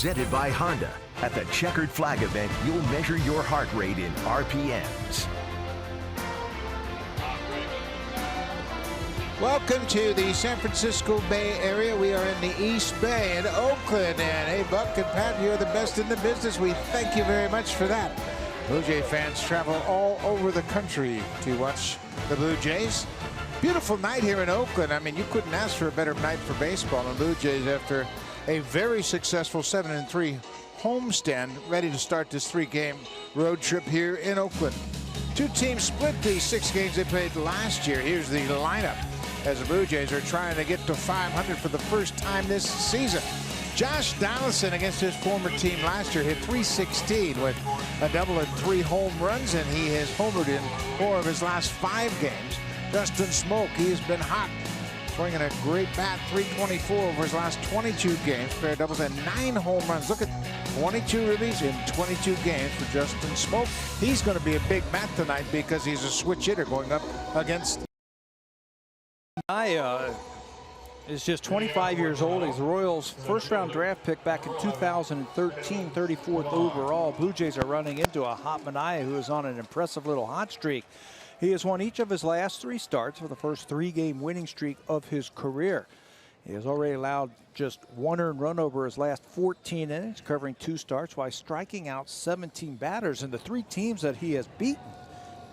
presented by Honda. At the Checkered Flag event, you'll measure your heart rate in RPMs. Welcome to the San Francisco Bay Area. We are in the East Bay in Oakland. And hey, Buck and Pat, you're the best in the business. We thank you very much for that. Blue Jay fans travel all over the country to watch the Blue Jays. Beautiful night here in Oakland. I mean, you couldn't ask for a better night for baseball. And Blue Jays, after a very successful 7-3 homestand, ready to start this 3-game road trip here in Oakland. Two teams split the 6 games they played last year. Here's the lineup as the Blue Jays are trying to get to 500 for the first time this season. Josh Donaldson against his former team last year hit .316 with a double and 3 home runs, and he has homered in 4 of his last 5 games. Justin Smoak, he has been hot, swinging a great bat, .324 over his last 22 games, pair of doubles and 9 home runs. Look at 22 ribbies in 22 games for Justin Smoak. He's going to be a big bat tonight because he's a switch hitter going up against. Is just 25 years old. He's the Royals' first-round draft pick back in 2013, 34th overall. Blue Jays are running into a Happ, who is on an impressive little hot streak. He has won each of his last 3 starts for the first 3-game winning streak of his career. He has already allowed just 1 earned run over his last 14 innings, covering 2 starts, while striking out 17 batters. And the 3 teams that he has beaten,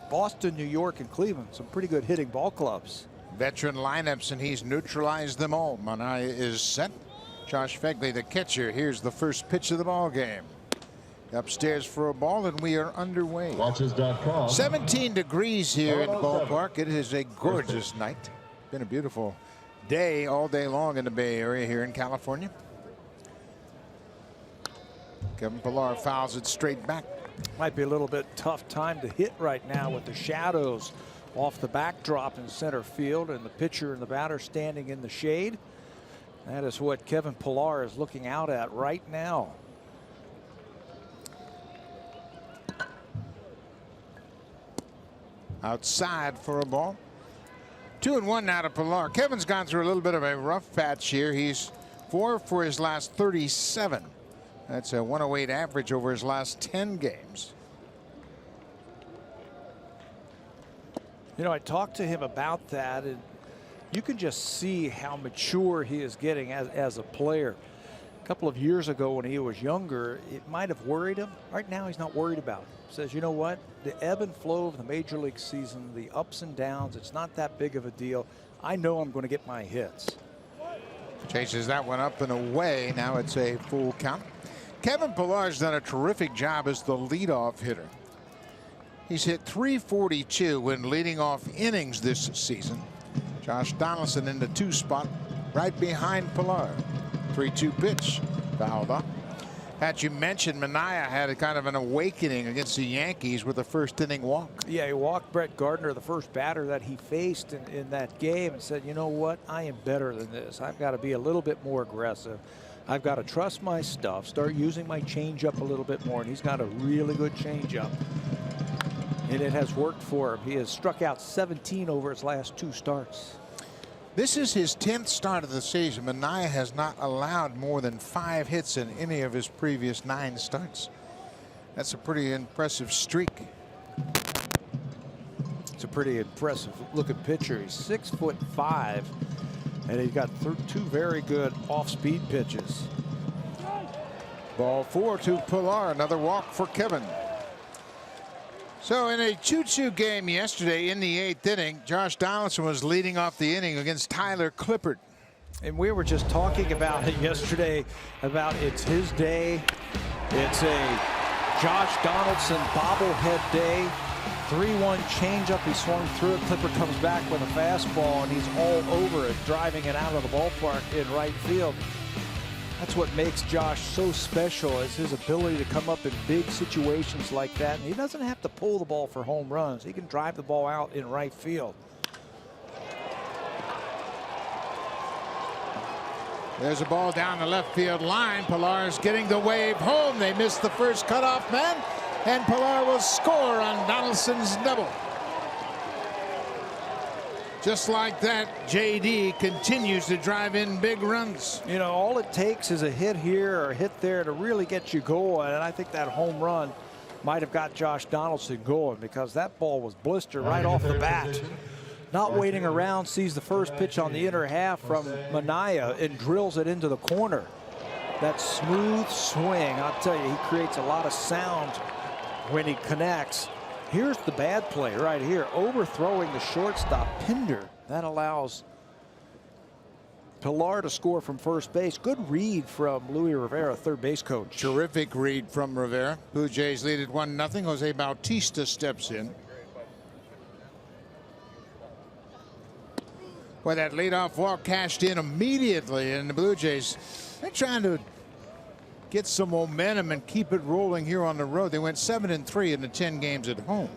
Boston, New York, and Cleveland, some pretty good hitting ball clubs. Veteran lineups, and he's neutralized them all. Manaya is set. Josh Fegley, the catcher. Here's the first pitch of the ball game. Upstairs for a ball, and we are underway. Watches.com. 17 degrees here in the ballpark. It is a gorgeous night. Been a beautiful day all day long in the Bay Area here in California. Kevin Pillar fouls it straight back. Might be a little bit tough time to hit right now with the shadows off the backdrop in center field and the pitcher and the batter standing in the shade. That is what Kevin Pillar is looking out at right now. Outside for a ball. 2-1 now to Pillar. Kevin's gone through a little bit of a rough patch here. He's 4 for his last 37. That's a 108 average over his last 10 games. You know, I talked to him about that, and you can just see how mature he is getting as a player. A couple of years ago when he was younger, it might have worried him. Right now, he's not worried about it. Says, you know what? The ebb and flow of the major league season, the ups and downs, it's not that big of a deal. I know I'm going to get my hits. Chases that one up and away. Now it's a full count. Kevin Pillar's done a terrific job as the leadoff hitter. He's hit .342 when leading off innings this season. Josh Donaldson in the 2 spot right behind Pillar. 3-2 pitch fouled up. Pat, you mentioned Manaya had a kind of an awakening against the Yankees with a first inning walk. Yeah, he walked Brett Gardner, the first batter that he faced in that game, and said, you know what, I am better than this. I've got to be a little bit more aggressive. I've got to trust my stuff, start using my changeup a little bit more, and he's got a really good changeup. And it has worked for him. He has struck out 17 over his last 2 starts. This is his 10th start of the season. Manaya has not allowed more than 5 hits in any of his previous 9 starts. That's a pretty impressive streak. It's a pretty impressive looking pitcher. He's 6'5", and he's got 2 very good off-speed pitches. Ball 4 to Pillar. Another walk for Kevin. So in a 2-2 game yesterday in the 8th inning, Josh Donaldson was leading off the inning against Tyler Clippard. And we were just talking about it yesterday, about it's his day. It's a Josh Donaldson bobblehead day. 3-1 changeup. He swung through it. Clippard comes back with a fastball, and he's all over it, driving it out of the ballpark in right field. That's what makes Josh so special, is his ability to come up in big situations like that. And he doesn't have to pull the ball for home runs. He can drive the ball out in right field. There's a ball down the left field line. Pillar's getting the wave home. They missed the first cutoff man, and Pillar will score on Donaldson's double. Just like that, JD continues to drive in big runs. You know, all it takes is a hit here or a hit there to really get you going. And I think that home run might have got Josh Donaldson going, because that ball was blistered right off the bat. Not waiting around, sees the first pitch on the inner half from Manaea and drills it into the corner. That smooth swing, I'll tell you, he creates a lot of sound when he connects. Here's the bad play right here, overthrowing the shortstop Pinder. That allows Pilar to score from first base. Good read from Luis Rivera, third base coach. Terrific read from Rivera. Blue Jays lead it 1-0. Jose Bautista steps in. Boy, that leadoff walk cashed in immediately, and the Blue Jays, they're trying to get some momentum and keep it rolling here on the road. They went 7-3 in the 10 games at home.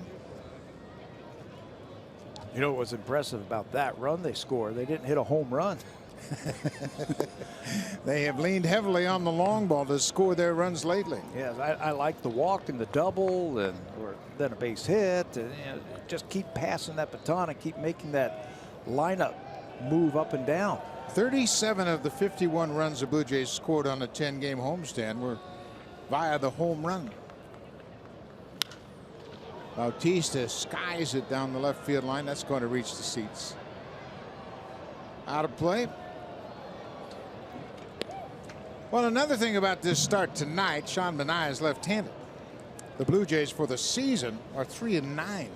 You know what was impressive about that run they scored? They didn't hit a home run. They have leaned heavily on the long ball to score their runs lately. Yes, I like the walk and the double, and or then a base hit, and just keep passing that baton and keep making that lineup move up and down. 37 of the 51 runs the Blue Jays scored on a 10-game homestand were via the home run. Bautista skies it down the left field line. That's going to reach the seats. Out of play. Well, another thing about this start tonight, Sean Manaea is left-handed. The Blue Jays for the season are 3-9.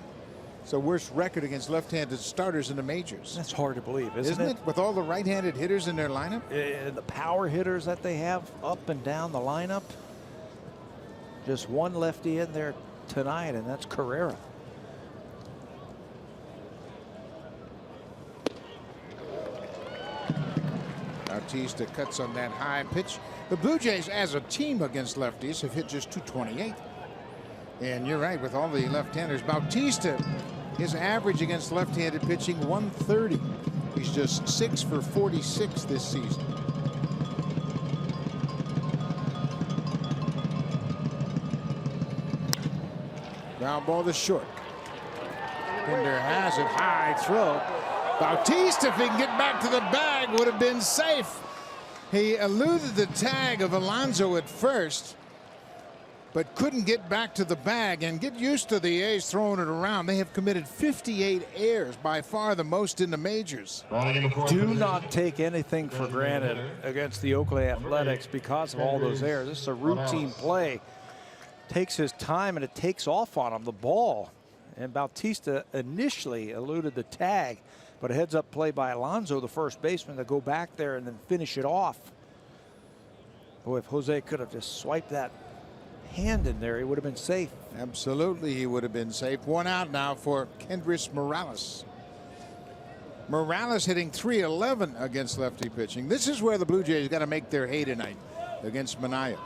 It's the worst record against left-handed starters in the majors. That's hard to believe, isn't it? With all the right-handed hitters in their lineup? The power hitters that they have up and down the lineup. Just one lefty in there tonight, and that's Carrera. Bautista cuts on that high pitch. The Blue Jays as a team against lefties have hit just .228. And you're right, with all the left-handers. Bautista, his average against left-handed pitching, 130. He's just 6 for 46 this season. Ground ball to short. Pinder has it, high throw. Bautista, if he can get back to the bag, would have been safe. He eluded the tag of Alonso at first, but couldn't get back to the bag. And get used to the A's throwing it around. They have committed 58 errors, by far the most in the majors. Do not take anything for granted against the Oakland Athletics because of all those errors. This is a routine play. Takes his time, and it takes off on him, the ball. And Bautista initially eluded the tag, but a heads-up play by Alonso, the first baseman, to go back there and then finish it off. Boy, if Jose could have just swiped that hand in there, he would have been safe. Absolutely, he would have been safe. One out now for Kendrys Morales. Morales hitting .311 against lefty pitching. This is where the Blue Jays got to make their hay tonight against Manaea.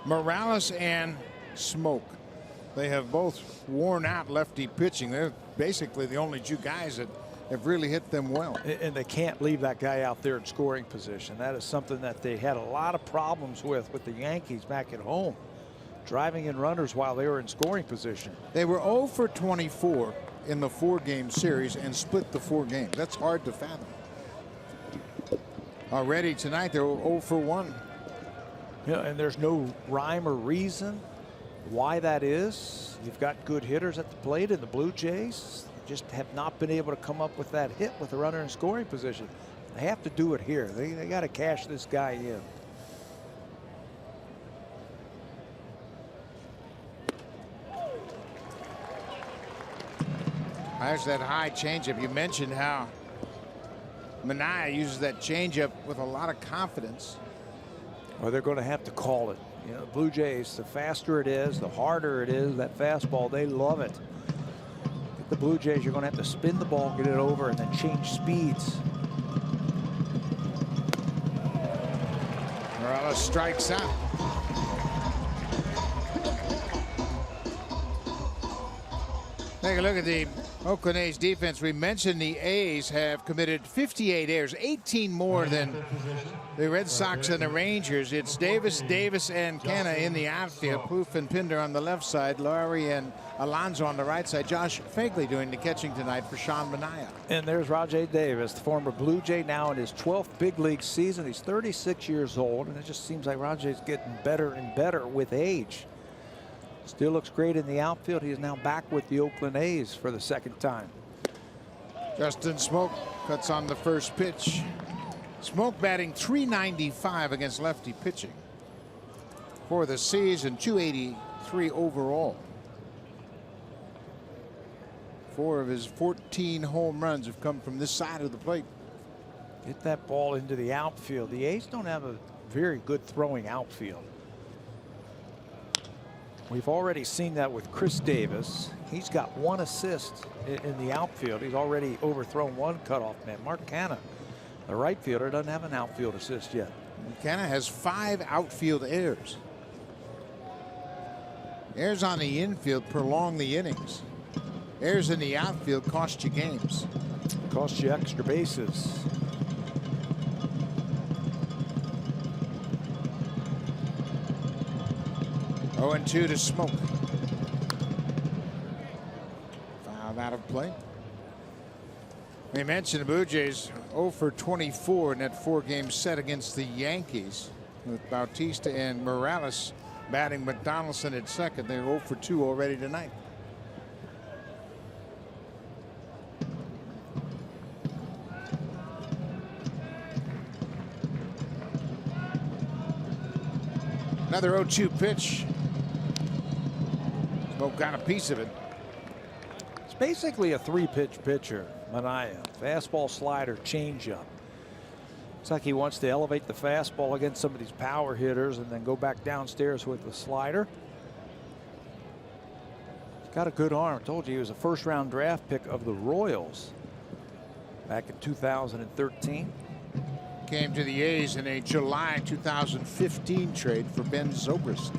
Morales and Smoak. They have both worn out lefty pitching. They're basically the only two guys that have really hit them well. And they can't leave that guy out there in scoring position. That is something that they had a lot of problems with the Yankees back at home, driving in runners while they were in scoring position. They were 0 for 24 in the 4-game series and split the 4 games. That's hard to fathom. Already tonight they're 0 for 1. Yeah, and there's no rhyme or reason why that is. You've got good hitters at the plate, and the Blue Jays just have not been able to come up with that hit with a runner in scoring position. They have to do it here. They got to cash this guy in. There's that high changeup. You mentioned how Manaea uses that changeup with a lot of confidence. Well, they're going to have to call it. You know, Blue Jays, the faster it is, the harder it is, that fastball, they love it. The Blue Jays, you're going to have to spin the ball, get it over, and then change speeds. Morales strikes out. Take a look at the Oakland A's defense. We mentioned the A's have committed 58 errors, 18 more than the Red Sox and the Rangers. It's Davis, and Canna in the outfield. Poof and Pinder on the left side. Lowry and Alonso on the right side. Josh Fagley doing the catching tonight for Sean Manaea. And there's Rajai Davis, the former Blue Jay, now in his 12th big league season. He's 36 years old, and it just seems like Rajai's getting better and better with age. Still looks great in the outfield. He is now back with the Oakland A's for the second time. Justin Smoak cuts on the first pitch. Smoak batting .395 against lefty pitching for the season, .283 overall. 4 of his 14 home runs have come from this side of the plate. Get that ball into the outfield. The A's don't have a very good throwing outfield. We've already seen that with Chris Davis. He's got 1 assist in the outfield. He's already overthrown 1 cutoff man. Mark Canha, the right fielder, doesn't have an outfield assist yet. Canha has 5 outfield errors. Errors on the infield prolong the innings. Errors in the outfield cost you games. Cost you extra bases. Oh, and 2 to Smoak. Fouled out of play. We mentioned the Blue Jays 0 for 24 in that 4-game set against the Yankees, with Bautista and Morales batting, but Donaldson at second. They're 0 for 2 already tonight. Another 0-2 pitch. Smoak got a piece of it. It's basically a 3-pitch pitcher. Manaea, fastball, slider, changeup. Looks like he wants to elevate the fastball against some of these power hitters and then go back downstairs with the slider. He's got a good arm. I told you he was a first-round draft pick of the Royals back in 2013. Came to the A's in a July 2015 trade for Ben Zobrist.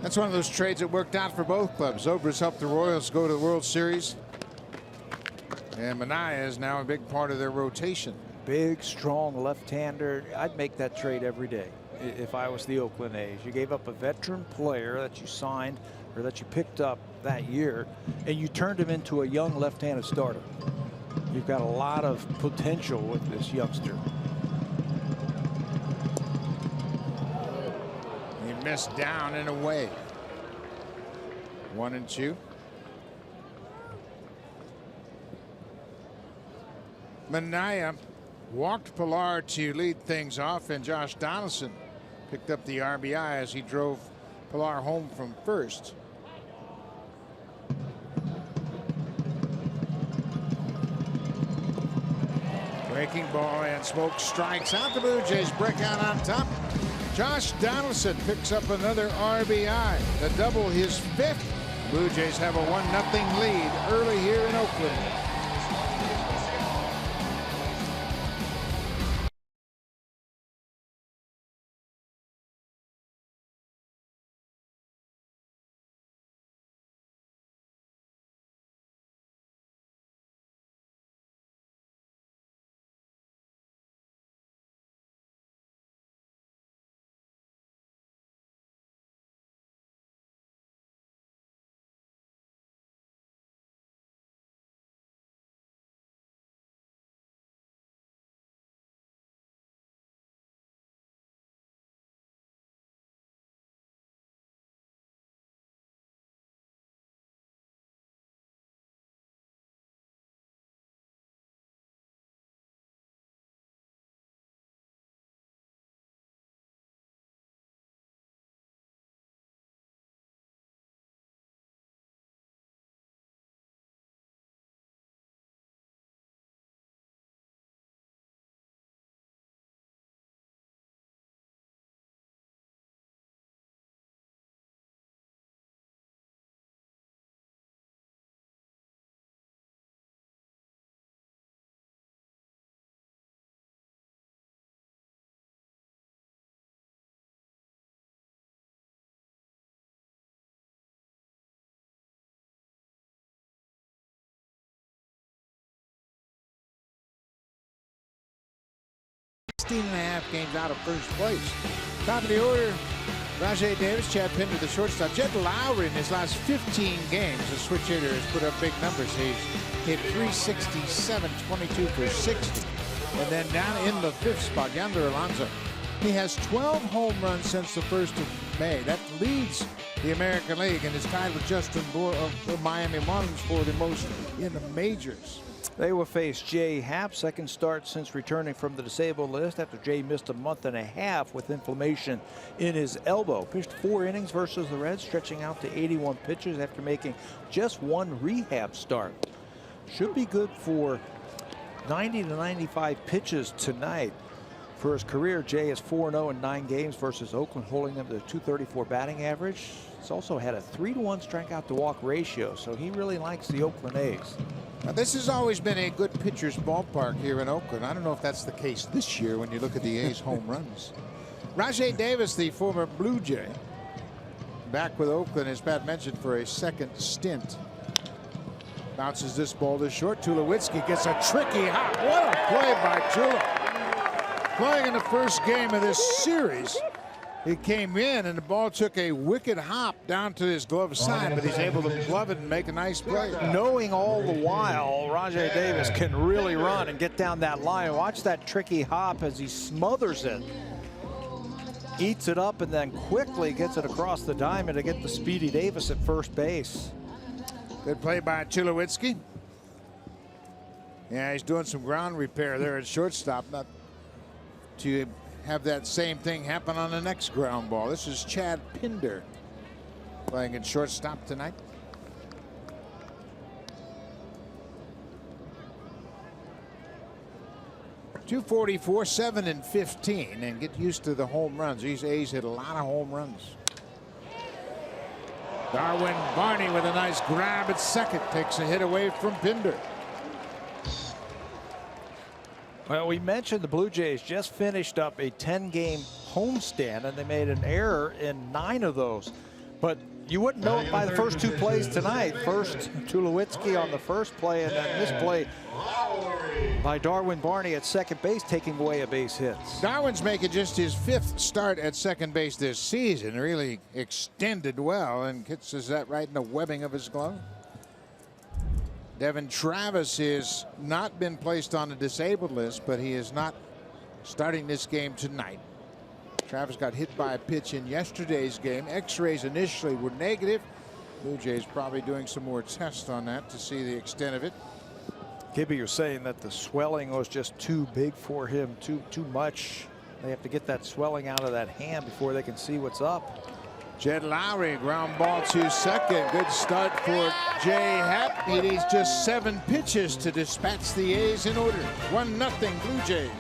That's one of those trades that worked out for both clubs. Zobrist helped the Royals go to the World Series, and Manaea is now a big part of their rotation. Big, strong left-hander. I'd make that trade every day if I was the Oakland A's. You gave up a veteran player that you signed or that you picked up that year, and you turned him into a young left-handed starter. You've got a lot of potential with this youngster. He missed down and away. 1 and 2. Manaea walked Pilar to lead things off, and Josh Donaldson picked up the RBI as he drove Pilar home from first. Breaking ball, and Smoak strikes out. The Blue Jays break out on top. Josh Donaldson picks up another RBI to double his 5th. Blue Jays have a 1-0 lead early here in Oakland. .5 games out of first place. Top of the order, Rajai Davis, Chad Pinder, the shortstop. Jed Lowry in his last 15 games, the switch hitter, has put up big numbers. He's hit 367, 22 for 60. And then down in the 5th spot, Yonder Alonso. He has 12 home runs since the 1st of May. That leads the American League and is tied with Justin Bour of the Miami Marlins for the most in the majors. They will face Jay Happ, second start since returning from the disabled list after Jay missed a month and a half with inflammation in his elbow. Pitched 4 innings versus the Reds, stretching out to 81 pitches after making just 1 rehab start. Should be good for 90 to 95 pitches tonight. For his career, Jay is 4-0 in 9 games versus Oakland, holding them to a .234 batting average. He's also had a 3-to-1 strikeout to walk ratio, so he really likes the Oakland A's. Now, this has always been a good pitcher's ballpark here in Oakland. I don't know if that's the case this year when you look at the A's home runs. Rajai Davis, the former Blue Jay, back with Oakland, as Pat mentioned, for a second stint. Bounces this ball to short. Tulowitzki gets a tricky hop. What a play by Tulo. Playing in the first game of this series, he came in and the ball took a wicked hop down to his glove side, but he's able to glove it and make a nice play. Knowing all the while Rajai Davis can really run and get down that line. Watch that tricky hop as he smothers it. Eats it up and then quickly gets it across the diamond to get the speedy Davis at first base. Good play by Tulowitzki. Yeah, he's doing some ground repair there at shortstop, not to have that same thing happen on the next ground ball. This is Chad Pinder playing at shortstop tonight. .244, 7-15, and get used to the home runs. These A's hit a lot of home runs. Darwin Barney with a nice grab at second, takes a hit away from Pinder. Well, we mentioned the Blue Jays just finished up a 10-game homestand, and they made an error in 9 of those. But you wouldn't know it by the first 2 plays tonight. First, Tulowitzki on the first play, and then this play by Darwin Barney at second base, taking away a base hit. Darwin's making just his 5th start at second base this season. Really extended well and gets that right in the webbing of his glove. Devin Travis has not been placed on the disabled list, but he is not starting this game tonight. Travis got hit by a pitch in yesterday's game. X-rays initially were negative. Blue Jays probably doing some more tests on that to see the extent of it. Gibby, you're saying that the swelling was just too big for him, too much. They have to get that swelling out of that hand before they can see what's up. Jed Lowry, ground ball to second. Good start for Jay Happ. He needs just 7 pitches to dispatch the A's in order. 1-0 Blue Jays.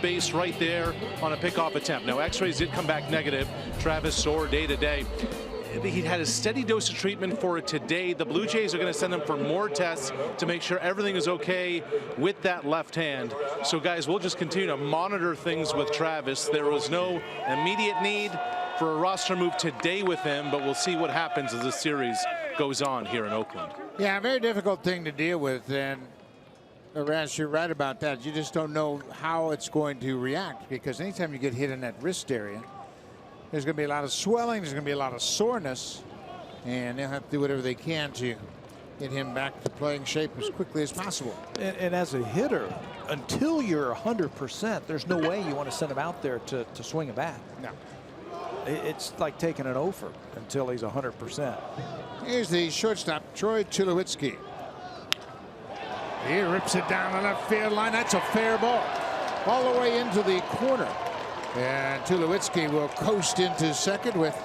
Base right there on a pickoff attempt. Now, X-rays did come back negative. Travis sore day to day. He had a steady dose of treatment for it today. The Blue Jays are going to send him for more tests to make sure everything is okay with that left hand. So, guys, we'll just continue to monitor things with Travis. There was no immediate need for a roster move today with him, but we'll see what happens as the series goes on here in Oakland. Yeah, a very difficult thing to deal with, and Rash, you're right about that. You just don't know how it's going to react, because anytime you get hit in that wrist area, there's going to be a lot of swelling, there's going to be a lot of soreness, and they'll have to do whatever they can to get him back to playing shape as quickly as possible. And as a hitter, until you're 100%, there's no way you want to send him out there to swing a bat. No. It's like taking an offer until he's 100%. Here's the shortstop, Troy Tulowitzki. He rips it down the left field line. That's a fair ball. All the way into the corner. And Tulowitzki will coast into second with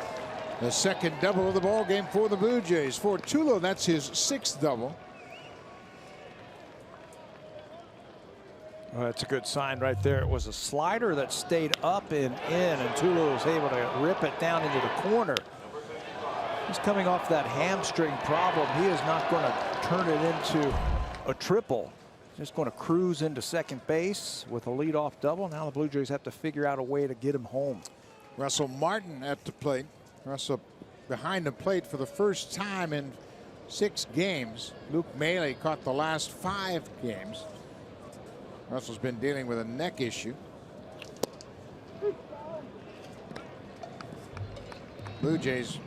the second double of the ball game for the Blue Jays. For Tulo, that's his 6th double. Well, that's a good sign right there. It was a slider that stayed up and in, and Tulo was able to rip it down into the corner. He's coming off that hamstring problem. He is not going to turn it into a triple. Just going to cruise into second base with a leadoff double. Now the Blue Jays have to figure out a way to get him home. Russell Martin at the plate. Russell behind the plate for the first time in 6 games. Luke Maile caught the last 5 games. Russell's been dealing with a neck issue. Blue Jays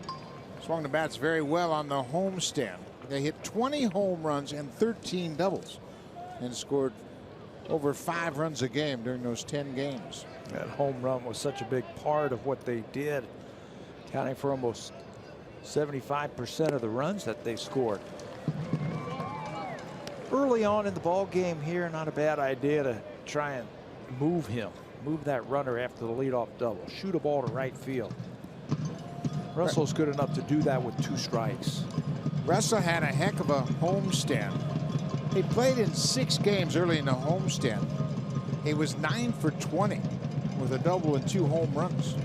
swung the bats very well on the homestand. They hit 20 home runs and 13 doubles and scored over 5 runs a game during those 10 games. That home run was such a big part of what they did, accounting for almost 75% of the runs that they scored. Early on in the ball game here, not a bad idea to try and move that runner after the leadoff double. Shoot a ball to right field. Russell's good enough to do that with 2 strikes. Russell had a heck of a homestand. He played in 6 games early in the homestand. He was 9 for 20 with a double and 2 home runs.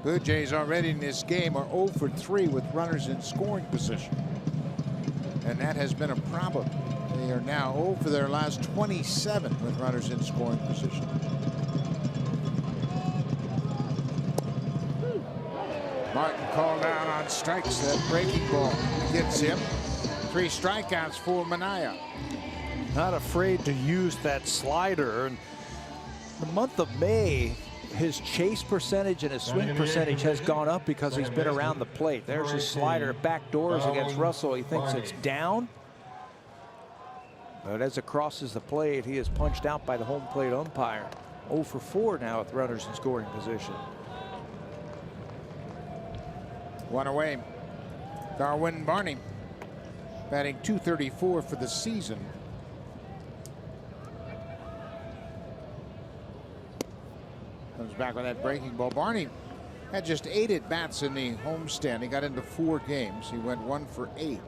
Blue Jays already in this game are 0 for 3 with runners in scoring position. And that has been a problem. They are now 0 for their last 27 with runners in scoring position. Martin called out on strikes. That breaking ball gets him. 3 strikeouts for Minaya. Not afraid to use that slider. And the month of May, his chase percentage and his swing percentage has gone up because he's been around the plate. There's his slider, back doors against Russell. He thinks it's down. But as it crosses the plate, he is punched out by the home plate umpire. 0 for 4 now with runners in scoring position. 1 away. Darwin Barney batting .234 for the season. Comes back with that breaking ball. Barney had just 8 at-bats in the homestand. He got into 4 games. He went 1 for 8.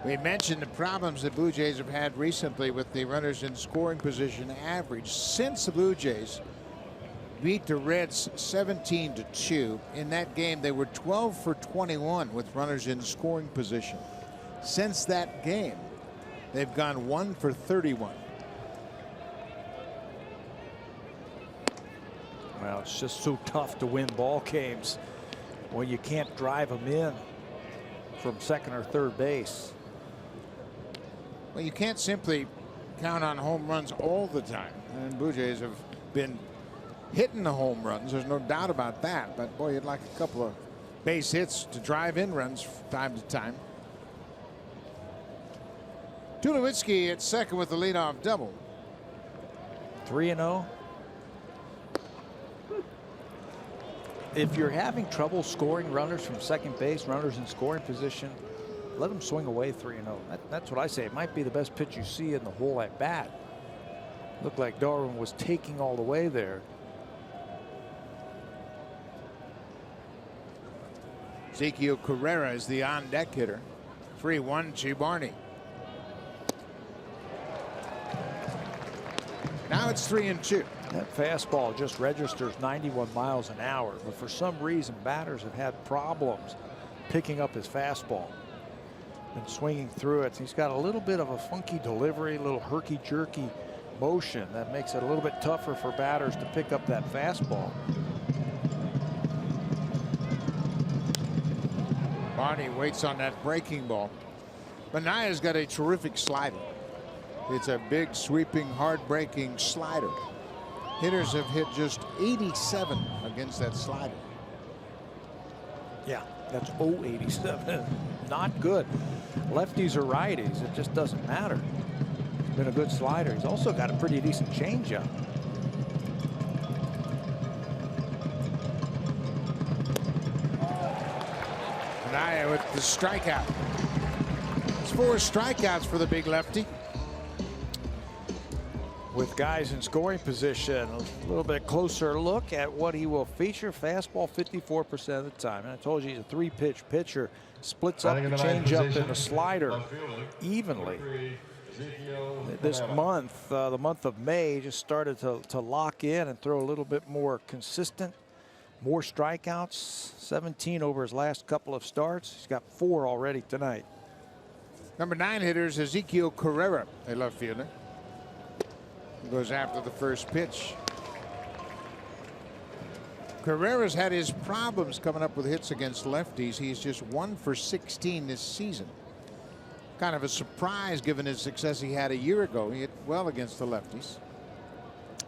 We mentioned the problems the Blue Jays have had recently with the runners in scoring position average. Since the Blue Jays beat the Reds 17-2, in that game they were 12 for 21 with runners in scoring position. Since that game, they've gone 1 for 31. Well, it's just so tough to win ball games when you can't drive them in from second or third base. Well, you can't simply count on home runs all the time. And Blue Jays have been hitting the home runs. There's no doubt about that. But, boy, you'd like a couple of base hits to drive in runs from time to time. Tulowitzki at second with the leadoff double. 3-0. If you're having trouble scoring runners from second base, runners in scoring position, let them swing away 3-0. That's what I say. It might be the best pitch you see in the whole at bat. Looked like Darwin was taking all the way there. Ezekiel Carrera is the on-deck hitter. 3-1 to Barney. Now it's 3-2. That fastball just registers 91 miles an hour, but for some reason batters have had problems picking up his fastball and swinging through it. He's got a little bit of a funky delivery, a little herky-jerky motion that makes it a little bit tougher for batters to pick up that fastball. Barney waits on that breaking ball. Manaya's got a terrific slider. It's a big, sweeping, hard-breaking slider. Hitters have hit just 87 against that slider. Yeah, that's 087. Not good. Lefties or righties, it just doesn't matter. It's been a good slider. He's also got a pretty decent changeup. Manaya with the strikeout. It's 4 strikeouts for the big lefty. With guys in scoring position, a little bit closer look at what he will feature. Fastball 54% of the time. And I told you he's a 3-pitch pitcher. Splits up the changeup and the slider evenly. This month, the month of May, just started to lock in and throw a little bit more consistent. More strikeouts, 17 over his last couple of starts. He's got 4 already tonight. Number 9 hitter is Ezekiel Carrera, a left fielder. He goes after the first pitch. Carrera's had his problems coming up with hits against lefties. He's just 1 for 16 this season. Kind of a surprise given his success he had a year ago. He hit well against the lefties.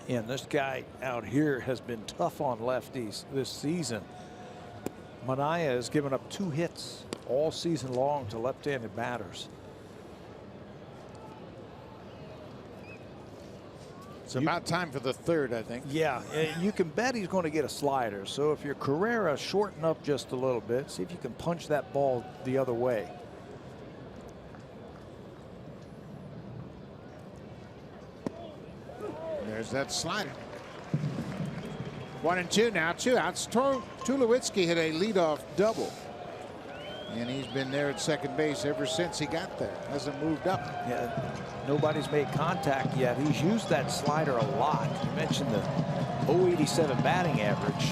And this guy out here has been tough on lefties this season. Manaya has given up 2 hits all season long to left-handed batters. It's about time for the third, I think. Yeah, you can bet he's going to get a slider. So if you're Carrera, shorten up just a little bit. See if you can punch that ball the other way. There's that slider. 1-2 now, 2 outs. Tulowitzki hit a leadoff double. And he's been there at second base ever since he got there. Hasn't moved up. Yeah, nobody's made contact yet. He's used that slider a lot. You mentioned the 087 batting average.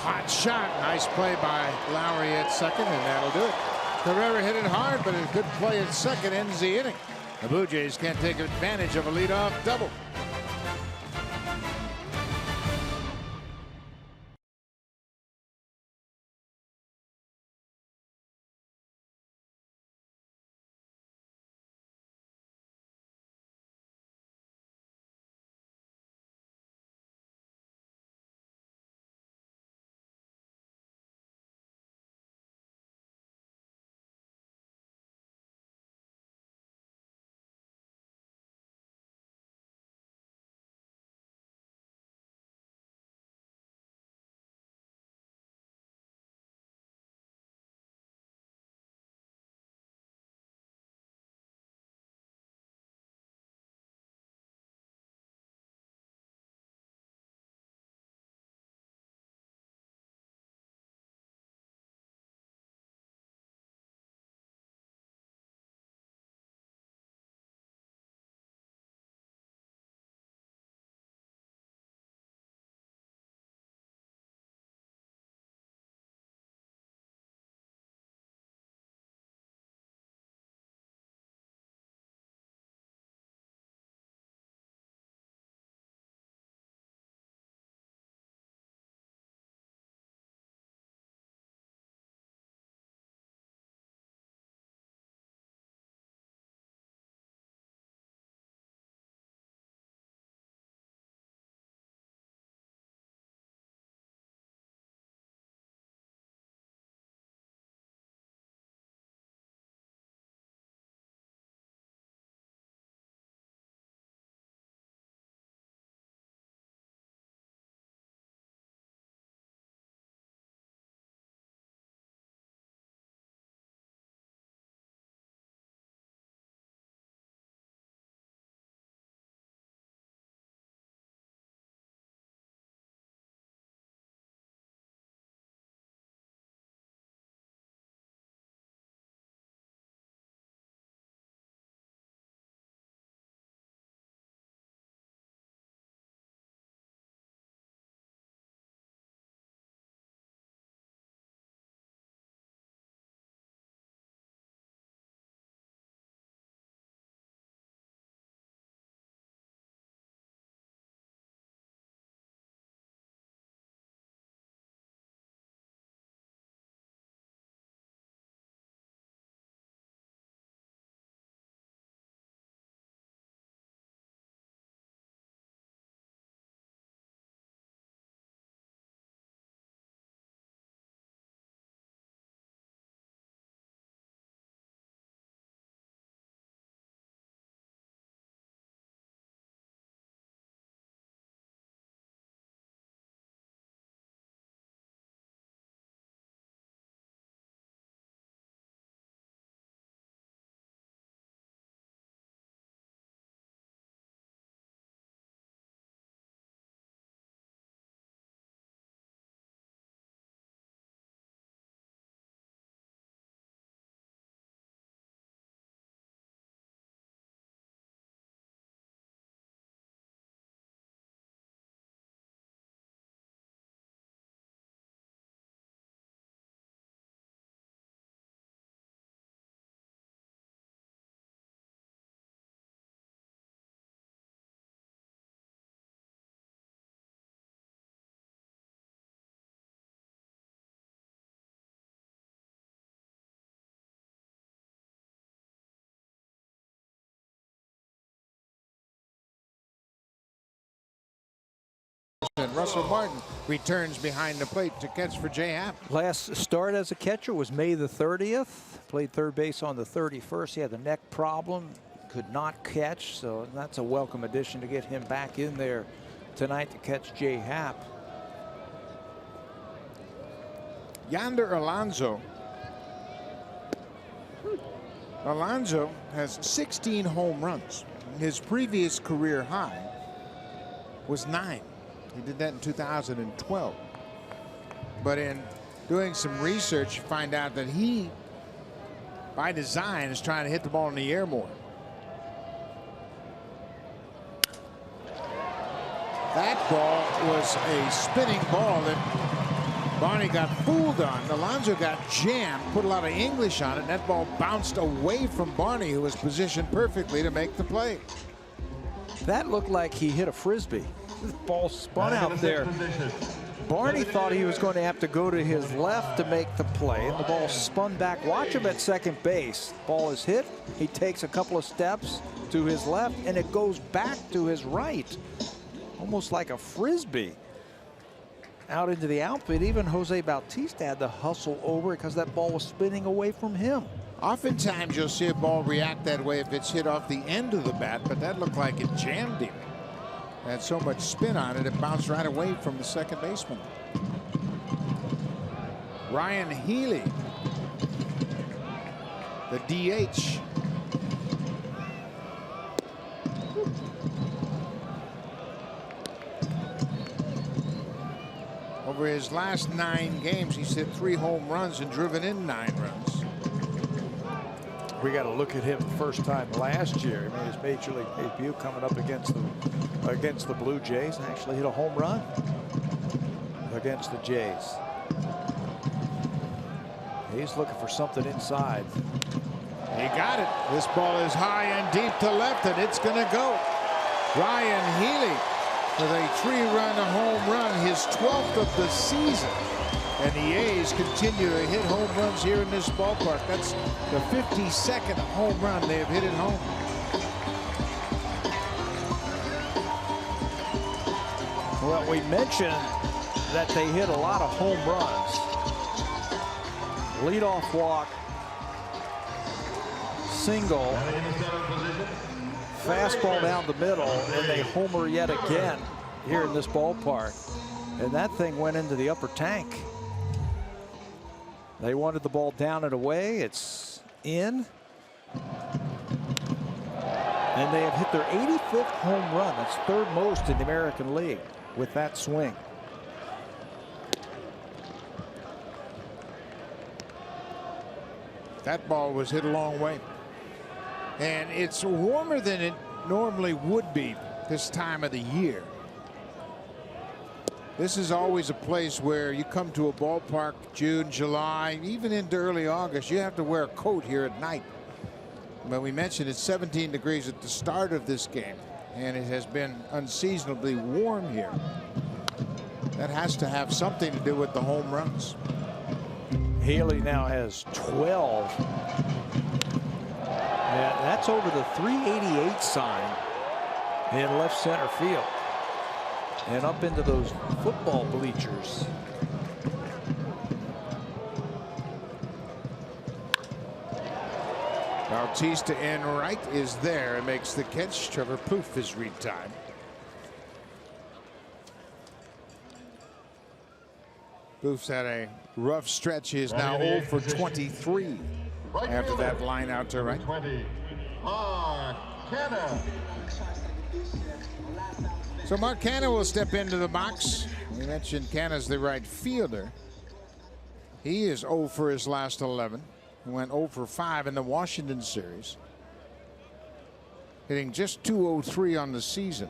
Hot shot. Nice play by Lowry at second, and that'll do it. Carrera hit it hard, but a good play at second ends the inning. The Blue Jays can't take advantage of a leadoff double. And Russell Martin returns behind the plate to catch for Jay Happ. Last start as a catcher was May the 30th. Played third base on the 31st. He had the neck problem, could not catch, so that's a welcome addition to get him back in there tonight to catch Jay Happ. Yonder Alonso. Alonso has 16 home runs. His previous career high was 9. He did that in 2012. But in doing some research, you find out that he, by design, is trying to hit the ball in the air more. That ball was a spinning ball that Barney got fooled on. Alonso got jammed, put a lot of English on it, and that ball bounced away from Barney, who was positioned perfectly to make the play. That looked like he hit a frisbee. The ball spun out there. Barney thought he was going to have to go to his left to make the play, and the ball spun back. Watch him at second base. Ball is hit. He takes a couple of steps to his left, and it goes back to his right, almost like a frisbee out into the outfield. Even Jose Bautista had to hustle over because that ball was spinning away from him. Oftentimes you'll see a ball react that way if it's hit off the end of the bat, but that looked like it jammed him. Had so much spin on it, it bounced right away from the second baseman. Ryan Healy, the DH. Over his last 9 games, he's hit 3 home runs and driven in 9 runs. We got to look at him the first time last year. He made his major league debut coming up against the Blue Jays, and actually hit a home run against the Jays. He's looking for something inside. He got it. This ball is high and deep to left, and it's going to go. Ryan Healy with a 3-run home run, his 12th of the season. And the A's continue to hit home runs here in this ballpark. That's the 52nd home run they have hit at home. Well, we mentioned that they hit a lot of home runs. Leadoff walk, single, fastball down the middle, and they homer yet again here in this ballpark. And that thing went into the upper tank. They wanted the ball down and away. It's in. And they have hit their 85th home run. That's 3rd most in the American League with that swing. That ball was hit a long way. And it's warmer than it normally would be this time of the year. This is always a place where you come to a ballpark June, July, even into early August. You have to wear a coat here at night. But we mentioned it's 17 degrees at the start of this game, and it has been unseasonably warm here. That has to have something to do with the home runs. Healy now has 12. And that's over the 388 sign in left center field. And up into those football bleachers. Bautista in right is there and makes the catch. Trevor Poof is read time. Poof's had a rough stretch. He is now 0 for 23 after that line out to right. So Mark Canha will step into the box. We mentioned Canha's the right fielder. He is 0 for his last 11. He went 0 for 5 in the Washington series, hitting just .203 on the season.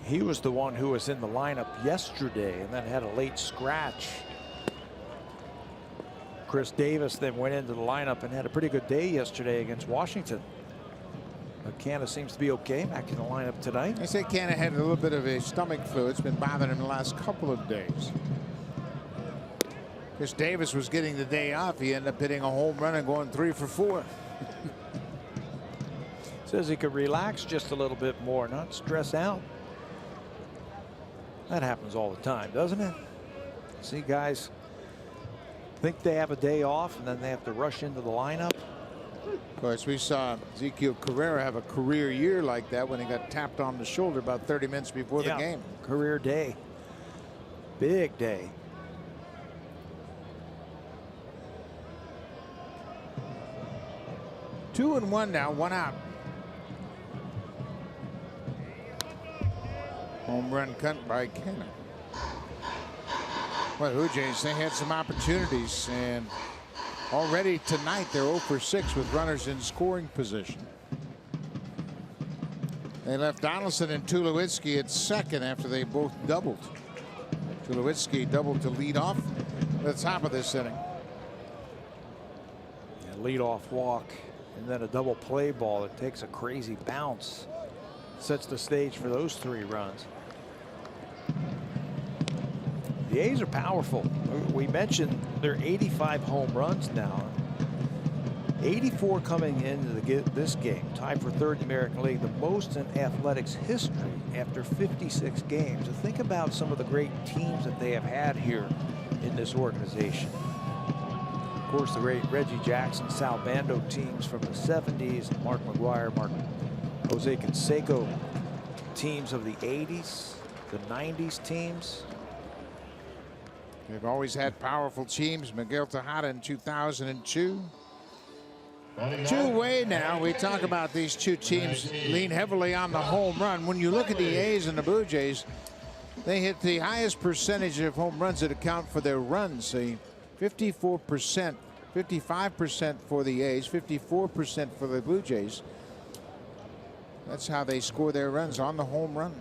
He was the one who was in the lineup yesterday and then had a late scratch. Chris Davis then went into the lineup and had a pretty good day yesterday against Washington. But Canha seems to be okay, back in the lineup tonight. I say Canha had a little bit of a stomach flu. It's been bothering him the last couple of days. Chris Davis was getting the day off. He ended up hitting a home run and going 3 for 4. Says he could relax just a little bit more, not stress out. That happens all the time, doesn't it? See guys think they have a day off and then they have to rush into the lineup. Of course, we saw Ezequiel Carrera have a career year like that when he got tapped on the shoulder about 30 minutes before the game. Career day. Big day. Two and one now, one out. Home run cut by Cannon. Well, Blue Jays, they had some opportunities, and already tonight they're 0 for 6 with runners in scoring position. They left Donaldson and Tulowitzki at second after they both doubled. Tulowitzki doubled to lead off at the top of this inning. Yeah, lead off walk and then a double play ball that takes a crazy bounce. Sets the stage for those 3 runs. The A's are powerful. We mentioned they're 85 home runs now. 84 coming into this game, tied for 3rd in the American League, the most in Athletics history after 56 games. And think about some of the great teams that they have had here in this organization. Of course, the great Reggie Jackson, Sal Bando teams from the 70s, Mark McGuire, Jose Canseco teams of the 80s, the 90s teams. They've always had powerful teams. Miguel Tejada in 2002. Two-way now. We talk about these two teams lean heavily on the home run. When you look at the A's and the Blue Jays, they hit the highest percentage of home runs that account for their runs. Say 54%, 55% for the A's, 54% for the Blue Jays. That's how they score their runs, on the home run.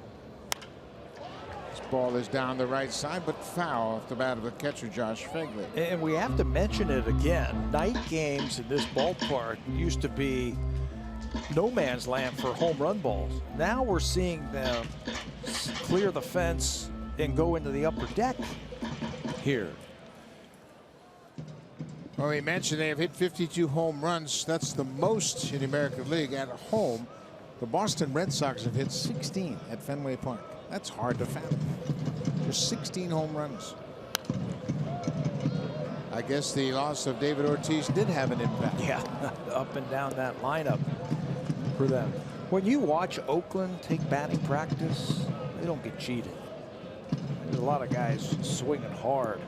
This ball is down the right side, but foul off the bat of the catcher, Josh Phegley. And we have to mention it again. Night games in this ballpark used to be no man's land for home run balls. Now we're seeing them clear the fence and go into the upper deck here. Well, we mentioned they have hit 52 home runs. That's the most in the American League at home. The Boston Red Sox have hit 16 at Fenway Park. That's hard to fathom. There's 16 home runs. I guess the loss of David Ortiz did have an impact. Yeah, up and down that lineup for them. When you watch Oakland take batting practice, they don't get cheated. There's a lot of guys swinging hard.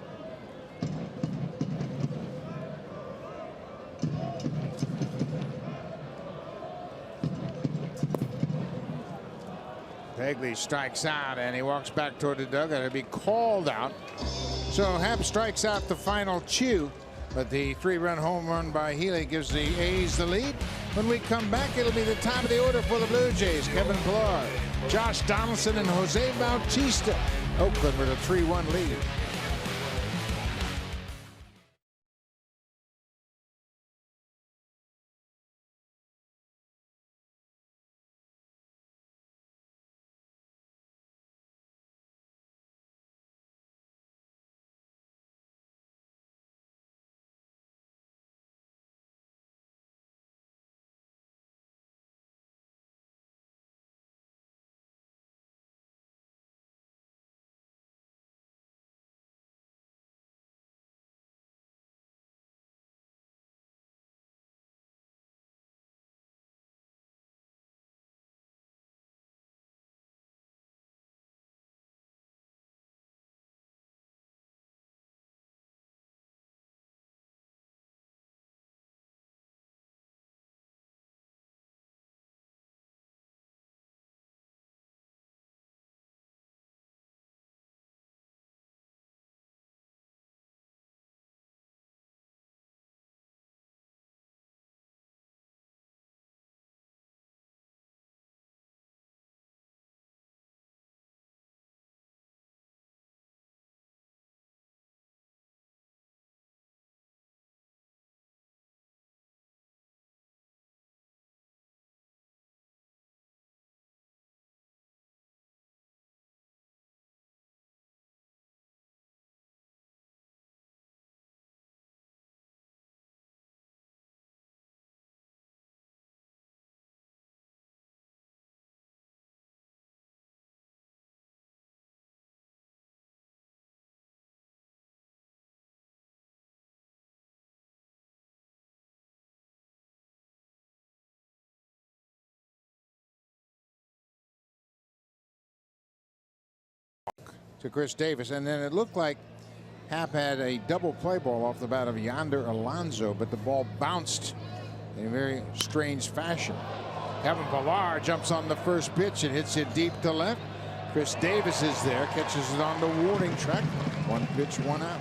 Phegley strikes out and he walks back toward the dugout. It'll be called out. So Happ strikes out the final chew, but the 3-run home run by Healy gives the A's the lead. When we come back, it'll be the top of the order for the Blue Jays. Kevin Pillar, Josh Donaldson, and Jose Bautista. Oakland with a 3-1 lead. to Chris Davis. And then it looked like Happ had a double play ball off the bat of Yonder Alonso, but the ball bounced in a very strange fashion. Kevin Pillar jumps on the first pitch and hits it deep to left. Chris Davis is there, catches it on the warning track. 1 pitch, 1 out.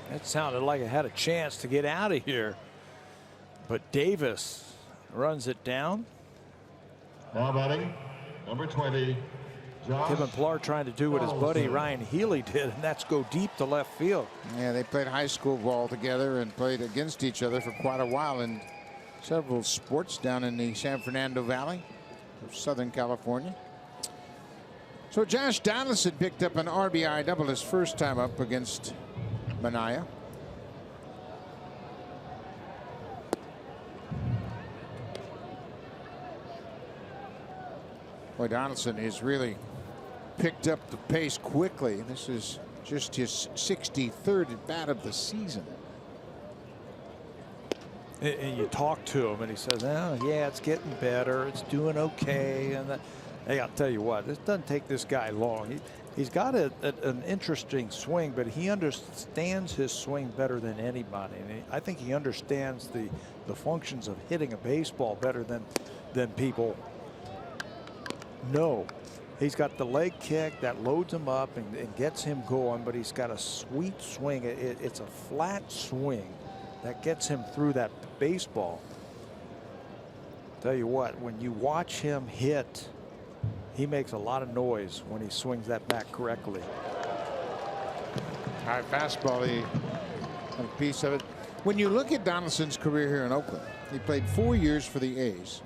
That sounded like it had a chance to get out of here, but Davis runs it down. Now batting, number 20, Kevin Pillar trying to do what his buddy Ryan Healy did, and that's go deep to left field. Yeah, they played high school ball together and played against each other for quite a while in several sports down in the San Fernando Valley of Southern California. So Josh Donaldson picked up an RBI double his first time up against Manaea. Boy, Donaldson has really picked up the pace quickly. This is just his 63rd at bat of the season. And you talk to him and he says, oh yeah, it's getting better, it's doing okay. And that, hey, I'll tell you what, this doesn't take this guy long. He's got an interesting swing, but he understands his swing better than anybody. And I think he understands the functions of hitting a baseball better than people know. He's got the leg kick that loads him up and gets him going, but he's got a sweet swing. It's a flat swing that gets him through that baseball. Tell you what, when you watch him hit, he makes a lot of noise when he swings that bat correctly. High fastball, a piece of it. When you look at Donaldson's career here in Oakland, he played 4 years for the A's.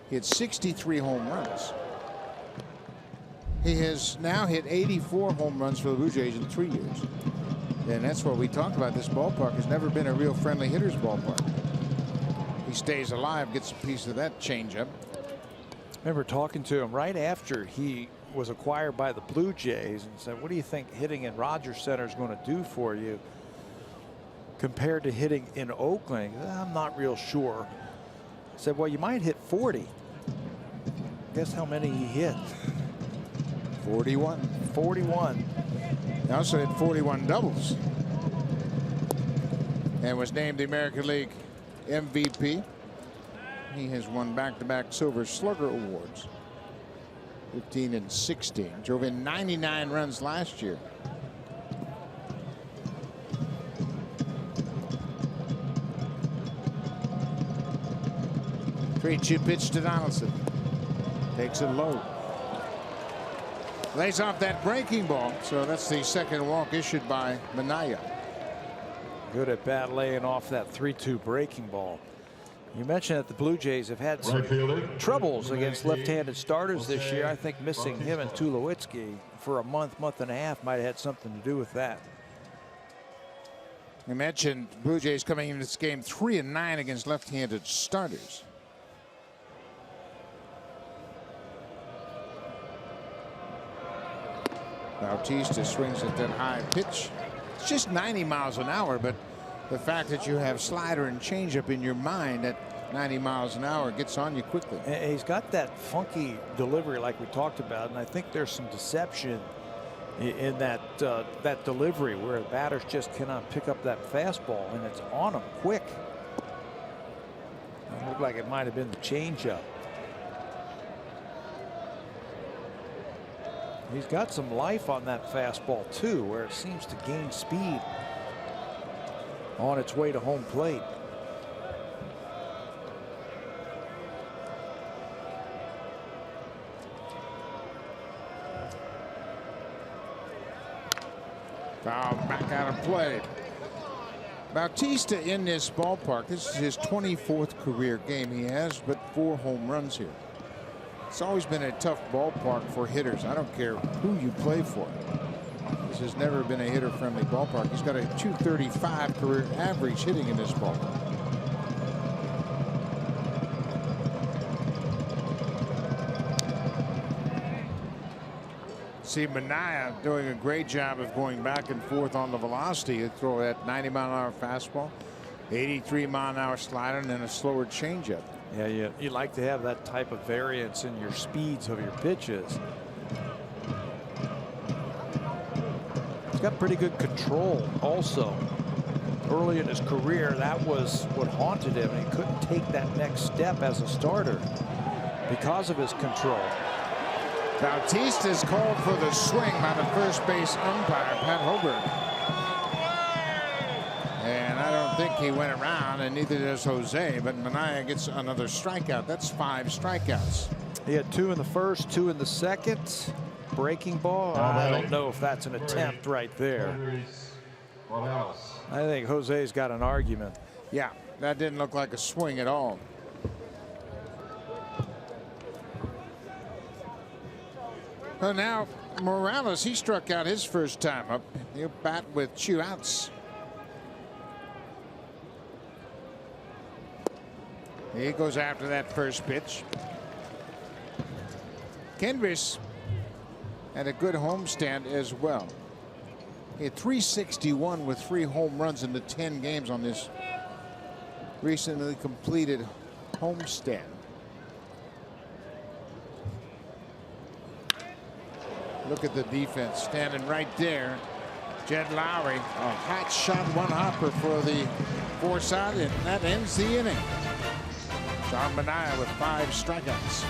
He had 63 home runs. He has now hit 84 home runs for the Blue Jays in 3 years. And that's what we talked about. This ballpark has never been a real friendly hitter's ballpark. He stays alive, gets a piece of that changeup. I remember talking to him right after he was acquired by the Blue Jays and said, what do you think hitting in Rogers Center is going to do for you compared to hitting in Oakland? I'm not real sure. I said, well, you might hit 40. Guess how many he hit? 41. 41. He also hit 41 doubles and was named the American League MVP. He has won back-to-back Silver Slugger awards, 15 and 16. Drove in 99 runs last year. Three-two pitch to Donaldson. Takes it low. Lays off that breaking ball, so that's the second walk issued by Manaea. Good at bat laying off that 3-2 breaking ball. You mentioned that the Blue Jays have had some troubles against left-handed starters this year. I think missing him and Tulowitzki for a month and a half might have had something to do with that. You mentioned Blue Jays coming into this game 3-9 against left-handed starters. Bautista swings at that high pitch. It's just 90 miles an hour, but the fact that you have slider and changeup in your mind at 90 miles an hour gets on you quickly. And he's got that funky delivery like we talked about, and I think there's some deception in that delivery where batters just cannot pick up that fastball, and it's on him quick. It looked like it might have been the changeup. He's got some life on that fastball too, where it seems to gain speed on its way to home plate. Foul back out of play. Bautista in this ballpark. This is his 24th career game. He has but 4 home runs here. It's always been a tough ballpark for hitters. I don't care who you play for. This has never been a hitter-friendly ballpark. He's got a .235 career average hitting in this ballpark. See Manaea doing a great job of going back and forth on the velocity. He'll throw that 90-mile-an-hour fastball, 83-mile-an-hour slider, and then a slower changeup. Yeah, you like to have that type of variance in your speeds of your pitches. got pretty good control also. Early in his career, that was what haunted him. He couldn't take that next step as a starter because of his control. Bautista's called for the swing by the first base umpire, Pat Hoberg. And I don't think he went around, and neither does Jose, but Minaya gets another strikeout. That's 5 strikeouts. He had 2 in the first, 2 in the second. Breaking ball. I don't know if that's an attempt right there. I think Jose's got an argument. Yeah, that didn't look like a swing at all. Well, now Morales, he struck out his first time up. He'll bat with 2 outs. He goes after that first pitch. Kendris had a good homestand as well. He had 361 with 3 home runs in the 10 games on this recently completed homestand. Look at the defense standing right there. Jed Lowry, a hot shot, 1 hopper for the 4 side, and that ends the inning. John Minaya with 5 strikeouts.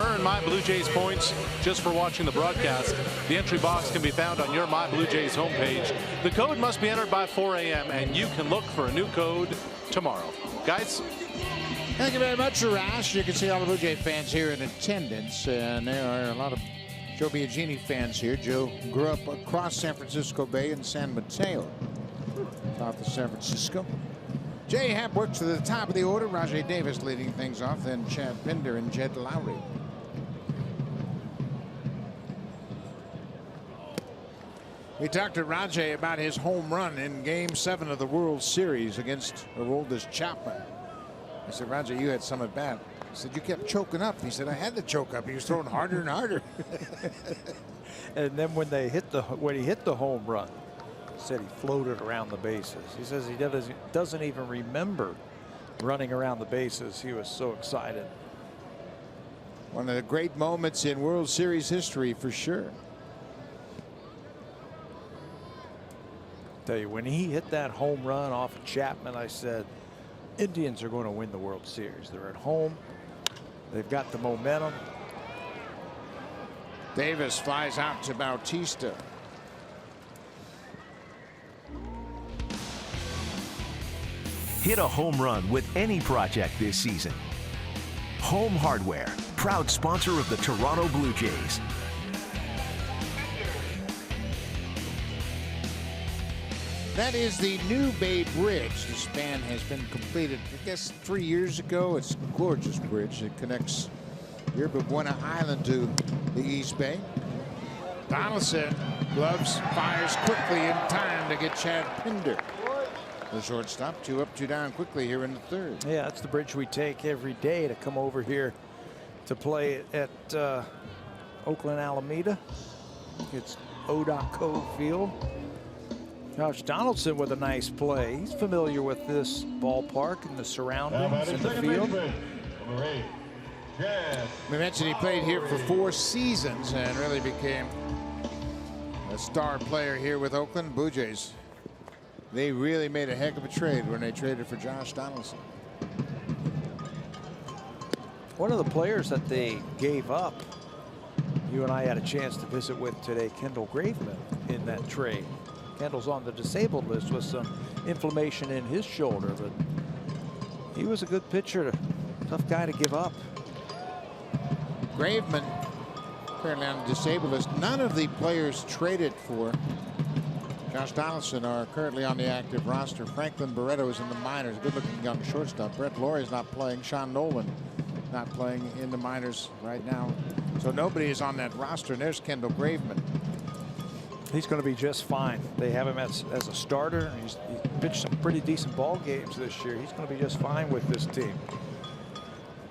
Earn My Blue Jays points just for watching the broadcast. The entry box can be found on your My Blue Jays homepage. The code must be entered by 4 a.m. and you can look for a new code tomorrow. Guys? Thank you very much, Arash. You can see all the Blue Jay fans here in attendance, and there are a lot of Joe Biagini fans here. Joe grew up across San Francisco Bay in San Mateo, south of San Francisco. Jay Happ works to the top of the order. Rajay Davis leading things off, then Chad Pinder and Jed Lowry. We talked to Rajay about his home run in Game 7 of the World Series against Aroldis Chapman. I said, Rajay, you had some at bat. He said, you kept choking up. He said, I had to choke up. He was throwing harder and harder. And then when he hit the home run, he said he floated around the bases. He says he doesn't even remember running around the bases. He was so excited. One of the great moments in World Series history for sure. Tell you, when he hit that home run off of Chapman, I said, Indians are going to win the World Series. They're at home. They've got the momentum. Davis flies out to Bautista. Hit a home run with any project this season. Home Hardware, proud sponsor of the Toronto Blue Jays. That is the New Bay Bridge. The span has been completed, I guess, 3 years ago. It's a gorgeous bridge. It connects Yerba Buena Island to the East Bay. Donaldson, gloves, fires quickly in time to get Chad Pinder. The shortstop, 2 up, 2 down quickly here in the third. Yeah, that's the bridge we take every day to come over here to play at Oakland Alameda. It's O.Co Field. Josh Donaldson with a nice play. He's familiar with this ballpark and the surroundings and the field. We mentioned he played here for 4 seasons and really became a star player here with Oakland. Blue Jays, they really made a heck of a trade when they traded for Josh Donaldson. One of the players that they gave up, you and I had a chance to visit with today, Kendall Graveman, in that trade. Kendall's on the disabled list with some inflammation in his shoulder, but he was a good pitcher, tough guy to give up. Graveman currently on the disabled list. None of the players traded for Josh Donaldson are currently on the active roster. Franklin Barreto is in the minors, a good-looking young shortstop. Brett Laurie is not playing. Sean Nolan not playing in the minors right now. So nobody is on that roster, and there's Kendall Graveman. He's going to be just fine. They have him as a starter. He's pitched some pretty decent ball games this year. He's going to be just fine with this team.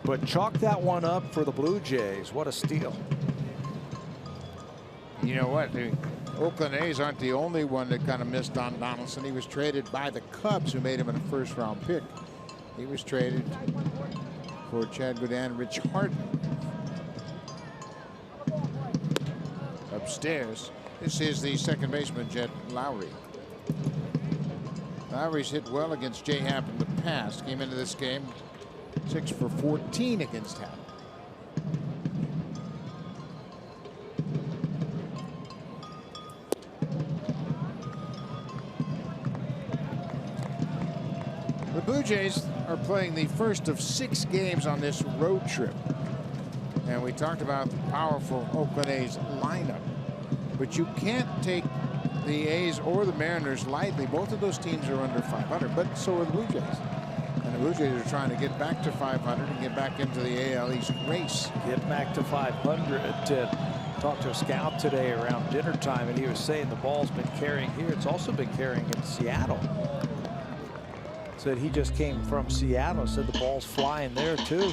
But chalk that one up for the Blue Jays. What a steal. You know what? The Oakland A's aren't the only one that kind of missed on Donaldson. He was traded by the Cubs, who made him a first-round pick. He was traded for Chad Godin, Rich Harden. Upstairs, this is the second baseman, Jed Lowry. Lowry's hit well against Jay Happ in the past. Came into this game 6 for 14 against Happ. The Blue Jays are playing the first of 6 games on this road trip. And we talked about the powerful Oakland A's lineup. But you can't take the A's or the Mariners lightly. Both of those teams are under 500, but so are the Blue Jays. And the Blue Jays are trying to get back to 500 and get back into the AL East race. Get back to 500. Talked to a scout today around dinner time, and he was saying the ball's been carrying here. It's also been carrying in Seattle. Said he just came from Seattle. Said the ball's flying there too.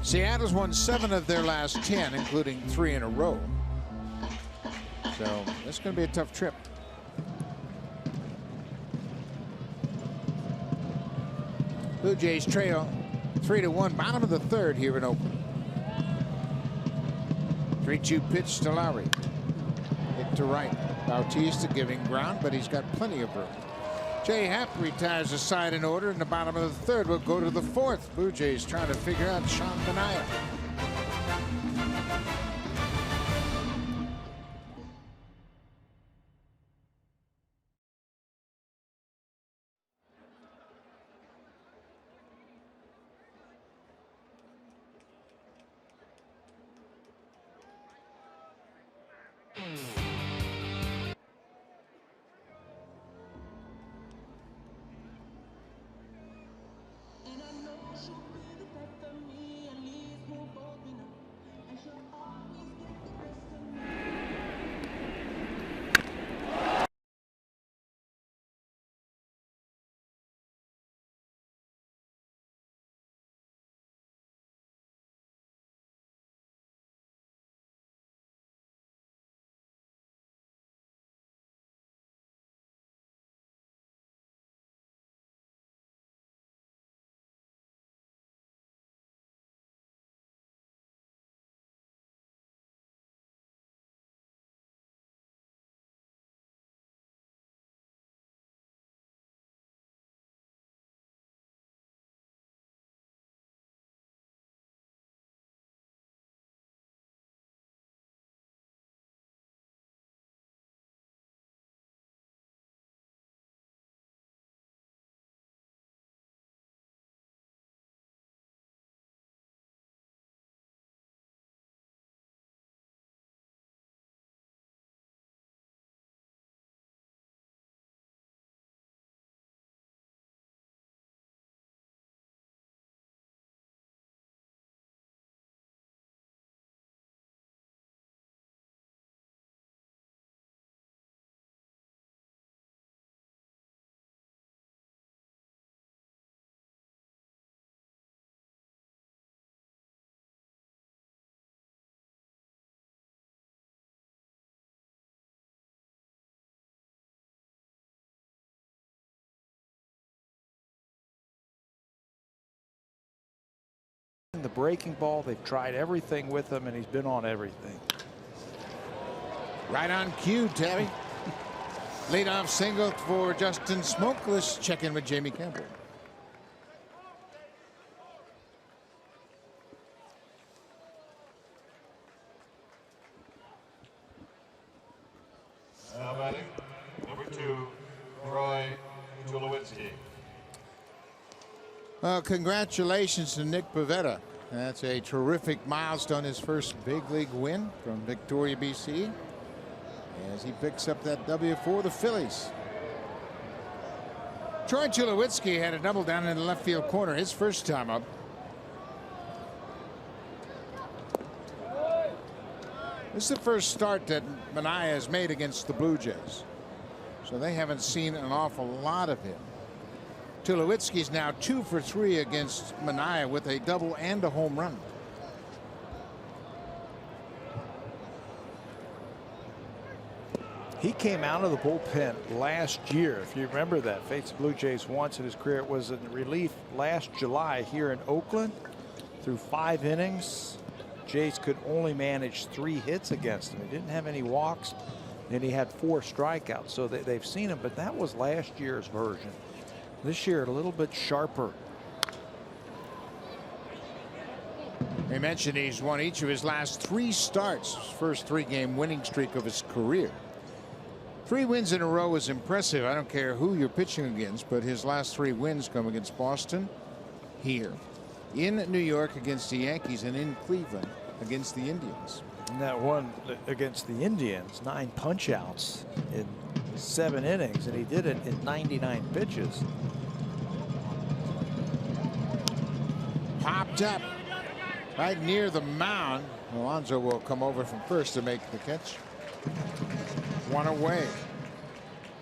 Seattle's won 7 of their last 10, including 3 in a row. So it's going to be a tough trip. Blue Jays trail 3-1, bottom of the third here in Oakland. 3-2 pitch to Lowry. Hit to right. Bautista giving ground, but he's got plenty of room. Jay Happ retires the side in order in the bottom of the third. We'll go to the fourth. Blue Jays trying to figure out Sean Manaea. breaking ball. They've tried everything with him, and he's been on everything. Right on cue, Tabby. Leadoff single for Justin Smoak. Let's check in with Jamie Campbell. Now batting, number 2, Troy Tulowitzki. Well, congratulations to Nick Pivetta. That's a terrific milestone, his first big league win from Victoria, BC, as he picks up that W for the Phillies. Troy Tulowitzki had a double down in the left field corner his first time up. This is the first start that Manaea has made against the Blue Jays, so they haven't seen an awful lot of him. Tulowitzki's now 2 for 3 against Manaea with a double and a home run. He came out of the bullpen last year, if you remember that. Faced the Blue Jays once in his career. It was in relief last July here in Oakland. Through 5 innings, Jays could only manage 3 hits against him. He didn't have any walks, and he had 4 strikeouts. So they've seen him, but that was last year's version. This year, a little bit sharper. They mentioned he's won each of his last 3 starts, his first 3-game winning streak of his career. 3 wins in a row is impressive. I don't care who you're pitching against, but his last 3 wins come against Boston, here, in New York against the Yankees, and in Cleveland against the Indians. And that one against the Indians, 9 punch-outs in 7 innings, and he did it in 99 pitches. Popped up right near the mound. Alonso will come over from first to make the catch. 1 away.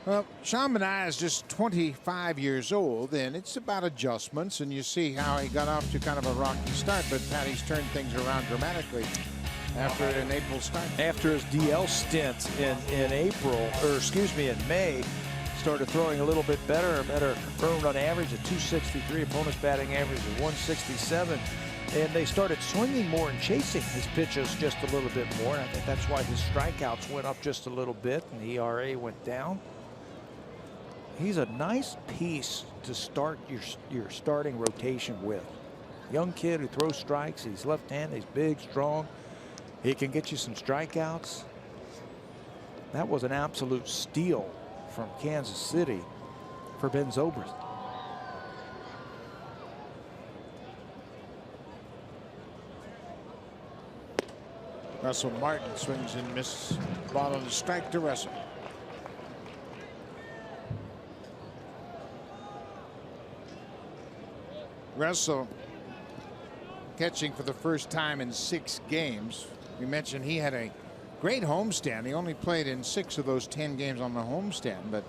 Well, Sean Manaea is just 25 years old, and it's about adjustments, and you see how he got off to kind of a rocky start, but Patty's turned things around dramatically after an April start. After his DL stint in April, or excuse me, in May, started throwing a little bit better, a better earned run average at 263, opponent's batting average at 167. And they started swinging more and chasing his pitches just a little bit more. And I think that's why his strikeouts went up just a little bit and the ERA went down. He's a nice piece to start your starting rotation with. Young kid who throws strikes. He's left-handed. He's big, strong. He can get you some strikeouts. That was an absolute steal from Kansas City for Ben Zobrist. Russell Martin swings and misses. Ball on the strike to Russell. Russell catching for the first time in 6 games. We mentioned he had a great homestand. He only played in 6 of those 10 games on the homestand, but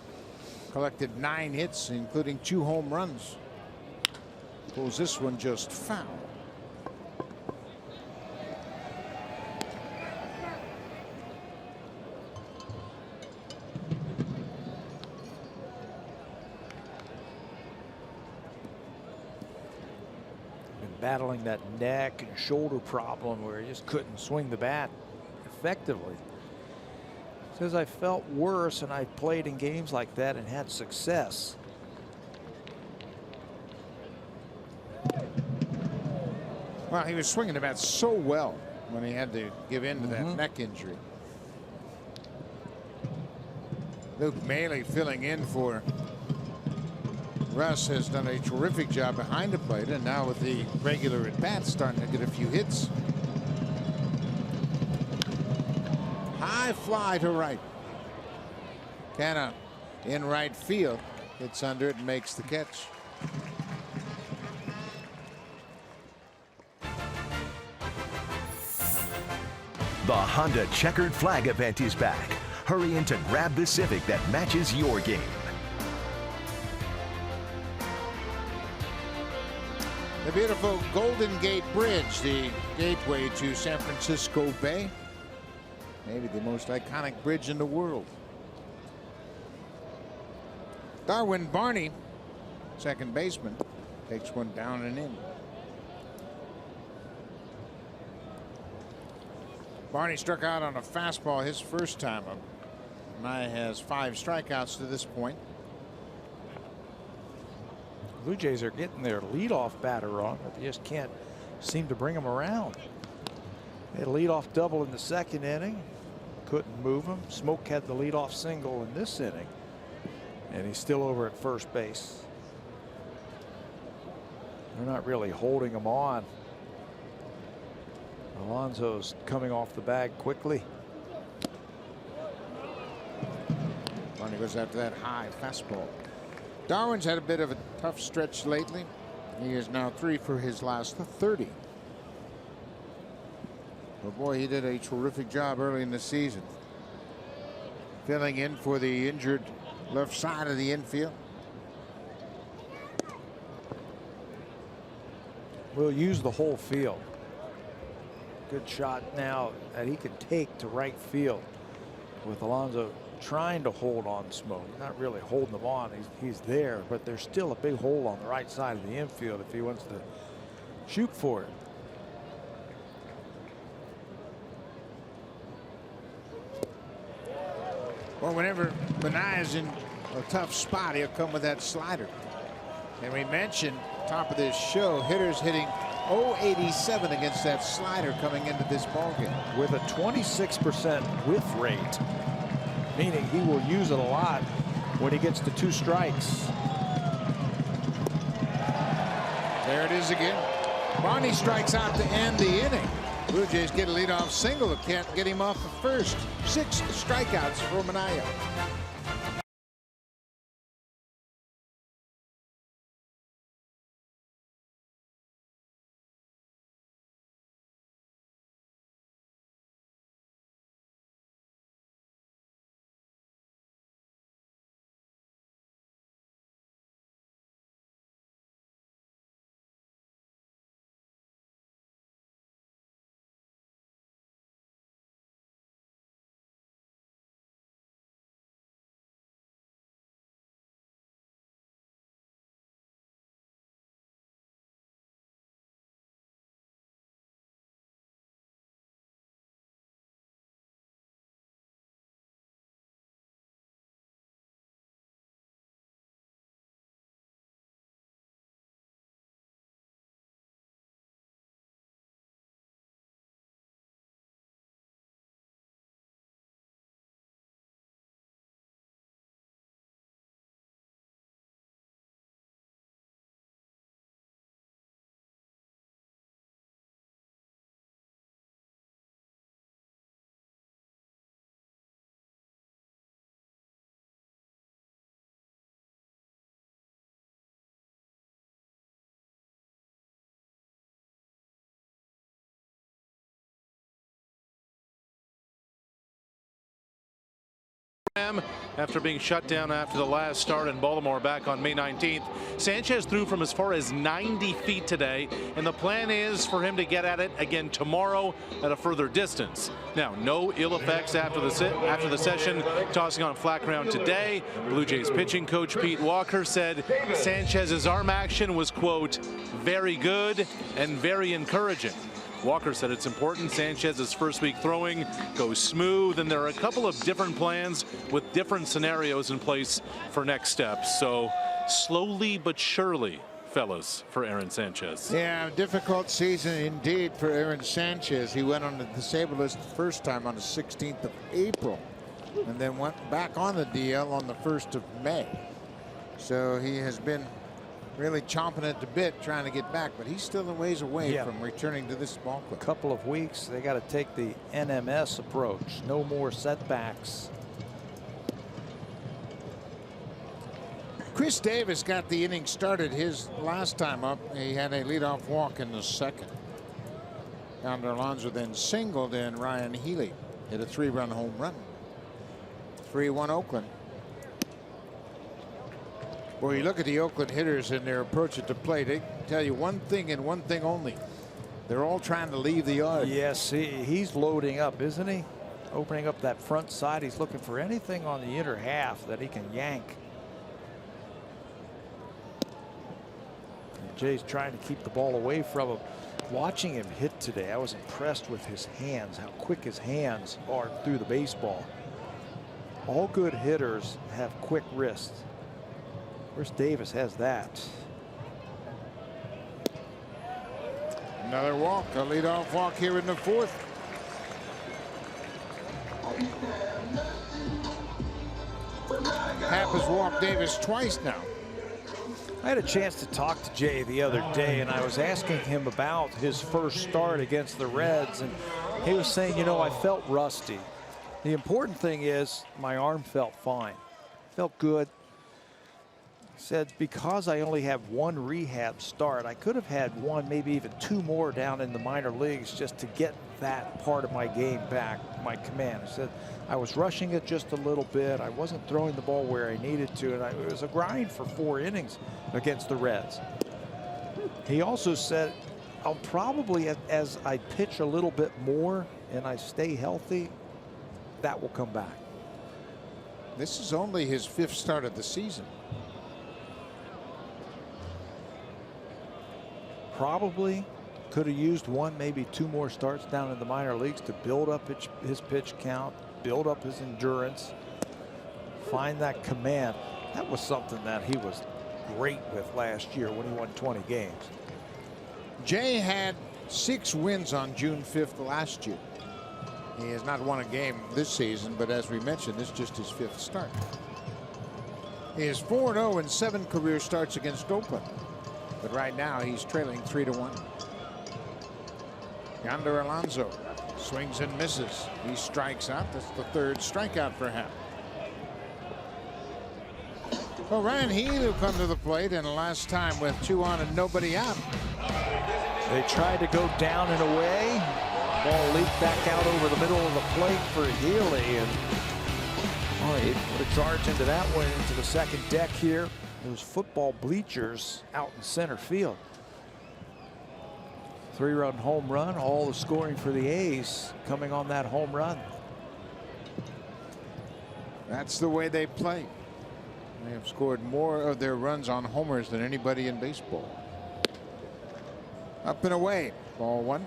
collected 9 hits, including 2 home runs. Pulls this one just foul. Battling that neck and shoulder problem where he just couldn't swing the bat effectively. Says I felt worse and I played in games like that and had success. Well, he was swinging the bat so well when he had to give in to that neck injury. Luke Maile filling in for Russ has done a terrific job behind the plate, and now with the regular at bats starting to get a few hits. High fly to right. Canna in right field. Hits under it and makes the catch. The Honda Checkered Flag event is back. Hurry in to grab the Civic that matches your game. The beautiful Golden Gate Bridge, the gateway to San Francisco Bay. Maybe the most iconic bridge in the world. Darwin Barney, second baseman, takes one down and in. Barney struck out on a fastball his first time up. Nye has 5 strikeouts to this point. Blue Jays are getting their leadoff batter on, but they just can't seem to bring him around. They had a leadoff double in the second inning. Couldn't move him. Smoak had the leadoff single in this inning, and he's still over at first base. They're not really holding him on. Alonso's coming off the bag quickly. Barney goes after that high fastball. Darwin's had a bit of a tough stretch lately. He is now 3 for his last 30. But boy, he did a terrific job early in the season, filling in for the injured left side of the infield. We'll use the whole field. Good shot now that he can take to right field, with Alonso trying to hold on Smoak. Not really holding him on. He's there, but there's still a big hole on the right side of the infield if he wants to shoot for it. Well, whenever Manaea is in a tough spot, he'll come with that slider. And we mentioned top of this show, hitters hitting .087 against that slider coming into this ballgame. With a 26% whiff rate, meaning he will use it a lot when he gets to 2 strikes. There it is again. Barney strikes out to end the inning. Blue Jays get a leadoff single. Can't get him off the first. 6 strikeouts for Manaea. After being shut down after the last start in Baltimore back on May 19th. Sanchez threw from as far as 90 feet today, and the plan is for him to get at it again tomorrow at a further distance. Now, no ill effects after the session, tossing on flat ground today. Blue Jays pitching coach Pete Walker said Sanchez's arm action was, quote, very good and very encouraging. Walker said it's important Sanchez's first week throwing goes smooth, and there are a couple of different plans with different scenarios in place for next steps. So slowly but surely, fellas, for Aaron Sanchez. Yeah, difficult season indeed for Aaron Sanchez. He went on the disabled list the first time on the 16th of April and then went back on the DL on the 1st of May. So he has been really chomping at the bit trying to get back, but he's still a ways away from returning to this ball club. Couple of weeks, they got to take the NMS approach. No more setbacks. Chris Davis got the inning started his last time up. He had a leadoff walk in the second. Founder Alonso then singled, and Ryan Healy hit a 3-run home run. 3-1 Oakland. Well, you look at the Oakland hitters and their approach at the plate. They tell you one thing and one thing only. They're all trying to leave the yard. Yes, he's loading up, isn't he? Opening up that front side. He's looking for anything on the inner half that he can yank. And Jay's trying to keep the ball away from him. Watching him hit today, I was impressed with his hands, how quick his hands are through the baseball. All good hitters have quick wrists. Chris Davis has that. Another walk, a leadoff walk here in the fourth. Happ has walked Davis twice now. I had a chance to talk to Jay the other day, and I was asking him about his first start against the Reds, and he was saying, you know, I felt rusty. The important thing is my arm felt fine, felt good. He said, because I only have one rehab start, I could have had one, maybe even two more down in the minor leagues just to get that part of my game back, my command. He said, I was rushing it just a little bit. I wasn't throwing the ball where I needed to, and it was a grind for 4 innings against the Reds. He also said, I'll probably, as I pitch a little bit more and I stay healthy, that will come back. This is only his 5th start of the season. Probably could have used 1, maybe 2 more starts down in the minor leagues to build up his pitch count, build up his endurance, find that command. That was something that he was great with last year when he won 20 games. Jay had 6 wins on June 5th last year. He has not won a game this season, but as we mentioned, this is just his 5th start. He is 4-0 in 7 career starts against Oakland. But right now he's trailing 3-1. Yonder Alonso swings and misses. He strikes out. That's the 3rd strikeout for him. Well, Ryan Healy will come to the plate, and the last time with 2 on and nobody out. They tried to go down and away. Ball leaped back out over the middle of the plate for Healy, and he put a charge into that one, into the second deck here. Those football bleachers out in center field. 3-run home run, all the scoring for the A's coming on that home run. That's the way they play. They have scored more of their runs on homers than anybody in baseball. Up and away, ball 1.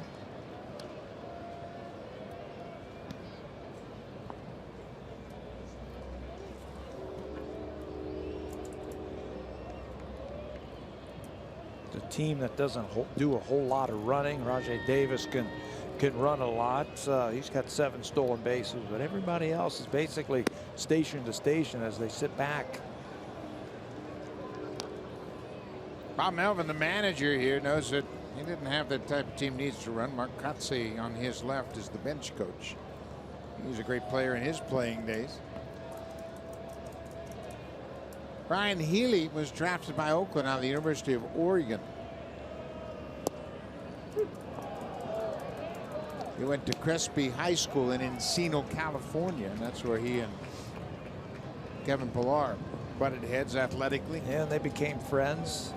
A team that doesn't do a whole lot of running. Rajai Davis can run a lot. He's got 7 stolen bases, but everybody else is basically station to station as they sit back. Bob Melvin, the manager here, knows that he didn't have that type of team needs to run. Mark Kotze on his left is the bench coach. He's a great player in his playing days. Ryan Healy was drafted by Oakland out of the University of Oregon. He went to Crespi High School in Encino, California, and that's where he and Kevin Pillar butted heads athletically. Yeah, and they became friends.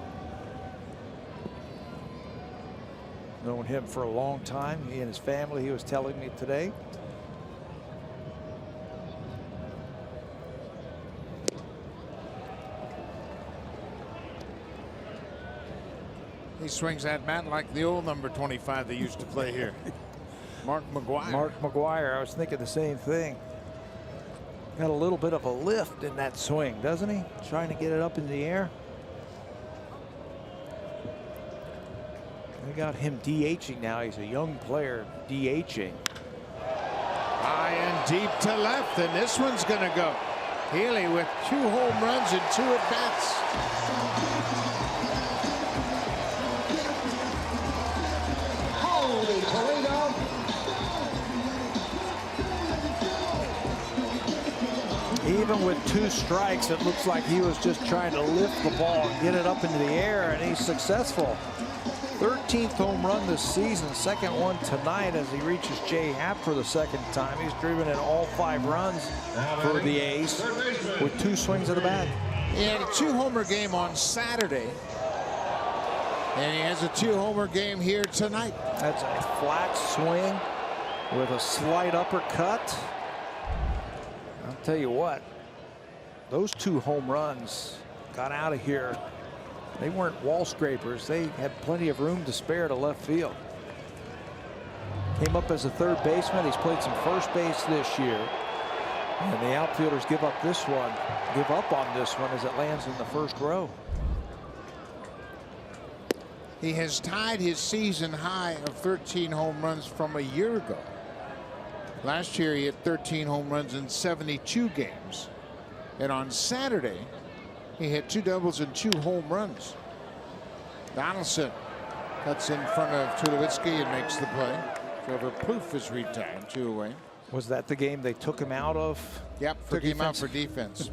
Known him for a long time. He and his family, he was telling me today. He swings that bat like the old number 25 they used to play here. Mark McGwire. Mark McGwire, I was thinking the same thing. Got a little bit of a lift in that swing, doesn't he? Trying to get it up in the air. We got him DHing now. He's a young player DHing. High and deep to left, and this one's going to go. Healy with 2 home runs and 2 at-bats. Holy Toledo. Even with 2 strikes, it looks like he was just trying to lift the ball and get it up into the air, and he's successful. 13th home run this season, 2nd one tonight as he reaches Jay Happ for the 2nd time. He's driven in all 5 runs for the A's with 2 swings of the bat. He had a 2-homer game on Saturday, and he has a 2-homer game here tonight. That's a flat swing with a slight uppercut. I'll tell you what, those 2 home runs got out of here. They weren't wall scrapers. They had plenty of room to spare to left field. Came up as a third baseman. He's played some first base this year. And the outfielders give up on this one as it lands in the first row. He has tied his season high of 13 home runs from a year ago. Last year he hit 13 home runs in 72 games. And on Saturday he hit 2 doubles and 2 home runs. Donaldson cuts in front of Tulowitzki and makes the play. Trevor Plouffe is retired, 2 away. Was that the game they took him out of? Yep, took him out for defense.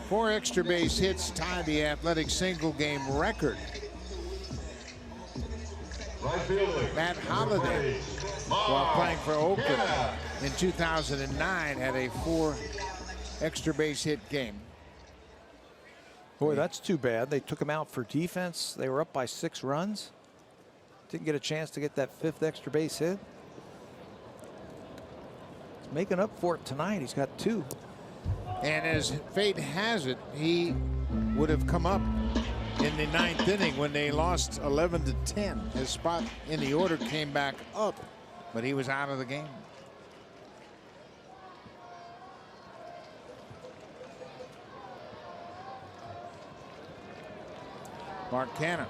4 extra base hits tied the Athletic single game record. Matt Holliday, while playing for Oakland in 2009, had a 4 extra base hit game. Boy, that's too bad. They took him out for defense. They were up by 6 runs. Didn't get a chance to get that 5th extra base hit. He's making up for it tonight. He's got 2. And as fate has it, he would have come up in the 9th inning when they lost 11-10. His spot in the order came back up, but he was out of the game. Mark Canha.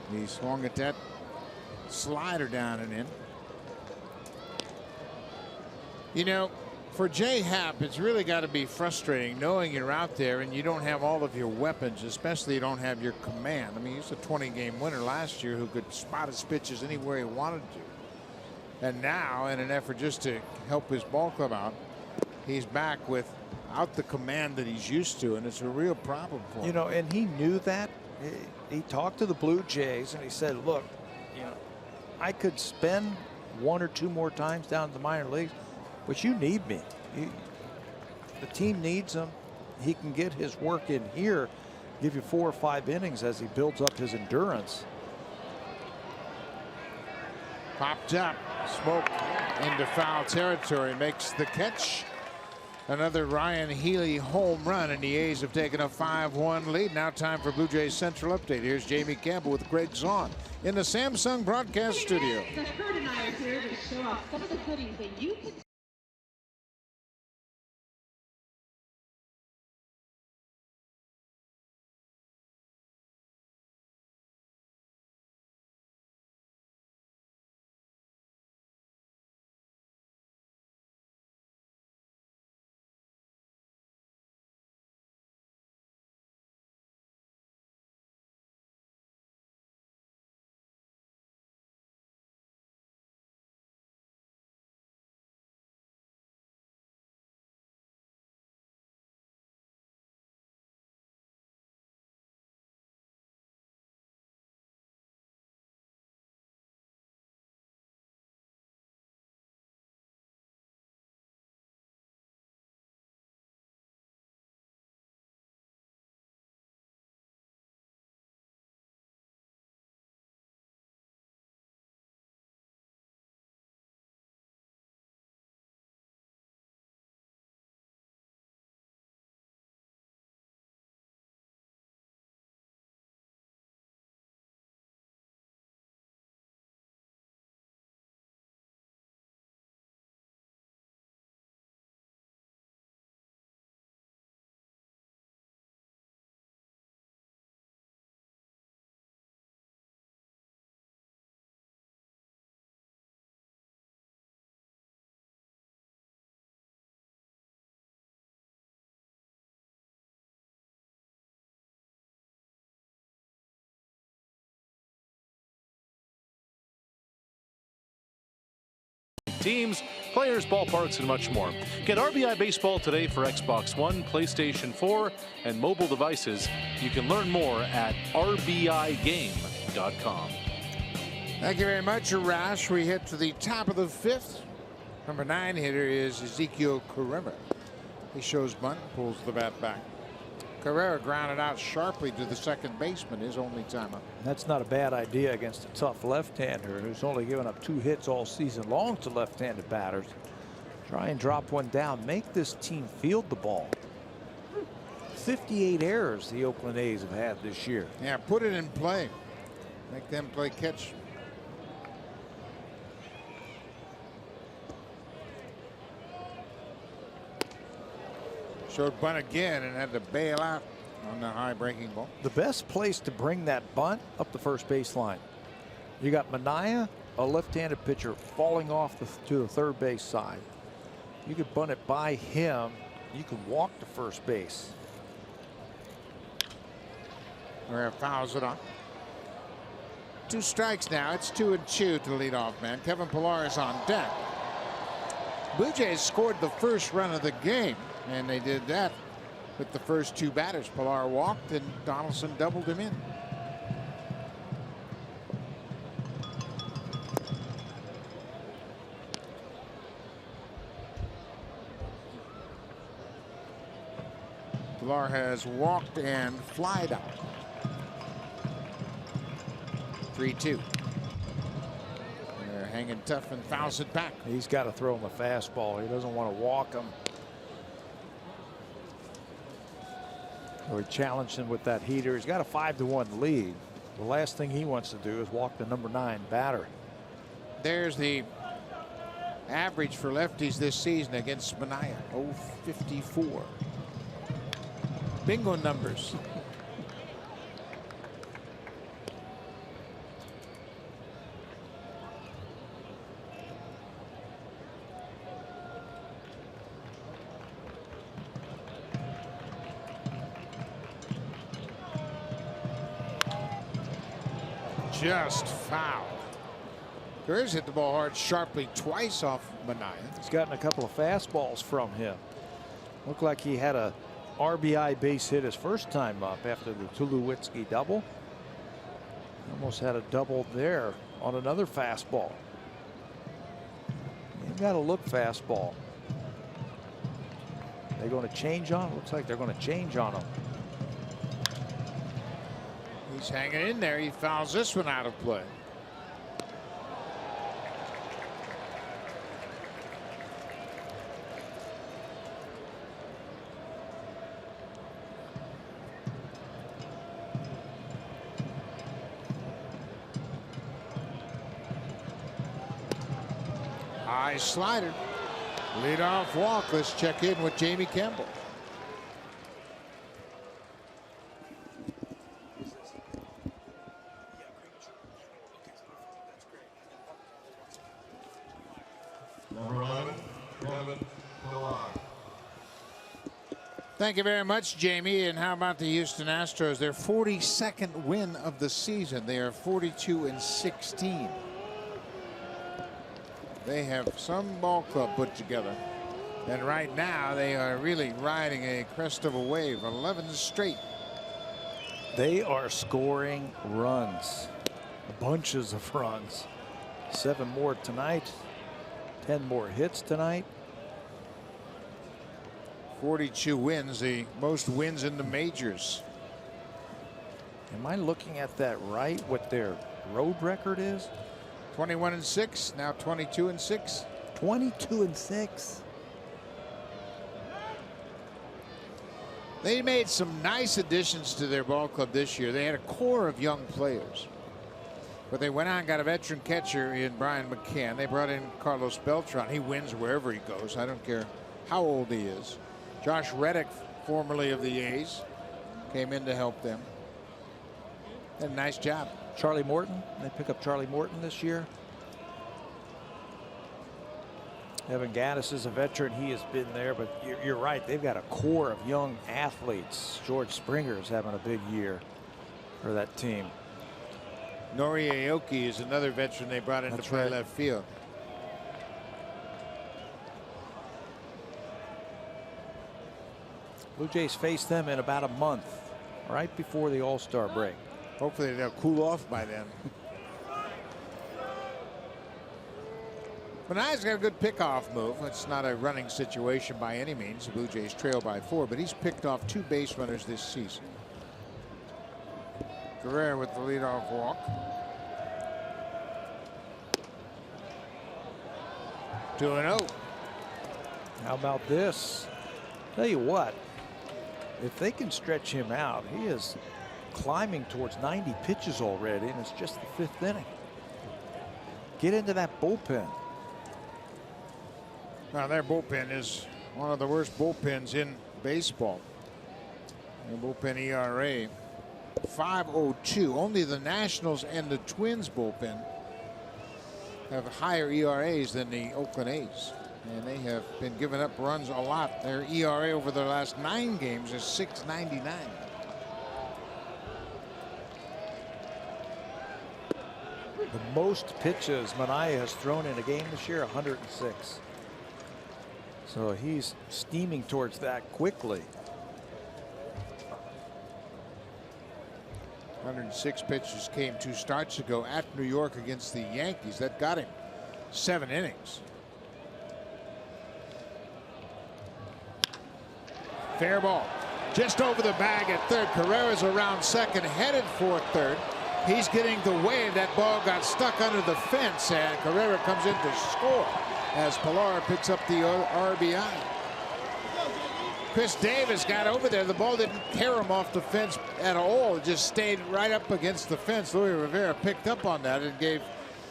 He swung at that slider down and in. You know, for Jay Happ, it's really got to be frustrating knowing you're out there and you don't have all of your weapons, especially you don't have your command. I mean, he's a 20-game winner last year who could spot his pitches anywhere he wanted to. And now, in an effort just to help his ball club out, he's back without the command that he's used to, and it's a real problem for him. You know, and he knew that. He talked to the Blue Jays and he said, look, you know, I could spend 1 or 2 more times down in the minor leagues, but you need me. The team needs him. He can get his work in here, give you 4 or 5 innings as he builds up his endurance. Popped up. Smoak into foul territory, makes the catch. Another Ryan Healy home run, and the A's have taken a 5-1 lead. Now time for Blue Jays Central Update. Here's Jamie Campbell with Greg Zahn in the Samsung broadcast studio. Kurt and I are here to show off some of the goodies that you can teams, players, ballparks, and much more. Get RBI Baseball today for Xbox One, PlayStation 4, and mobile devices. You can learn more at rbigame.com. Thank you very much, Arash. We hit to the top of the 5th. Number 9 hitter is Ezekiel Carrera. He shows bunt, pulls the bat back. Carrera grounded out sharply to the second baseman, his only time up. That's not a bad idea against a tough left-hander who's only given up 2 hits all season long to left-handed batters. Try and drop one down, make this team field the ball. 58 errors the Oakland A's have had this year. Yeah, put it in play. Make them play catch. Showed bunt again and had to bail out on the high breaking ball. The best place to bring that bunt up the first baseline. You got Manaea, a left-handed pitcher, falling off to the third base side. You could bunt it by him. You could walk to first base. Where fouls it off. 2 strikes now. It's 2-2 to the leadoff man. Kevin Pillar is on deck. Blue Jays scored the first run of the game, and they did that with the first 2 batters. Pillar walked, and Donaldson doubled him in. Pillar has walked and flied out. 3-2. They're hanging tough and fouls it back. He's got to throw him a fastball. He doesn't want to walk him. Or he challenged him with that heater. He's got a 5-1 lead. The last thing he wants to do is walk the number 9 batter. There's the average for lefties this season against Manaea. 0.54. Bingo numbers. Just foul. Gurrier hit the ball hard sharply twice off Manaea. He's gotten a couple of fastballs from him. Looked like he had a RBI base hit his first time up after the Tulowitzki double. Almost had a double there on another fastball. You've got to look fastball. They're going to change on. Looks like they're going to change on him. He's hanging in there. He fouls this one out of play. High slider. Leadoff walk. Let's check in with Jamie Campbell. Thank you very much, Jamie. And how about the Houston Astros? Their 42nd win of the season. They are 42-16. They have some ball club put together. And right now they are really riding a crest of a wave. 11 straight. They are scoring runs. Bunches of runs. 7 more tonight. 10 more hits tonight. 42 wins, the most wins in the majors. Am I looking at that right? What their road record is? 21-6, now 22-6. 22-6. They made some nice additions to their ball club this year. They had a core of young players, but they went out and got a veteran catcher in Brian McCann. They brought in Carlos Beltran. He wins wherever he goes. I don't care how old he is. Josh Reddick, formerly of the A's, came in to help them. Did a nice job. Charlie Morton. They pick up Charlie Morton this year. Evan Gattis is a veteran. He has been there, but you're right. They've got a core of young athletes. George Springer's having a big year for that team. Nori Aoki is another veteran they brought in to play left field. Blue Jays face them in about a month, right before the All-Star break. Hopefully they'll cool off by then. Manaea's got a good pickoff move. It's not a running situation by any means. The Blue Jays trail by 4, but he's picked off 2 base runners this season. Guerrero with the leadoff walk. 2-0. How about this? Tell you what, if they can stretch him out, he is climbing towards 90 pitches already, and it's just the 5th inning. Get into that bullpen. Now their bullpen is one of the worst bullpens in baseball. And bullpen ERA 5.02. Only the Nationals and the Twins bullpen have higher ERAs than the Oakland A's. And they have been giving up runs a lot. Their ERA over their last 9 games is 6.99. The most pitches Manaea has thrown in a game this year, 106. So he's steaming towards that quickly. 106 pitches came 2 starts ago at New York against the Yankees. That got him 7 innings. Fair ball. Just over the bag at third. Carrera's around second, headed for third. He's getting the wave. That ball got stuck under the fence, and Carrera comes in to score as Pilar picks up the RBI. Chris Davis got over there. The ball didn't tear him off the fence at all. It just stayed right up against the fence. Luis Rivera picked up on that and gave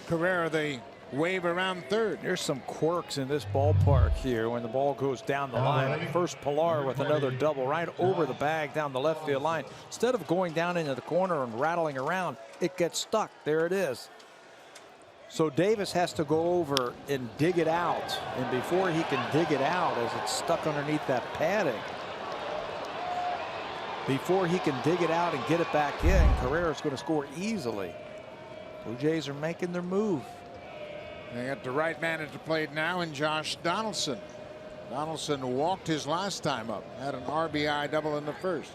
Carrera the wave around third. There's some quirks in this ballpark here when the ball goes down the line. First Pilar with another double right over the bag down the left field line. Instead of going down into the corner and rattling around, it gets stuck. There it is. So Davis has to go over and dig it out. And before he can dig it out, as it's stuck underneath that padding, before he can dig it out and get it back in, Carrera's going to score easily. Blue Jays are making their move. They got the right man at the plate now in Josh Donaldson. Donaldson walked his last time up, had an RBI double in the first.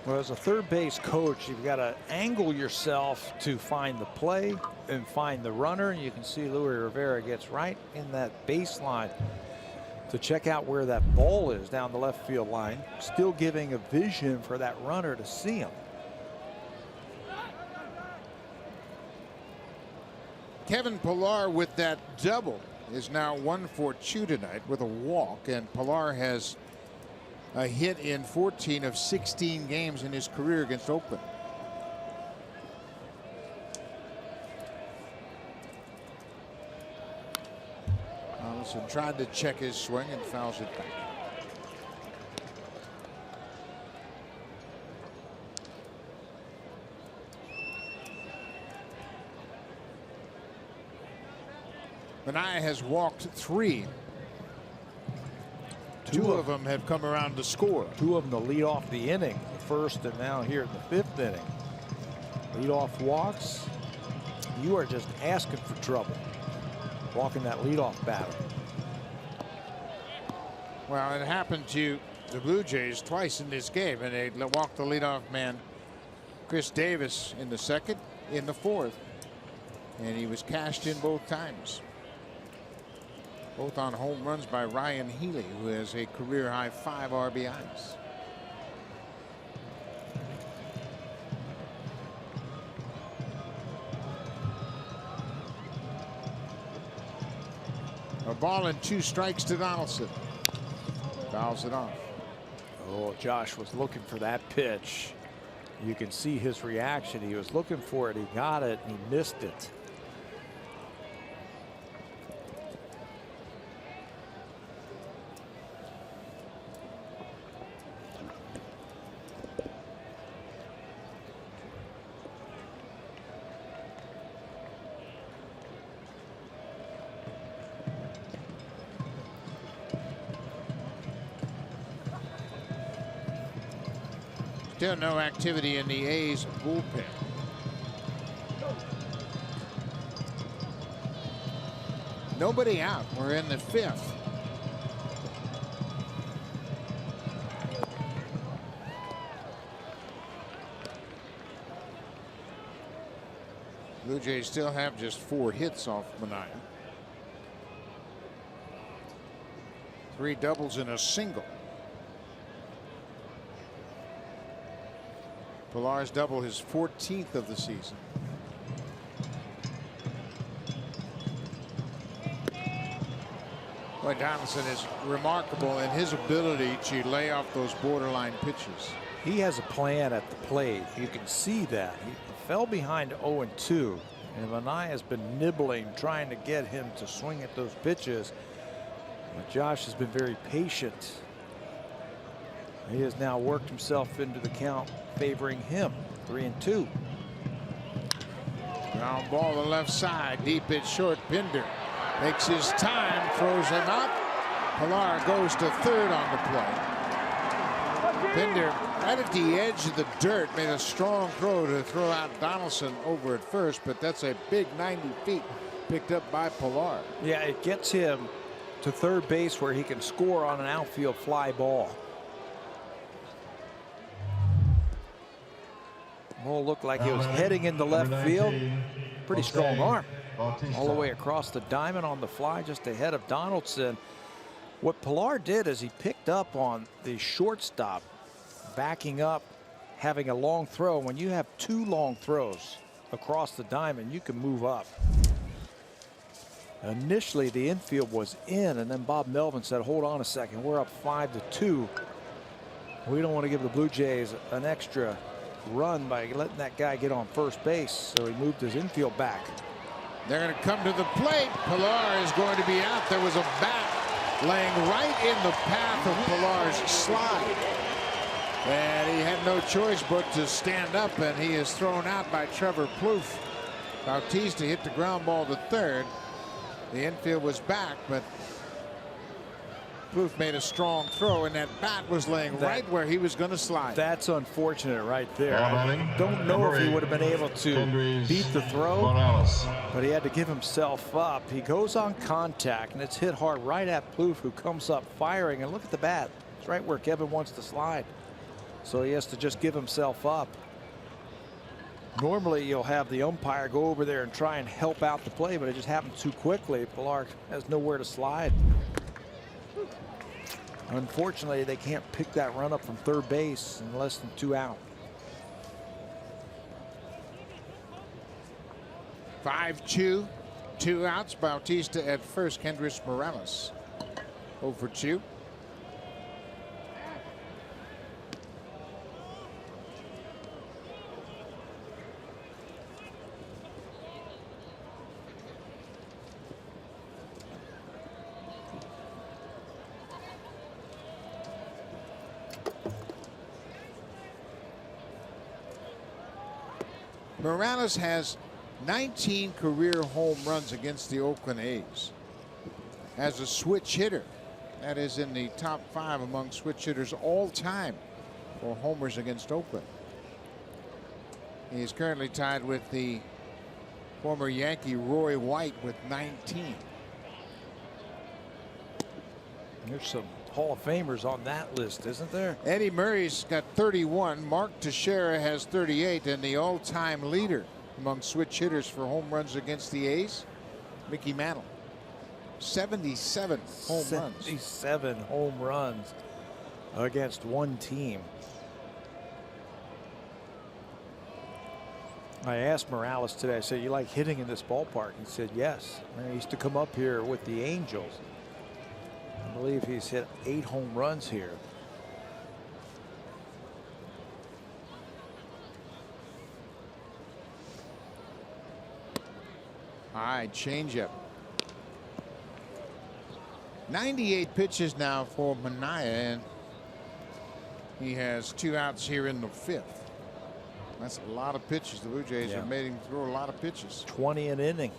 Well, as a third base coach, you've got to angle yourself to find the play and find the runner. And you can see Luis Rivera gets right in that baseline to check out where that ball is down the left field line, still giving a vision for that runner to see him. Kevin Pilar with that double is now 1 for 2 tonight with a walk, and Pilar has a hit in 14 of 16 games in his career against Oakland. Donaldson tried to check his swing and fouls it back. Manaea has walked 3. 2 of them have come around to score. 2 of them to lead off the inning, the first and now here in the 5th inning. Lead off walks. You are just asking for trouble walking that leadoff batter. Well, it happened to the Blue Jays twice in this game, and they walked the leadoff man Chris Davis in the 2nd, in the 4th, and he was cashed in both times. Both on home runs by Ryan Healy, who has a career high 5 RBIs. A ball and 2 strikes to Donaldson. Fouls it off. Oh, Josh was looking for that pitch. You can see his reaction. He was looking for it. He got it and he missed it. Still no activity in the A's bullpen. Nobody out. We're in the 5th. Blue Jays still have just 4 hits off Manaea. 3 doubles and a single. Pilar's double his 14th of the season. Boy, Donaldson is remarkable in his ability to lay off those borderline pitches. He has a plan at the plate. You can see that. He fell behind 0-2. And Manaea has been nibbling, trying to get him to swing at those pitches. But Josh has been very patient. He has now worked himself into the count, favoring him. 3-2. Ground ball to the left side, deep at short. Pinder makes his time, throws him out. Pilar goes to third on the play. Pinder right at the edge of the dirt made a strong throw to throw out Donaldson over at first, but that's a big 90 feet picked up by Pilar. Yeah, it gets him to third base where he can score on an outfield fly ball. Ball looked like he was heading into left field. Pretty strong arm. All the way across the diamond on the fly, just ahead of Donaldson. What Pilar did is he picked up on the shortstop, backing up, having a long throw. When you have two long throws across the diamond, you can move up. Initially, the infield was in, and then Bob Melvin said, hold on a second, we're up 5-2. We don't want to give the Blue Jays an extra run by letting that guy get on first base, so he moved his infield back. They're going to come to the plate. Pilar is going to be out. There was a bat laying right in the path of Pilar's slide. And he had no choice but to stand up, and he is thrown out by Trevor Plouffe. Bautista hit the ground ball to third. The infield was back, but Plouffe made a strong throw, and that bat was laying right where he was going to slide. That's unfortunate right there. I don't know if he would have been able to beat the throw, but he had to give himself up. He goes on contact, and it's hit hard right at Plouffe, who comes up firing. And look at the bat. It's right where Kevin wants to slide. So he has to just give himself up. Normally, you'll have the umpire go over there and try and help out the play, but it just happened too quickly. Pilar has nowhere to slide. Unfortunately, they can't pick that run up from third base in less than 2 out. 5-2, 2 outs. Bautista at first. Kendrys Morales 0-2. Morales has 19 career home runs against the Oakland A's. As a switch hitter, that is in the top 5 among switch hitters all time for homers against Oakland. He is currently tied with the former Yankee Roy White with 19. There's some Hall of Famers on that list, isn't there? Eddie Murray's got 31. Mark Teixeira has 38, and the all-time leader among switch hitters for home runs against the A's, Mickey Mantle, 77 home runs. 77 home runs against one team. I asked Morales today, I said, you like hitting in this ballpark? He said, yes. I used to come up here with the Angels. I believe he's hit 8 home runs here. High changeup. 98 pitches now for Manaea, and he has 2 outs here in the 5th. That's a lot of pitches. The Blue Jays have made him throw a lot of pitches. 20 an inning.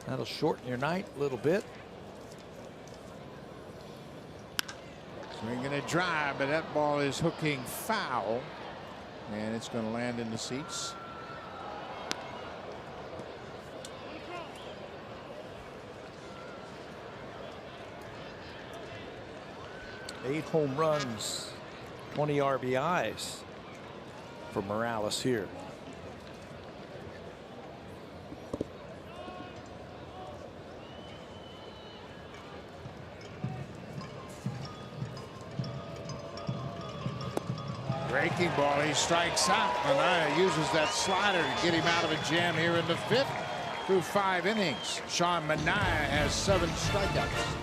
That'll shorten your night a little bit. Swinging a drive, but that ball is hooking foul, and it's going to land in the seats. Eight home runs, 20 RBIs for Morales here. Breaking ball, he strikes out. Manaea uses that slider to get him out of a jam here in the 5th. Through 5 innings, Sean Manaea has 7 strikeouts.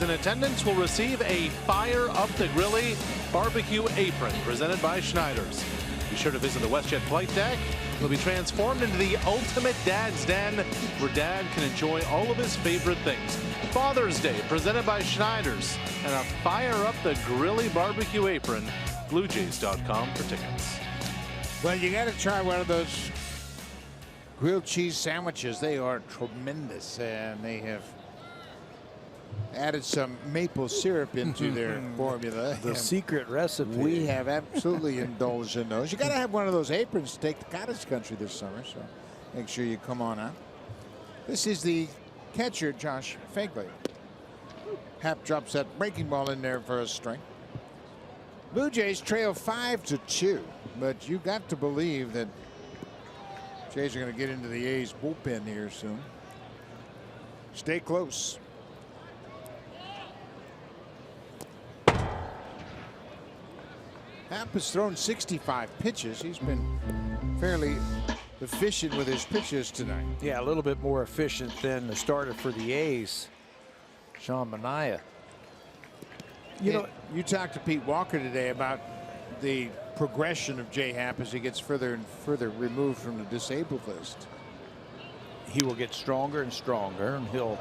in attendance will receive a Fire Up the Grilly barbecue apron presented by Schneider's. Be sure to visit the WestJet flight deck. It'll be transformed into the ultimate dad's den, where dad can enjoy all of his favorite things. Father's Day presented by Schneider's, and a Fire Up the Grilly barbecue apron. BlueJays.com for tickets. Well, you got to try one of those grilled cheese sandwiches. They are tremendous, and they have added some maple syrup into their formula. The secret recipe. We have absolutely indulged in those. You got to have one of those aprons to take to cottage country this summer, so make sure you come on out. This is the catcher, Josh Fagley. Happ drops that breaking ball in there for a strike. Blue Jays trail 5-2, but you got to believe that Jays are going to get into the A's bullpen here soon. Stay close. Happ has thrown 65 pitches. He's been fairly efficient with his pitches tonight. Yeah, a little bit more efficient than the starter for the A's, Sean Manaea. You talked to Pete Walker today about the progression of J. Happ as he gets further and further removed from the disabled list. He will get stronger and stronger, and he'll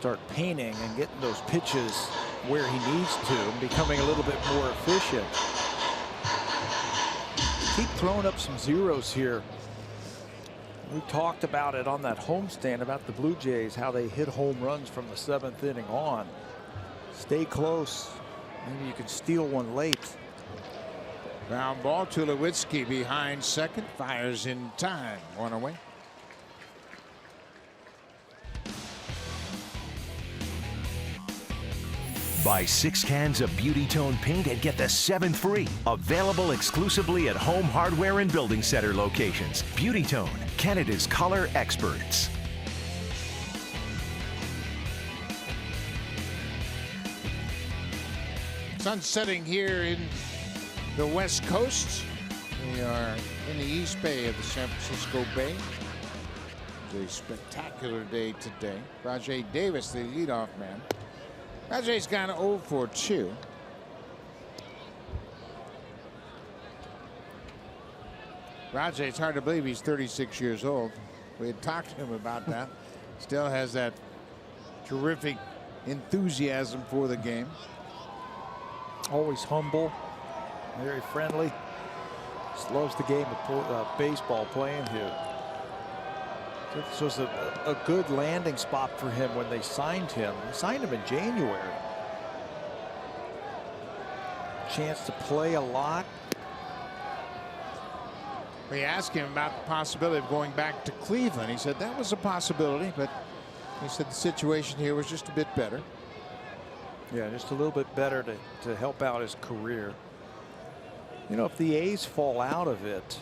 start painting and getting those pitches where he needs to, and becoming a little bit more efficient. Keep throwing up some zeros here. We talked about it on that homestand about the Blue Jays, how they hit home runs from the 7th inning on. Stay close. Maybe you can steal one late. Ground ball to Tulowitzki behind second. Fires in time. One away. Buy 6 cans of Beauty Tone paint and get the 7th free. Available exclusively at Home Hardware and Building Center locations. Beauty Tone, Canada's color experts. Sun setting here in the West Coast. We are in the East Bay of the San Francisco Bay. It's a spectacular day today. Rajai Davis, the leadoff man. Rajai's gone 0 for 2. Rajai, it's hard to believe he's 36 years old. We had talked to him about that. Still has that terrific enthusiasm for the game. Always humble, very friendly. Just loves the game of baseball playing here. This was a good landing spot for him when they signed him. They signed him in January. Chance to play a lot. We asked him about the possibility of going back to Cleveland. He said that was a possibility, but he said the situation here was just a bit better. Yeah, just a little bit better to help out his career. You know, if the A's fall out of it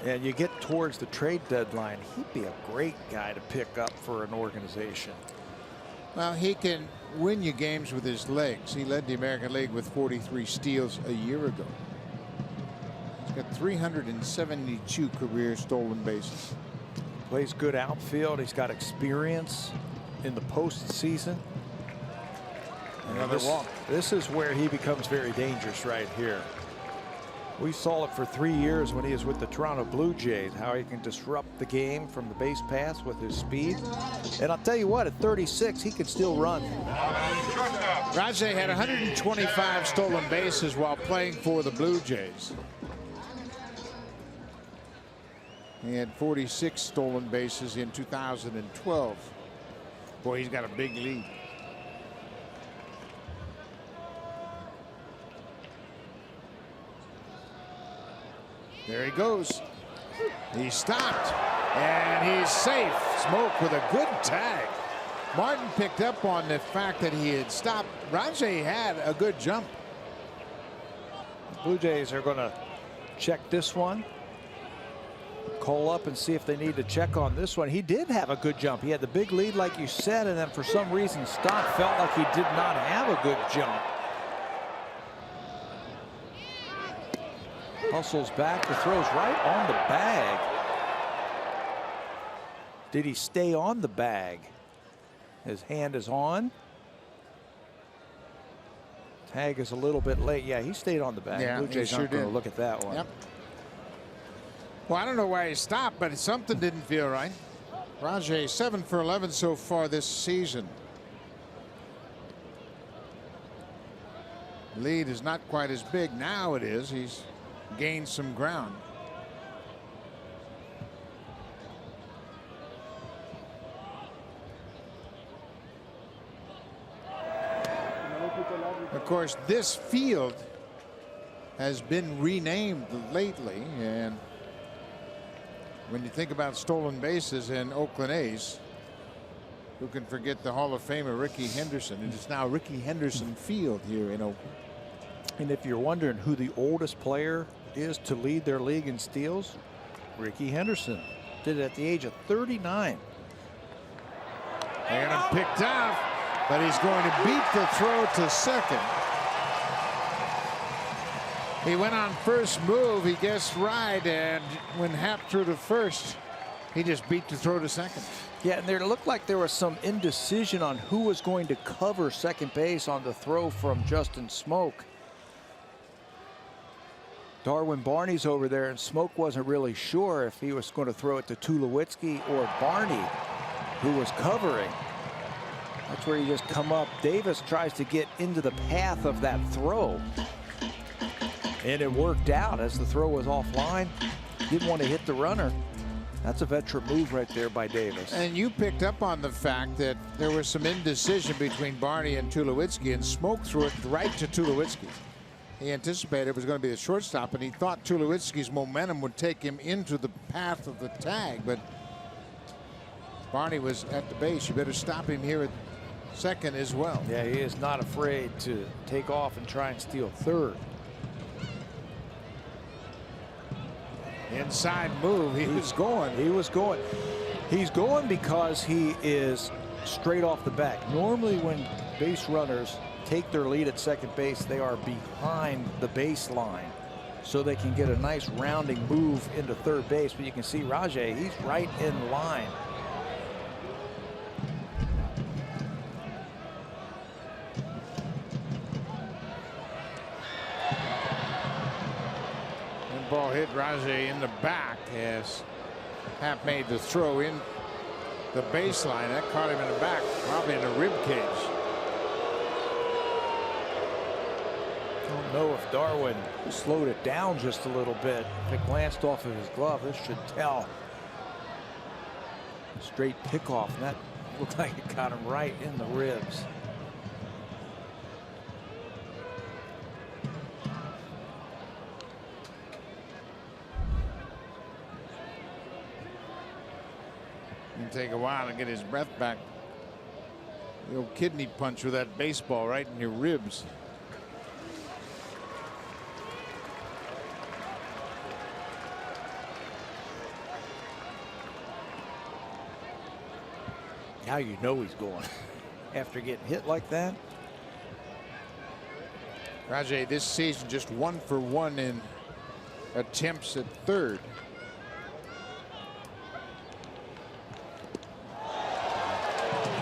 and you get towards the trade deadline, he'd be a great guy to pick up for an organization. Well, he can win you games with his legs. He led the American League with 43 steals a year ago. He's got 372 career stolen bases. Plays good outfield. He's got experience in the postseason. Another walk. This is where he becomes very dangerous right here. We saw it for 3 years when he was with the Toronto Blue Jays, how he can disrupt the game from the base pass with his speed. And I'll tell you what, at 36, he can still run. Rajai had 125 stolen bases while playing for the Blue Jays. He had 46 stolen bases in 2012. Boy, he's got a big lead. There he goes. He stopped and he's safe. Smoak with a good tag. Martin picked up on the fact that he had stopped. Rajai had a good jump. Blue Jays are going to check this one. Call up and see if they need to check on this one. He did have a good jump. He had the big lead, like you said, and then for some reason Stott felt like he did not have a good jump. Hustles back, the throw's right on the bag. Did he stay on the bag? His hand is on. Tag is a little bit late. Yeah, he stayed on the bag. Yeah, Blue Jays he sure aren't going to did. look at that one. Yep. Well, I don't know why he stopped, but something didn't feel right. Rajay 7 for 11 so far this season. Lead is not quite as big. Now it is. He's gained some ground. Of course, this field has been renamed lately, and when you think about stolen bases in Oakland A's, who can forget the Hall of Famer Ricky Henderson? It is now Ricky Henderson Field here in Oakland. And if you're wondering who the oldest player is to lead their league in steals, Ricky Henderson did it at the age of 39. They got him picked off, but he's going to beat the throw to second. He went on first move. He guessed right, and when Happ threw to first, he just beat the throw to second. Yeah, and there looked like there was some indecision on who was going to cover second base on the throw from Justin Smoak. Darwin Barney's over there, and Smoak wasn't really sure if he was going to throw it to Tulowitzki or Barney, who was covering. That's where you just come up. Davis tries to get into the path of that throw. And it worked out as the throw was offline. Didn't want to hit the runner. That's a veteran move right there by Davis. And you picked up on the fact that there was some indecision between Barney and Tulowitzki, and Smoak threw it right to Tulowitzki. He anticipated it was going to be the shortstop, and he thought Tulowitzki's momentum would take him into the path of the tag, but Barney was at the base. You better stop him here at second as well. Yeah, he is not afraid to take off and try and steal third. Inside move. He was going. He was going. He's going because he is straight off the back. Normally when base runners take their lead at second base, they are behind the baseline, so they can get a nice rounding move into third base. But you can see Rajay, he's right in line. Ball hit Rajay in the back as Happ made the throw in the baseline. That caught him in the back, probably in the rib cage. I don't know if Darwin slowed it down just a little bit. If it glanced off of his glove, this should tell. Straight pickoff, and that looked like it got him right in the ribs. Take a while to get his breath back. The old kidney punch with that baseball right in your ribs. Now you know he's going after getting hit like that. Rajay this season just 1 for 1 in attempts at third.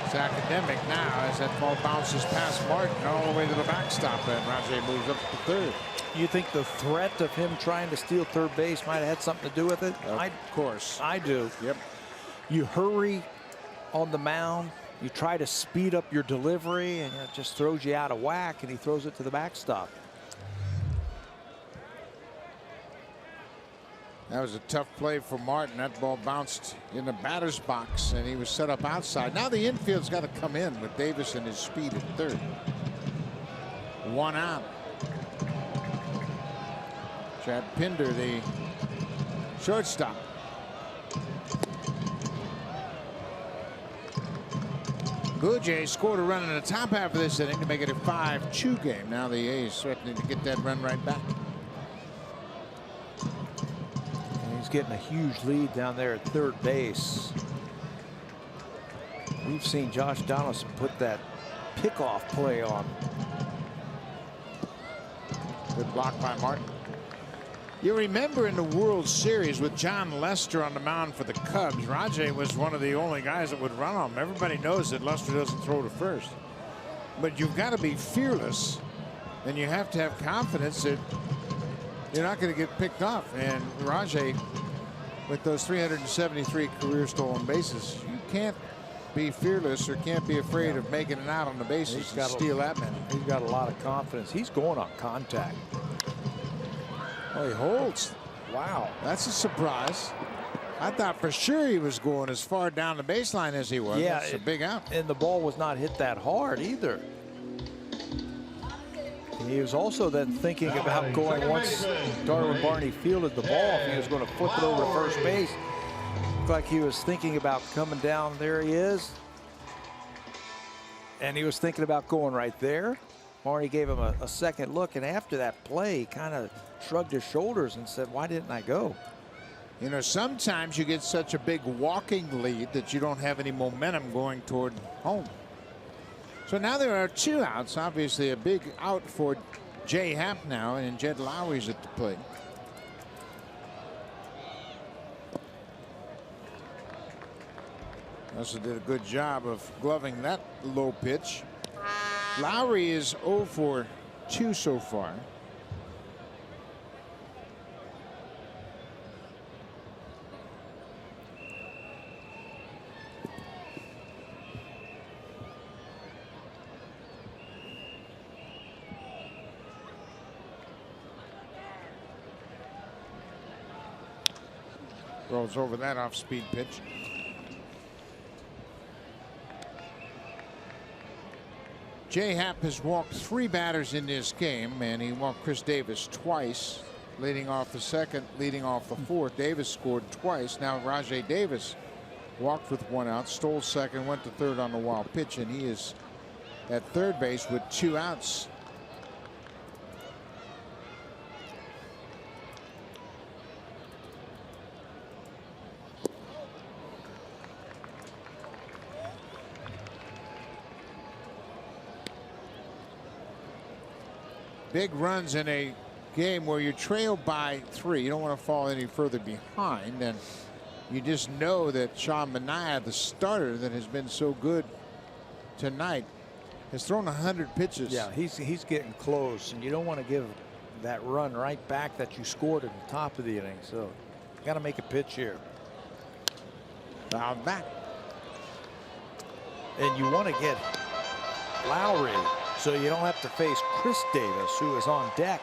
It's academic now as that ball bounces past Martin all the way to the backstop, and Rajay moves up to third. You think the threat of him trying to steal third base might have had something to do with it? Of course. I do. Yep. You hurry on the mound. You try to speed up your delivery, and it just throws you out of whack, and he throws it to the backstop. That was a tough play for Martin. That ball bounced in the batter's box, and he was set up outside. Now the infield's got to come in with Davis and his speed at third. 1 out. Chad Pinder, the shortstop. Blue Jays scored a run in the top half of this inning to make it a 5-2 game. Now the A's threatening to get that run right back. He's getting a huge lead down there at third base. We've seen Josh Donaldson put that pickoff play on. Good block by Martin. You remember in the World Series with John Lester on the mound for the Cubs, Rajay was one of the only guys that would run on him. Everybody knows that Lester doesn't throw to first. But you've got to be fearless then you have to have confidence that you're not going to get picked off. And Rajai, with those 373 career stolen bases, you can't be fearless or can't be afraid of making it out on the bases and steal that many. He's got a lot of confidence. He's going on contact. Oh, he holds. Wow. That's a surprise. I thought for sure he was going as far down the baseline as he was. Yeah, it's a big out. And the ball was not hit that hard either. He was also then thinking about going once Darwin Barney fielded the ball, if he was going to flip it over to first base. Looked like he was thinking about coming down. There he is. And he was thinking about going right there. Barney gave him a second look, and after that play, he kind of shrugged his shoulders and said, why didn't I go? You know, sometimes you get such a big walking lead that you don't have any momentum going toward home. So now there are 2 outs. Obviously a big out for Jay Happ now, and Jed Lowry's at the plate. Also did a good job of gloving that low pitch. Lowry is 0 for 2 so far. Rolls over that off-speed pitch. Jay Happ has walked 3 batters in this game, and he walked Chris Davis twice, leading off the second, leading off the fourth. Davis scored twice. Now Rajai Davis walked with 1 out, stole second, went to third on the wild pitch, and he is at third base with 2 outs. Big runs in a game where you trail by 3. You don't want to fall any further behind, and you just know that Sean Manaea, the starter that has been so good tonight, has thrown 100 pitches. Yeah, he's getting close, and you don't want to give that run right back that you scored at the top of the inning. So you got to make a pitch here. Fouled back. And you want to get Lowry so you don't have to face Chris Davis, who is on deck,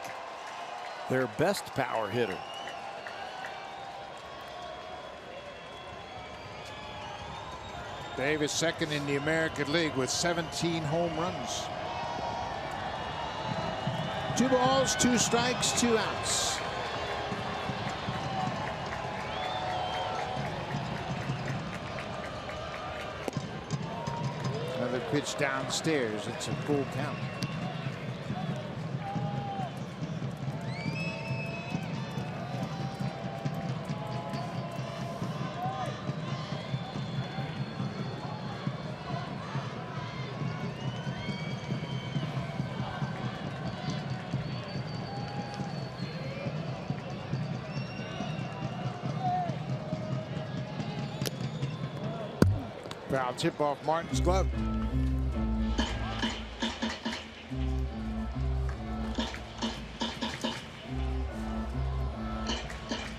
their best power hitter. Davis second in the American League with 17 home runs. 2 balls, 2 strikes, 2 outs. Another pitch downstairs. It's a full count. Foul tip off Martin's glove.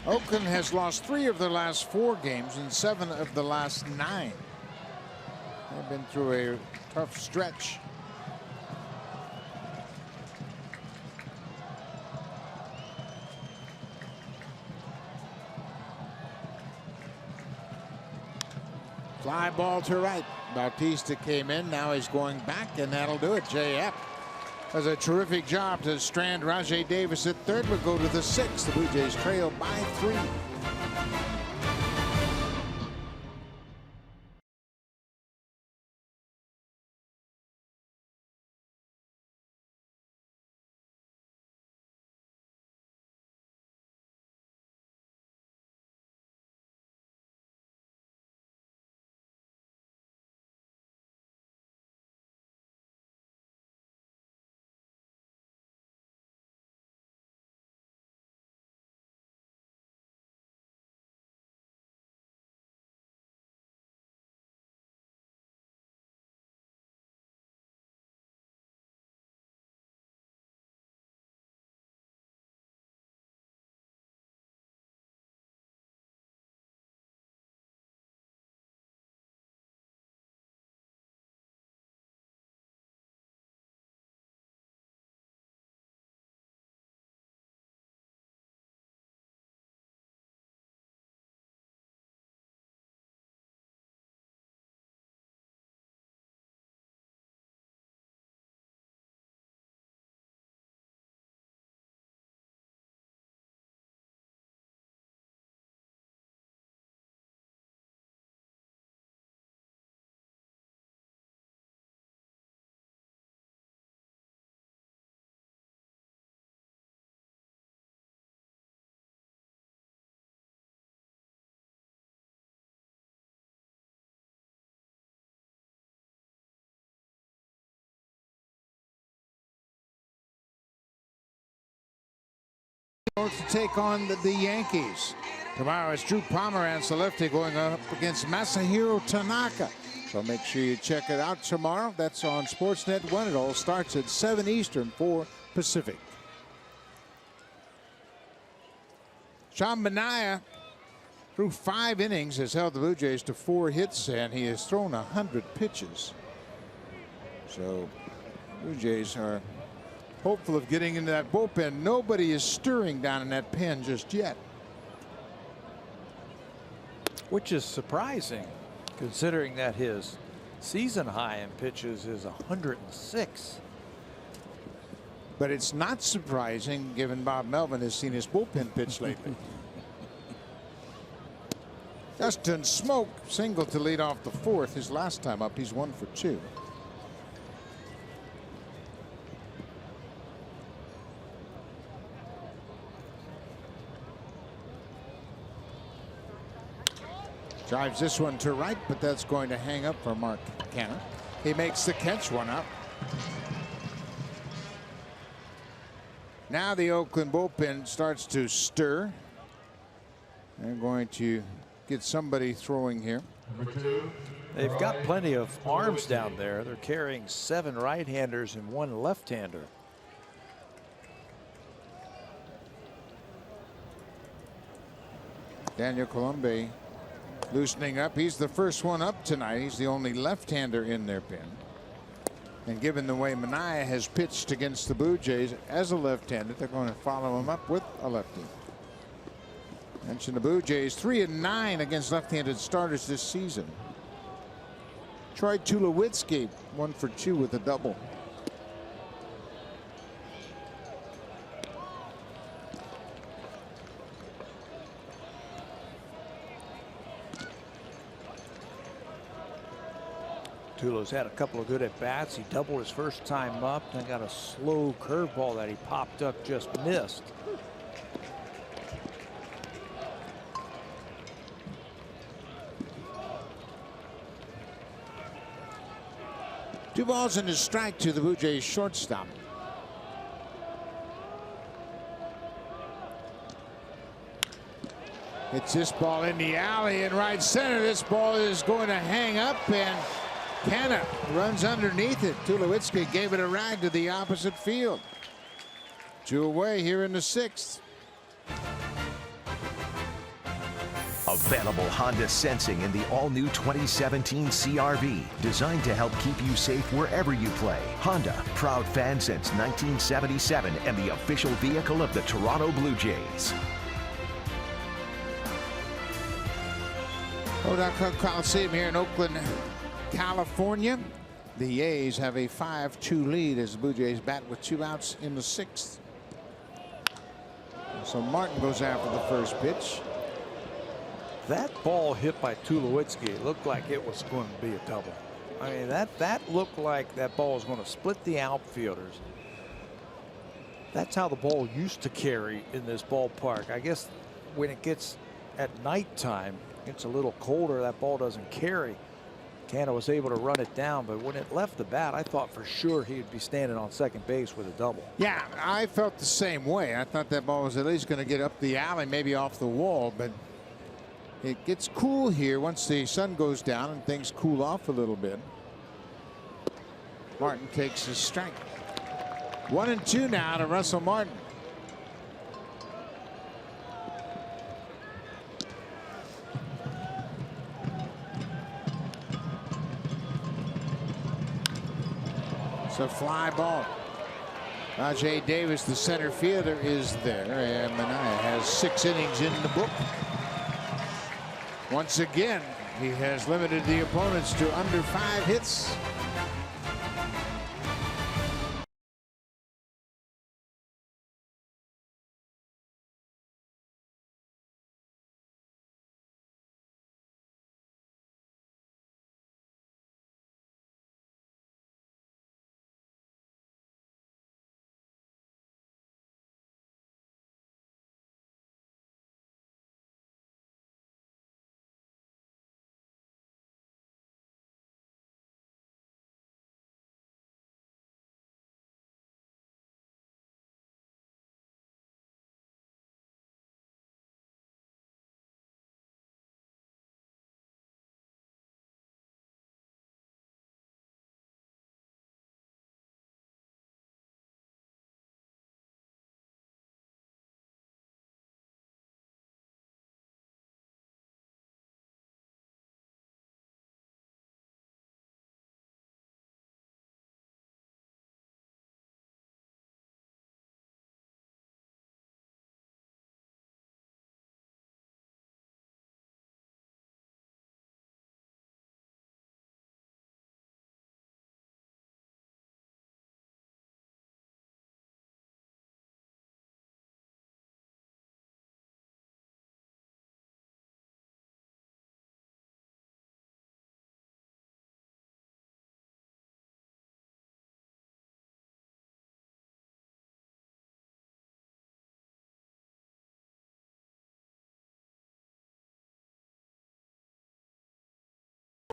Oakland has lost 3 of their last 4 games and 7 of the last 9. They've been through a tough stretch. Fly ball to right. Bautista came in. Now he's going back, and that'll do it. Jay Happ does a terrific job to strand Rajai Davis at third. We'll go to the 6th. The Blue Jays trail by 3. to take on the Yankees. Tomorrow is Drew Pomeranz, the lefty, going up against Masahiro Tanaka. So make sure you check it out tomorrow. That's on Sportsnet 1. It all starts at 7 Eastern, 4 Pacific. Sean Manaea, through 5 innings, has held the Blue Jays to 4 hits, and he has thrown 100 pitches. So Blue Jays are hopeful of getting into that bullpen. Nobody is stirring down in that pen just yet. Which is surprising, considering that his season high in pitches is 106. But it's not surprising, given Bob Melvin has seen his bullpen pitch lately. Justin Smoak single to lead off the 4th. His last time up, he's 1 for 2. Drives this one to right, but that's going to hang up for Mark Canha. He makes the catch, 1 out. Now the Oakland bullpen starts to stir. They're going to get somebody throwing here. They've got plenty of arms down there. They're carrying 7 right-handers and 1 left-hander. Daniel Colombe loosening up. He's the first one up tonight. He's the only left-hander in their pen. And given the way Manaea has pitched against the Blue Jays as a left-hander, they're going to follow him up with a lefty. Mentioned the Blue Jays 3-9 against left-handed starters this season. Troy Tulowitzki 1 for 2 with a double. Tulo's had a couple of good at-bats. He doubled his first time up, then got a slow curveball that he popped up, just missed. Two balls and a strike to the Blue Jays shortstop. It's this ball in the alley in right center. This ball is going to hang up, and Canha runs underneath it. Tulowitzki gave it a rag to the opposite field. 2 away here in the 6th. Available Honda sensing in the all-new 2017 CR-V, designed to help keep you safe wherever you play. Honda, proud fan since 1977 and the official vehicle of the Toronto Blue Jays. Oakland Coliseum here in Oakland, California. The A's have a 5-2 lead as the Blue Jays bat with 2 outs in the 6th. So Martin goes after the first pitch. That ball hit by Tulowitzki looked like it was going to be a double. I mean, that looked like that ball was going to split the outfielders. That's how the ball used to carry in this ballpark. I guess when it gets at nighttime, it's a little colder, that ball doesn't carry. Canha was able to run it down, but when it left the bat, I thought for sure he'd be standing on second base with a double. Yeah, I felt the same way. I thought that ball was at least going to get up the alley, maybe off the wall, but it gets cool here once the sun goes down and things cool off a little bit. Martin takes his strike. 1-2 now to Russell Martin. It's a fly ball. Rajay Davis, the center fielder, is there, and Manaea has 6 innings in the book. Once again, he has limited the opponents to under 5 hits.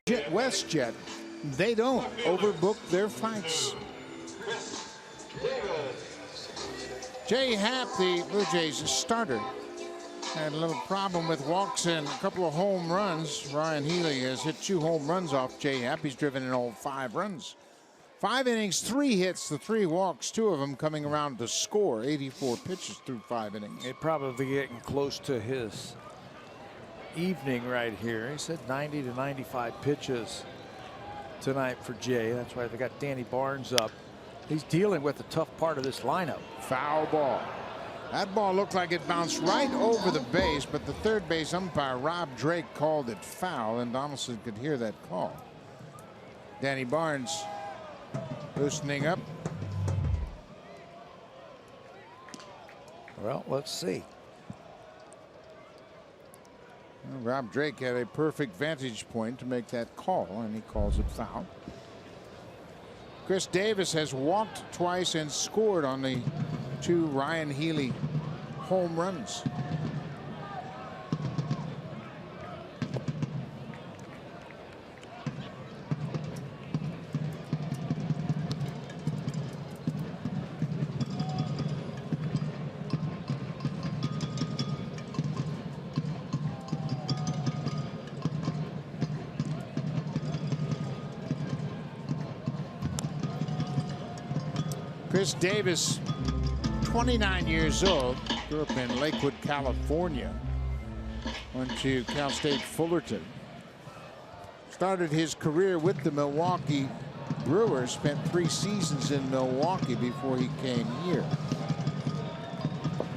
WestJet, they don't overbook their flights. Jay Happ, the Blue Jays starter, had a little problem with walks and a couple of home runs. Ryan Healy has hit 2 home runs off Jay Happ. He's driven in all 5 runs. 5 innings, 3 hits, the 3 walks, 2 of them coming around to score. 84 pitches through 5 innings. It probably getting close to his evening right here. He said 90 to 95 pitches tonight for Jay. That's why they got Danny Barnes up. He's dealing with the tough part of this lineup. Foul ball. That ball looked like it bounced right over the base, but the third base umpire, Rob Drake, called it foul, and Donaldson could hear that call. Danny Barnes loosening up. Well, let's see. Well, Rob Drake had a perfect vantage point to make that call, and he calls it foul. Chris Davis has walked twice and scored on the 2 Ryan Healy home runs. Chris Davis, 29 years old, grew up in Lakewood, California. Went to Cal State Fullerton. Started his career with the Milwaukee Brewers, spent 3 seasons in Milwaukee before he came here.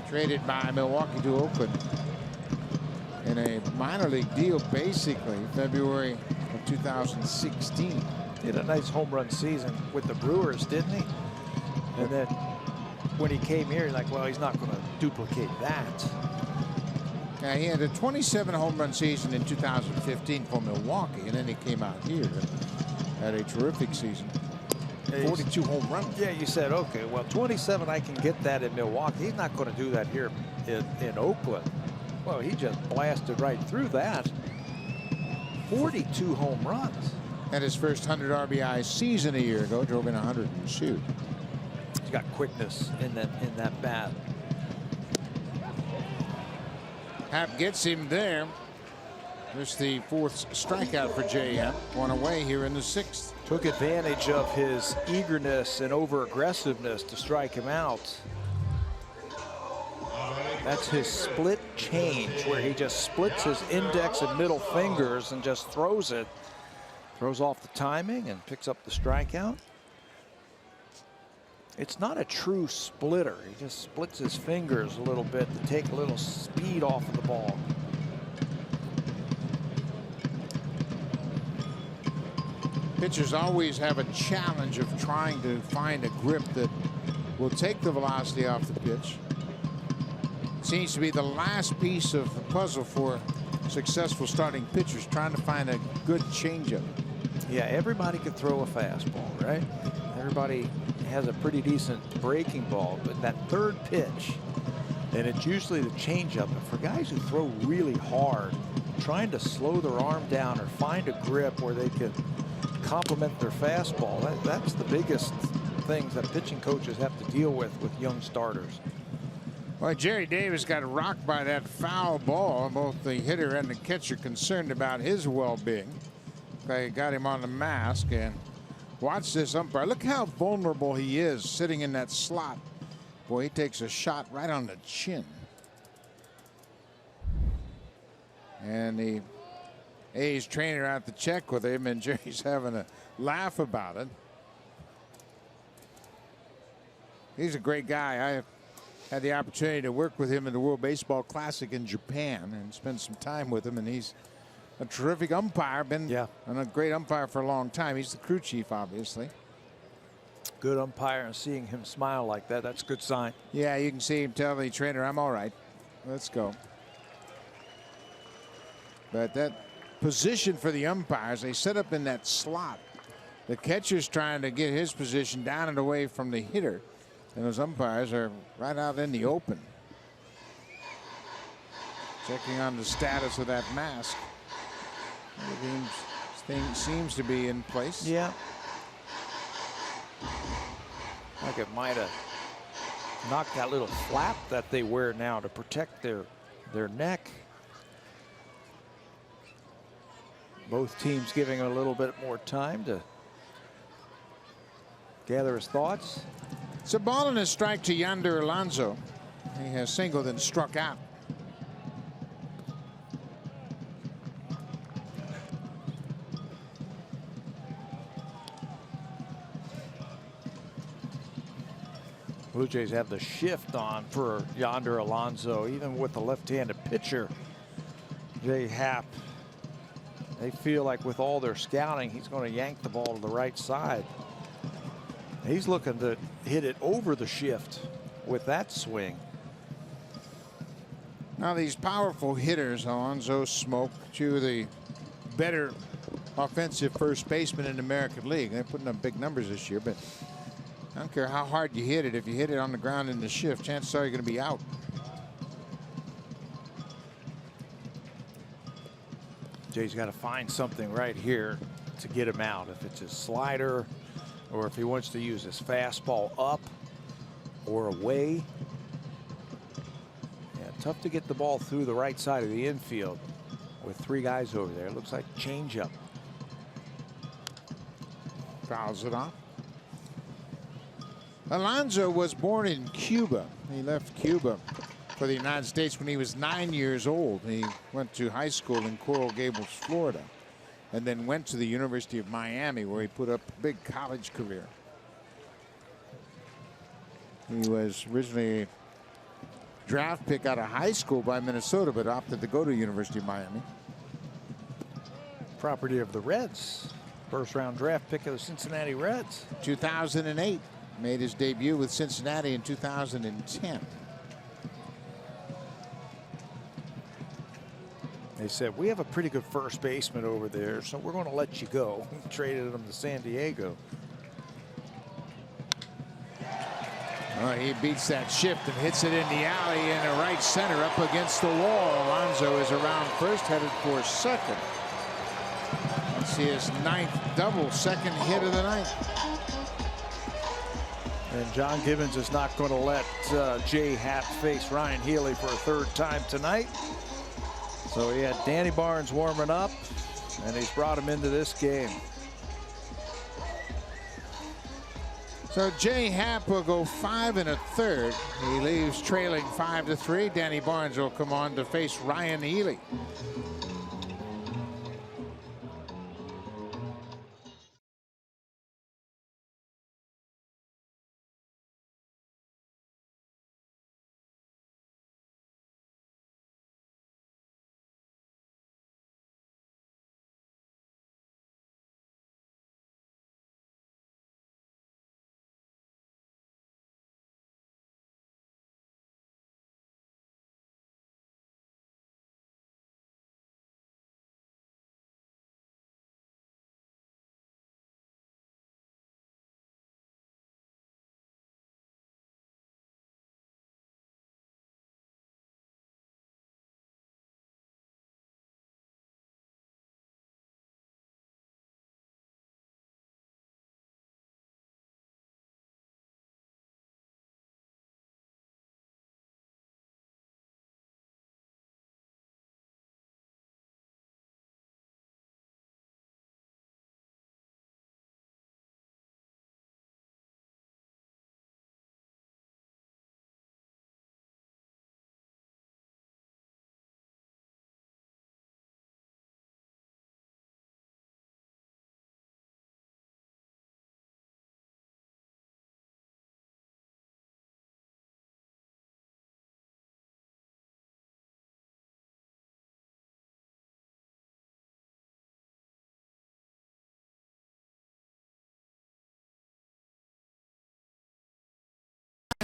Traded by Milwaukee to Oakland in a minor league deal, basically, February of 2016. He had a nice home run season with the Brewers, didn't he? And then when he came here, like, well, he's not going to duplicate that. Yeah, he had a 27 home run season in 2015 for Milwaukee, and then he came out here and had a terrific season. 42 home runs. Yeah, you said, okay, well, 27, I can get that in Milwaukee. He's not going to do that here in Oakland. Well, he just blasted right through that. 42 home runs. Had his first 100 RBI season a year ago, drove in 102. He's got quickness in that bat. Happ gets him there. There's the 4th strikeout for Jay Happ. 1 away here in the 6th. Took advantage of his eagerness and over-aggressiveness to strike him out. That's his split change, where he just splits his index and middle fingers and just throws it. Throws off the timing and picks up the strikeout. It's not a true splitter. He just splits his fingers a little bit to take a little speed off of the ball. Pitchers always have a challenge of trying to find a grip that will take the velocity off the pitch. Seems to be the last piece of the puzzle for successful starting pitchers, trying to find a good changeup. Yeah, everybody could throw a fastball, right? Everybody has a pretty decent breaking ball, but that third pitch, and it's usually the changeup. But for guys who throw really hard, trying to slow their arm down or find a grip where they can complement their fastball, that's the biggest things that pitching coaches have to deal with young starters. Well, Jerry Davis got rocked by that foul ball. Both the hitter and the catcher concerned about his well-being. They got him on the mask, and watch this umpire. Look how vulnerable he is sitting in that slot. Boy, he takes a shot right on the chin. And the A's trainer out to check with him, and Jerry's having a laugh about it. He's a great guy. I had the opportunity to work with him in the World Baseball Classic in Japan and spend some time with him, and he's a terrific umpire. Been a great umpire for a long time. He's the crew chief, obviously. Good umpire, and seeing him smile like that, that's a good sign. Yeah, you can see him tell the trainer, I'm all right. Let's go. But that position for the umpires, they set up in that slot. The catcher's trying to get his position down and away from the hitter, and those umpires are right out in the open. Checking on the status of that mask. thing seems to be in place. Yeah. Like it might have knocked that little flap that they wear now to protect their neck. Both teams giving a little bit more time to gather his thoughts. It's a ball and a strike to Yonder Alonso. He has singled and struck out. Blue Jays have the shift on for Yonder Alonso, even with the left-handed pitcher, Jay Happ. They feel like with all their scouting, he's going to yank the ball to the right side. He's looking to hit it over the shift with that swing. Now these powerful hitters, Alonso, Smoak, two of the better offensive first basemen in the American League. They're putting up big numbers this year, but I don't care how hard you hit it. If you hit it on the ground in the shift, chances are you're going to be out. Jay's got to find something right here to get him out. If it's his slider, or if he wants to use his fastball up or away. Yeah, tough to get the ball through the right side of the infield with three guys over there. It looks like changeup. Fouls it off. Alonso was born in Cuba. He left Cuba for the United States when he was 9 years old. He went to high school in Coral Gables, Florida, and then went to the University of Miami, where he put up a big college career. He was originally a draft pick out of high school by Minnesota, but opted to go to the University of Miami. Property of the Reds. First-round draft pick of the Cincinnati Reds. 2008. Made his debut with Cincinnati in 2010. They said, we have a pretty good first baseman over there, so we're going to let you go. Traded him to San Diego. He beats that shift and hits it in the alley in the right center up against the wall. Alonso is around first, headed for second. That's his ninth double, second hit of the night. And John Gibbons is not going to let Jay Happ face Ryan Healy for a third time tonight. So he had Danny Barnes warming up, and he's brought him into this game. So Jay Happ will go 5 1/3. He leaves trailing 5-3. Danny Barnes will come on to face Ryan Healy.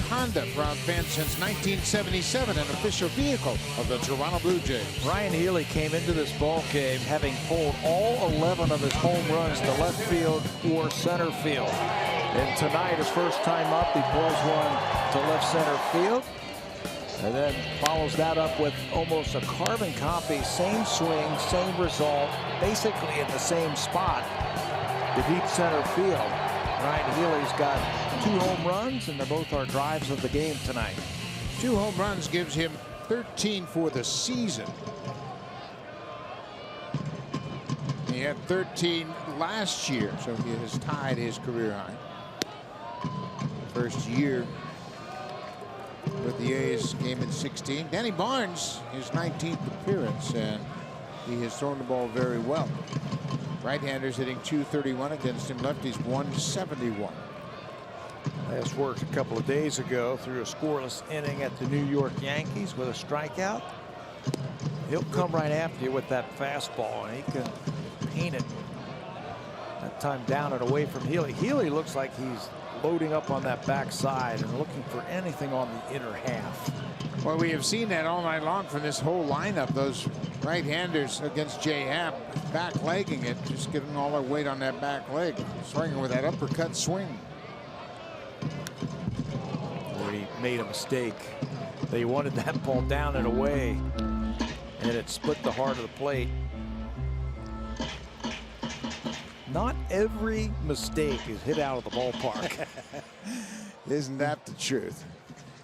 Honda, proud fan since 1977, an official vehicle of the Toronto Blue Jays. Ryan Healy came into this ball game having pulled all 11 of his home runs to left field or center field. And tonight, his first time up, he pulls one to left center field. And then follows that up with almost a carbon copy, same swing, same result, basically in the same spot, the deep center field. Ryan Healy's got 2 home runs, and they're both our drives of the game tonight. 2 home runs gives him 13 for the season. He had 13 last year, so he has tied his career high. First year with the A's came in 16. Danny Barnes, his 19th appearance, and he has thrown the ball very well. Right-handers hitting .231 against him. Lefties .171. Last worked a couple of days ago through a scoreless inning at the New York Yankees with a strikeout. He'll come right after you with that fastball, and he can paint it. That time down and away from Healy. Healy looks like he's loading up on that backside and looking for anything on the inner half. Well, we have seen that all night long from this whole lineup. Those right-handers against Happ, back-legging it, just getting all their weight on that back leg, swinging with that uppercut swing. He made a mistake. They wanted that ball down and away, and it split the heart of the plate. Not every mistake is hit out of the ballpark. Isn't that the truth?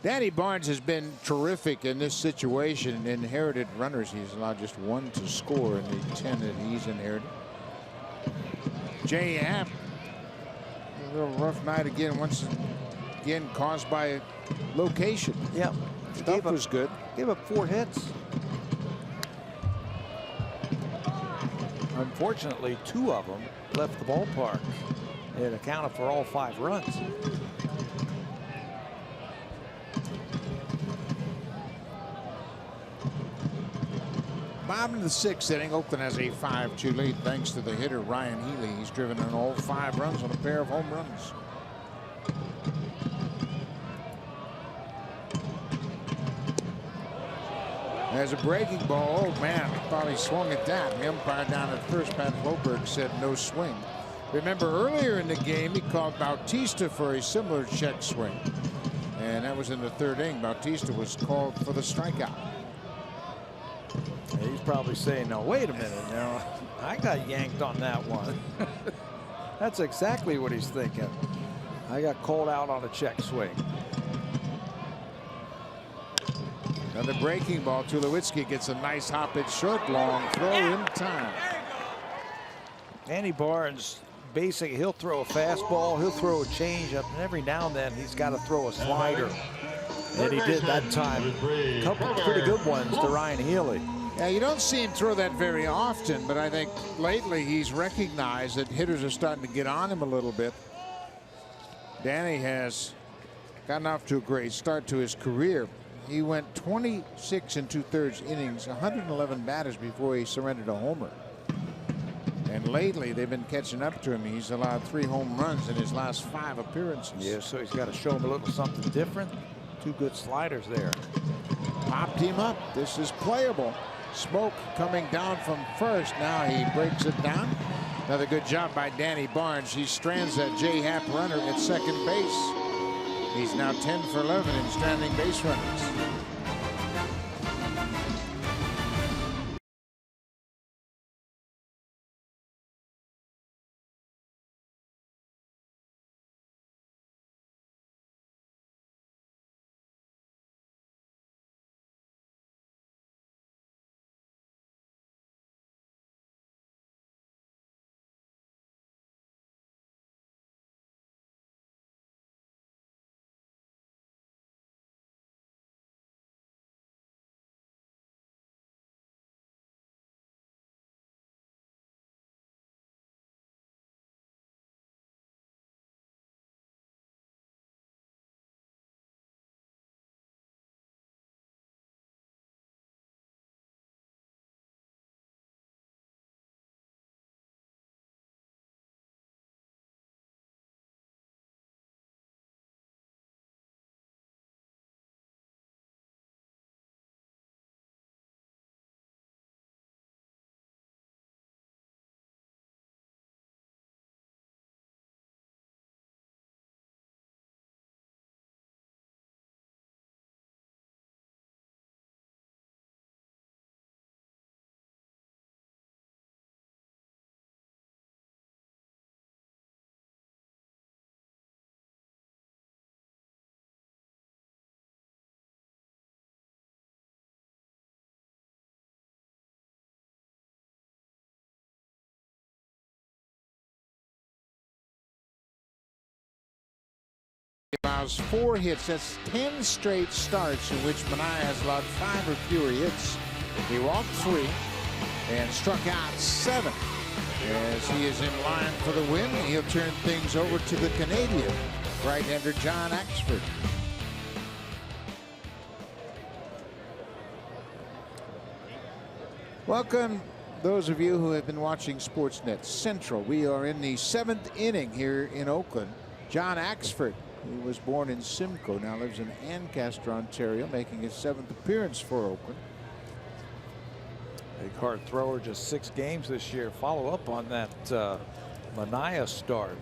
Danny Barnes has been terrific in this situation. Inherited runners. He's allowed just 1 to score in the 10 that he's inherited. Happ, a little rough night again, once again caused by location. Yep. Stuff was good. Gave up 4 hits. Unfortunately, 2 of them left the ballpark. It accounted for all 5 runs. Bottom of the 6th inning, Oakland has a 5-2 lead thanks to the hitter Ryan Healy. He's driven in all 5 runs on a pair of home runs. There's a breaking ball. Oh man, I thought he swung at that. And the umpire down at first, Pat Loberg, said no swing. Remember earlier in the game he called Bautista for a similar check swing, and that was in the 3rd inning. Bautista was called for the strikeout. He's probably saying, no, wait a minute now, I got yanked on that one. That's exactly what he's thinking. I got called out on a check swing. Another breaking ball. Tulowitzki gets a nice hop at short, long throw in time. Danny Barnes, basically, he'll throw a fastball, he'll throw a changeup, and every now and then he's got to throw a slider. And he did that time. A couple pretty good ones to Ryan Healy. Yeah, you don't see him throw that very often, but I think lately he's recognized that hitters are starting to get on him a little bit. Danny has gotten off to a great start to his career. He went 26 2/3 innings, 111 batters before he surrendered a homer. And lately they've been catching up to him. He's allowed 3 home runs in his last 5 appearances. Yeah, so he's got to show him a little something different. 2 good sliders there. Popped him up. This is playable. Smoak coming down from first. Now he breaks it down. Another good job by Danny Barnes. He strands that Happ runner at second base. He's now 10 for 11 in stranding base runners. allows 4 hits. That's 10 straight starts in which Manaea has allowed 5 or fewer hits. He walked 3 and struck out 7. As he is in line for the win, he'll turn things over to the Canadian right-hander John Axford. Welcome, those of you who have been watching Sportsnet Central. We are in the 7th inning here in Oakland. John Axford, who was born in Simcoe, now lives in Ancaster, Ontario, making his 7th appearance for Oakland. A card thrower, just 6 games this year. Follow up on that Manaea start.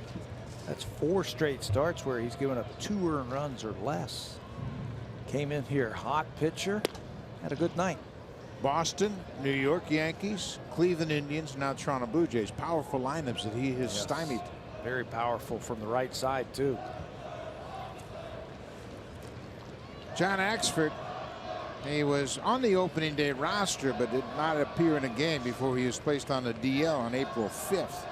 That's 4 straight starts where he's given up 2 earned runs or less. Came in here hot pitcher, had a good night. Boston, New York Yankees, Cleveland Indians, now Toronto Blue Jays. Powerful lineups that he has stymied. Very powerful from the right side, too. John Axford, he was on the opening day roster, but did not appear in a game before he was placed on the DL on April 5th.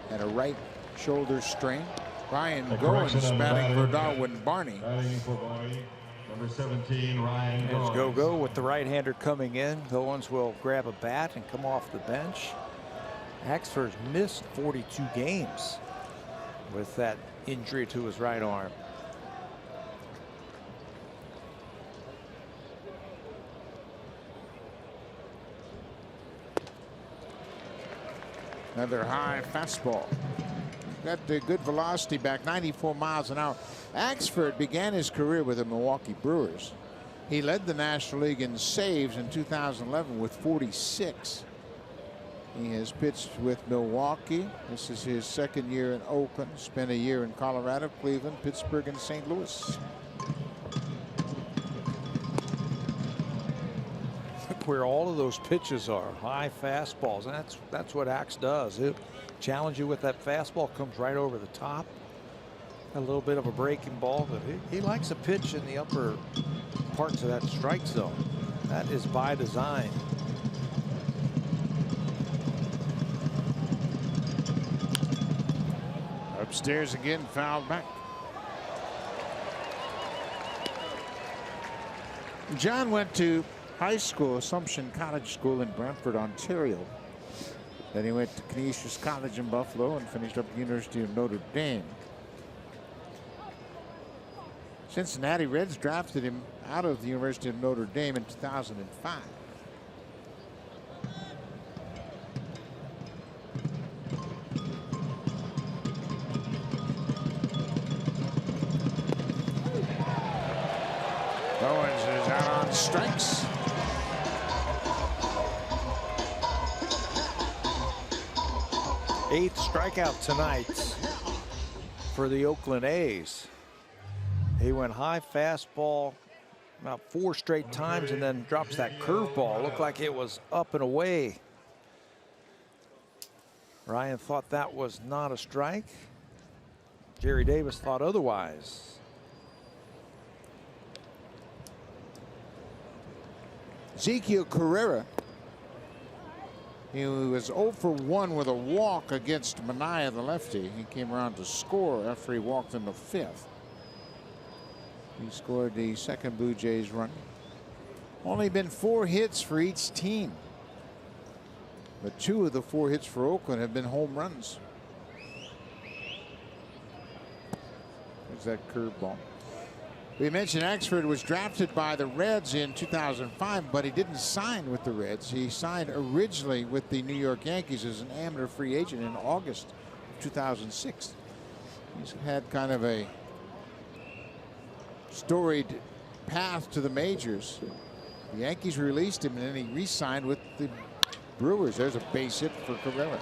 Had a right shoulder strain. Ryan Goins batting for Darwin Barney. Number 17, Ryan There's Goins. Go with the right-hander coming in. Goins will grab a bat and come off the bench. Axford's missed 42 games with that injury to his right arm. Another high fastball. Got the good velocity back, 94 miles an hour. Axford began his career with the Milwaukee Brewers. He led the National League in saves in 2011 with 46. He has pitched with Milwaukee. This is his 2nd year in Oakland. Spent a year in Colorado, Cleveland, Pittsburgh, and St. Louis. Look where all of those pitches are, high fastballs, and that's what Axe does. He'll challenge you with that fastball, comes right over the top. A little bit of a breaking ball, but he likes a pitch in the upper parts of that strike zone. That is by design. Upstairs again, fouled back. John went to high school, Assumption College School in Brantford, Ontario. Then he went to Canisius College in Buffalo and finished up at the University of Notre Dame. Cincinnati Reds drafted him out of the University of Notre Dame in 2005. Owens is out on strikes. Eighth strikeout tonight for the Oakland A's. He went high fastball about 4 straight times and then drops that curveball. Looked like it was up and away. Ryan thought that was not a strike. Jerry Davis thought otherwise. Ezekiel Carrera. He was 0 for 1 with a walk against Manaea, the lefty. He came around to score after he walked in the 5th. He scored the 2nd Blue Jays run. Only been 4 hits for each team. But 2 of the 4 hits for Oakland have been home runs. There's that curveball. We mentioned Axford was drafted by the Reds in 2005, but he didn't sign with the Reds. He signed originally with the New York Yankees as an amateur free agent in August of 2006. He's had kind of a storied path to the majors. The Yankees released him and then he re-signed with the Brewers. There's a base hit for Carrera.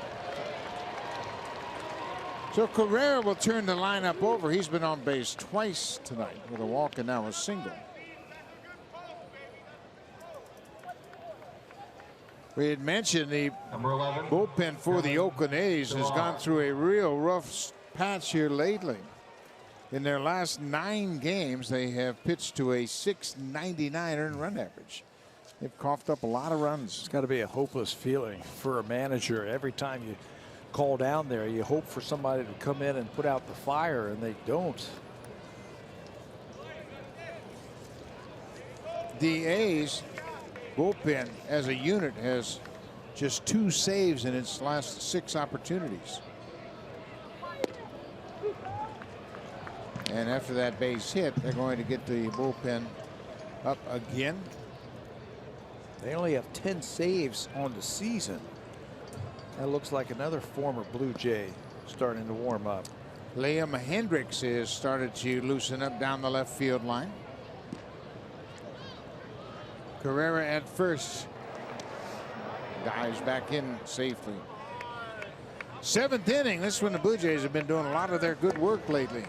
So Carrera will turn the lineup over. He's been on base twice tonight with a walk and now a single. We had mentioned the bullpen for the Oakland A's has gone through a real rough patch here lately. In their last 9 games, they have pitched to a .699 earned run average. They've coughed up a lot of runs. It's got to be a hopeless feeling for a manager. Every time you call down there, you hope for somebody to come in and put out the fire, and they don't. the A's bullpen as a unit has just 2 saves in its last 6 opportunities. And after that base hit, they're going to get the bullpen up again. They only have 10 saves on the season. That looks like another former Blue Jay starting to warm up. Liam Hendricks has started to loosen up down the left field line. Carrera at first. Dives back in safely. 7th inning. This is when the Blue Jays have been doing a lot of their good work lately.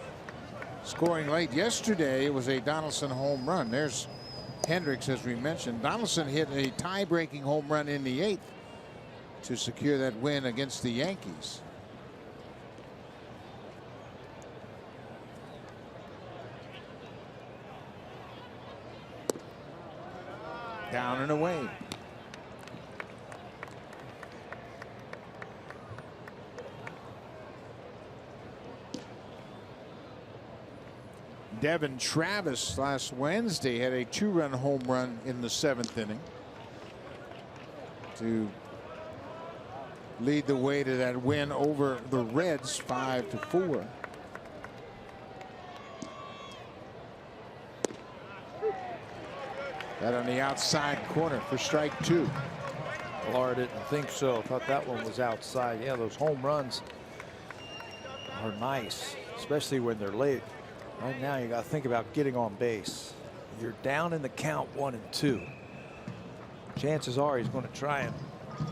Scoring late yesterday, it was a Donaldson home run. There's Hendricks, as we mentioned. Donaldson hit a tie-breaking home run in the 8th to secure that win against the Yankees. Down and away. Devin Travis last Wednesday had a 2-run home run in the 7th inning to lead the way to that win over the Reds 5-4. That on the outside corner for strike 2. Pilar didn't think so. Thought that one was outside. Yeah, those home runs are nice, especially when they're late. Right now, you got to think about getting on base. You're down in the count 1-2. Chances are he's going to try and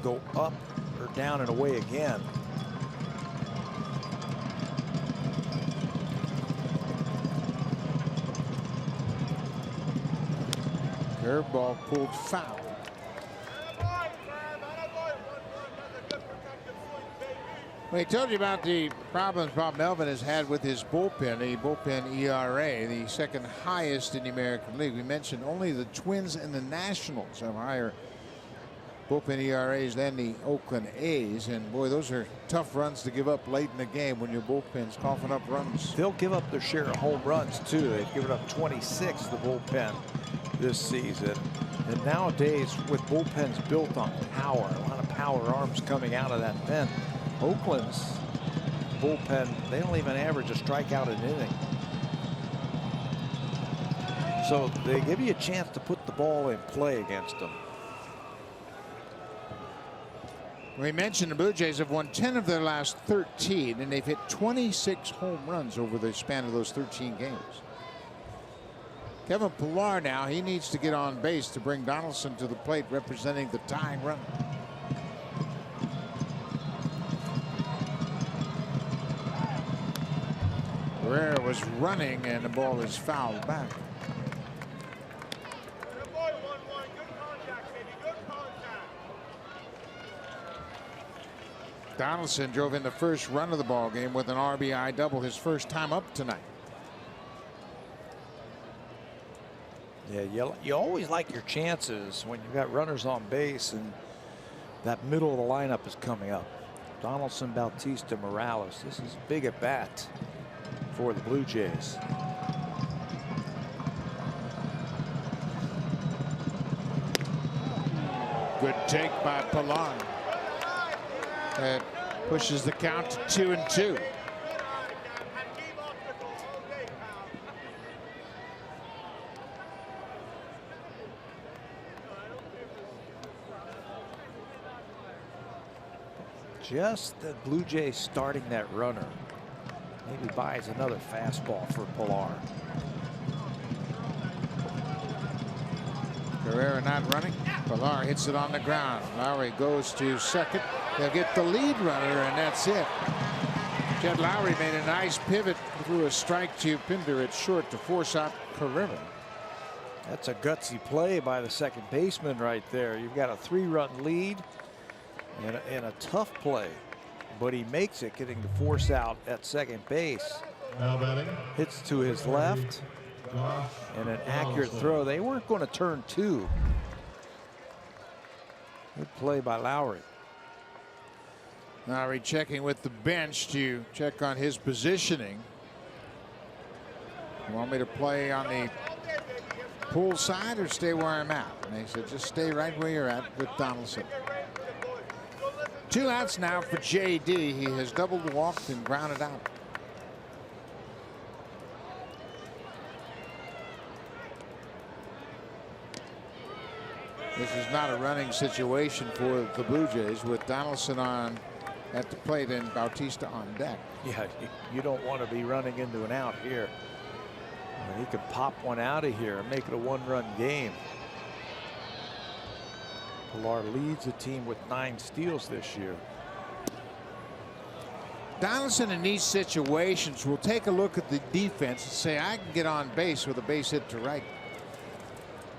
go up or down and away again. Curveball pulled foul. We told you about the problems Bob Melvin has had with his bullpen, the bullpen ERA, the 2nd highest in the American League. We mentioned only the Twins and the Nationals have higher bullpen ERAs than the Oakland A's. And boy, those are tough runs to give up late in the game when your bullpen's coughing up runs. They'll give up their share of home runs too. They've given up 26, the bullpen, this season. And nowadays, with bullpens built on power, a lot of power arms coming out of that pen, Oakland's bullpen, they don't even average a strikeout an inning. So they give you a chance to put the ball in play against them. We mentioned the Blue Jays have won 10 of their last 13, and they've hit 26 home runs over the span of those 13 games. Kevin Pillar now, he needs to get on base to bring Donaldson to the plate representing the tying run. Herrera was running and the ball is fouled back. Donaldson drove in the first run of the ball game with an RBI double, his first time up tonight. Yeah, you always like your chances when you've got runners on base and that middle of the lineup is coming up. Donaldson, Bautista, Morales. This is big at bat for the Blue Jays. Good take by Pillar. That pushes the count to 2-2. Just the Blue Jays starting that runner. Maybe buys another fastball for Pillar. Herrera not running. Pillar hits it on the ground. Lowry goes to second. They'll get the lead runner, and that's it. Jed Lowry made a nice pivot through a strike to Pinder at short to force out Carrera. That's a gutsy play by the second baseman right there. You've got a 3-run lead and a tough play, but he makes it, getting the force out at second base. Hits to his left and an accurate throw. They weren't going to turn 2. Good play by Lowry. Lowry checking with the bench to check on his positioning. You want me to play on the pull side or stay where I'm at? And they said, just stay right where you're at with Donaldson. 2 outs now for J.D. He has doubled, walked, and grounded out. This is not a running situation for the Blue Jays with Donaldson on at the plate and Bautista on deck. Yeah, you don't want to be running into an out here. I mean, he could pop one out of here and make it a 1-run game. Pilar leads the team with 9 steals this year. Donaldson in these situations will take a look at the defense and say, I can get on base with a base hit to right.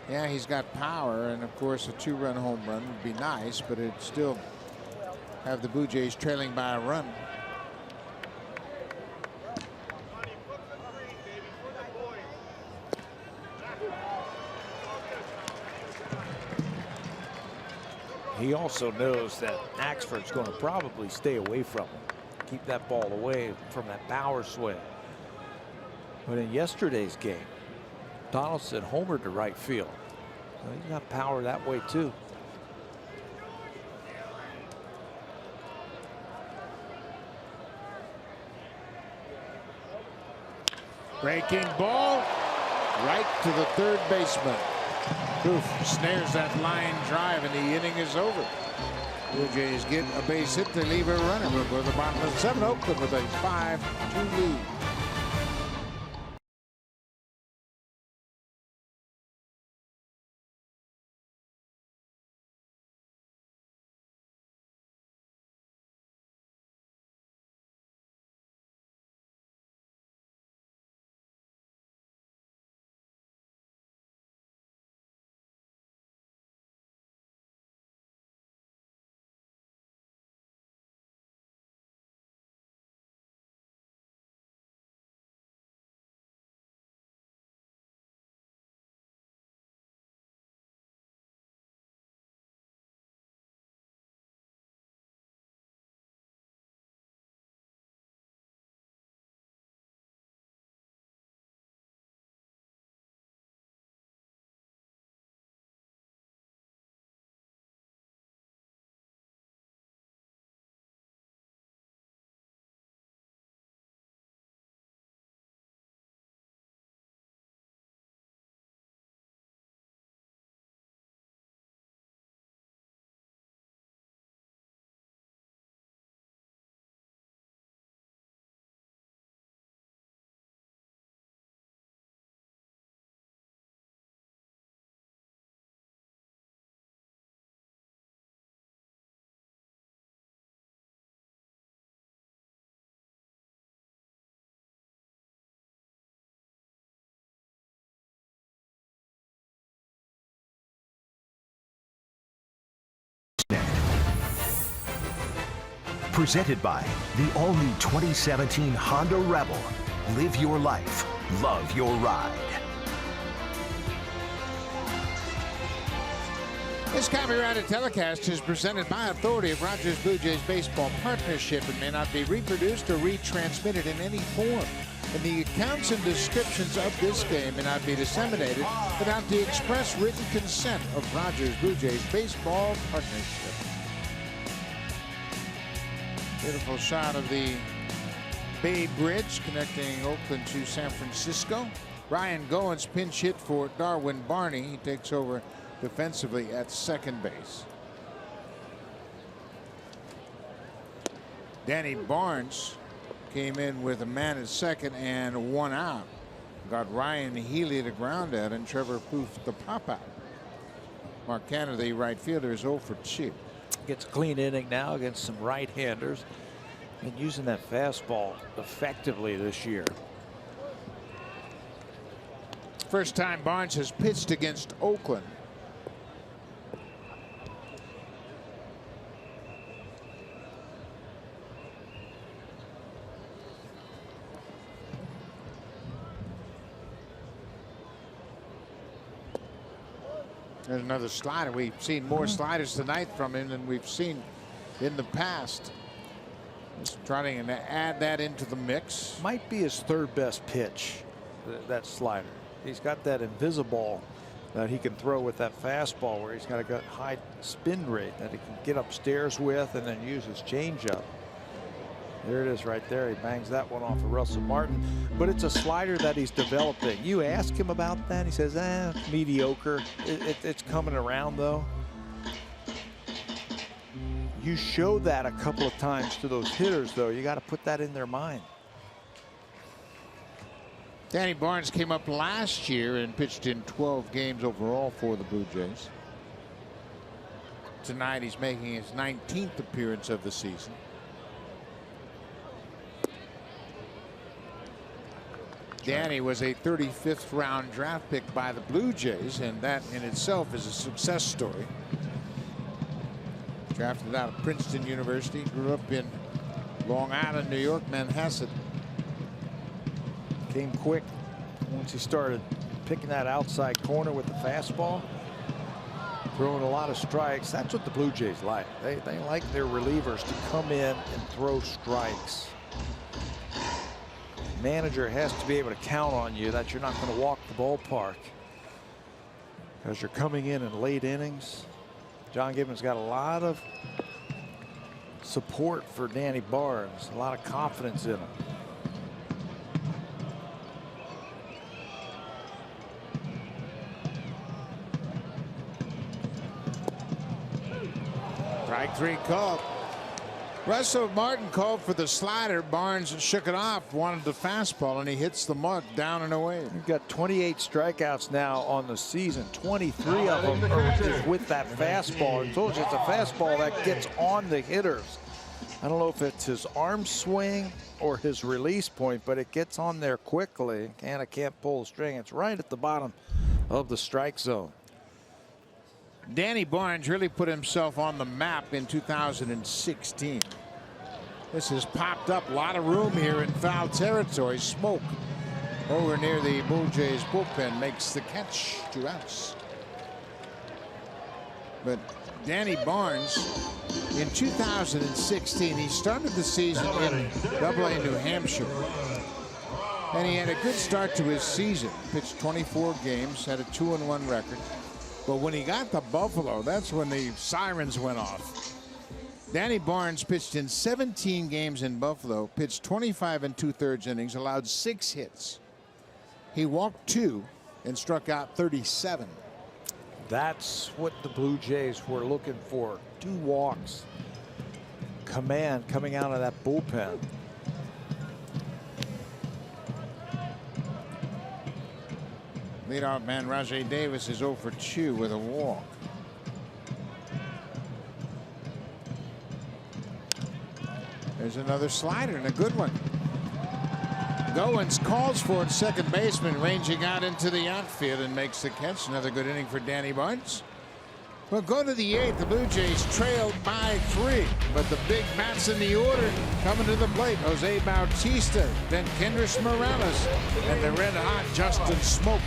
Yeah, he's got power, and of course a 2-run home run would be nice, but it'd still have the Blue Jays trailing by a run. He also knows that Axford's going to probably stay away from him. Keep that ball away from that power swing. But in yesterday's game, Donaldson homered to right field. Well, he's got power that way too. Breaking ball right to the third baseman. Oof, snares that line drive, and the inning is over. Blue Jays get a base hit. They leave a runner. We'll go to the bottom of the 7th. Oakland with a 5-2 lead. Presented by the all-new 2017 Honda Rebel. Live your life. Love your ride. This copyrighted telecast is presented by authority of Rogers Blue Jays Baseball Partnership and may not be reproduced or retransmitted in any form. And the accounts and descriptions of this game may not be disseminated without the express written consent of Rogers Blue Jays Baseball Partnership. Beautiful shot of the Bay Bridge connecting Oakland to San Francisco. Ryan Goins pinch hit for Darwin Barney. He takes over defensively at second base. Danny Barnes came in with a man at second and 1 out. Got Ryan Healy to ground out and Trevor Poof the pop out. Mark Canada, the right fielder, is 0 for 2. Gets a clean inning now against some right-handers and using that fastball effectively this year. First time Barnes has pitched against Oakland. There's another slider. We've seen more sliders tonight from him than we've seen in the past. Just trying to add that into the mix. Might be his third best pitch, that slider. He's got that invisible that he can throw with that fastball, where he's got a high spin rate that he can get upstairs with and then use his changeup. There it is right there. He bangs that one off of Russell Martin. But it's a slider that he's developing. You ask him about that, he says, mediocre. It's coming around, though. You show that a couple of times to those hitters, though. You got to put that in their mind. Danny Barnes came up last year and pitched in 12 games overall for the Blue Jays. Tonight he's making his 19th appearance of the season. Danny was a 35th round draft pick by the Blue Jays, and that in itself is a success story. Drafted out of Princeton University, grew up in Long Island, New York, Manhasset. Came quick once he started picking that outside corner with the fastball. Throwing a lot of strikes. That's what the Blue Jays like. They like their relievers to come in and throw strikes. Manager has to be able to count on you that you're not going to walk the ballpark, because you're coming in late innings. John Gibbons got a lot of support for Danny Barnes, a lot of confidence in him. Strike three called. Russell Martin called for the slider. Barnes shook it off, wanted the fastball, and he hits the mark down and away. You've got 28 strikeouts now on the season. 23 of them are with that fastball. I told you it's a fastball that gets on the hitters. I don't know if it's his arm swing or his release point, but it gets on there quickly. And I can't pull the string. It's right at the bottom of the strike zone. Danny Barnes really put himself on the map in 2016. This has popped up. A lot of room here in foul territory. Smoak over near the Blue Jays bullpen makes the catch. 2 outs. But Danny Barnes in 2016, he started the season in Double-A New Hampshire. And he had a good start to his season. Pitched 24 games, had a 2-1 record. But when he got to Buffalo, that's when the sirens went off. Danny Barnes pitched in 17 games in Buffalo, pitched 25 2/3 innings, allowed 6 hits. He walked 2 and struck out 37. That's what the Blue Jays were looking for. 2 walks. Command coming out of that bullpen. Leadoff man Rajay Davis is 0 for 2 with a walk. There's another slider and a good one. Goins calls for it. Second baseman ranging out into the outfield and makes the catch. Another good inning for Danny Barnes. We'll go to the 8th. The Blue Jays trailed by 3, but the big bats in the order coming to the plate. Jose Bautista, then Kendrys Morales, and the red-hot Justin Smoak.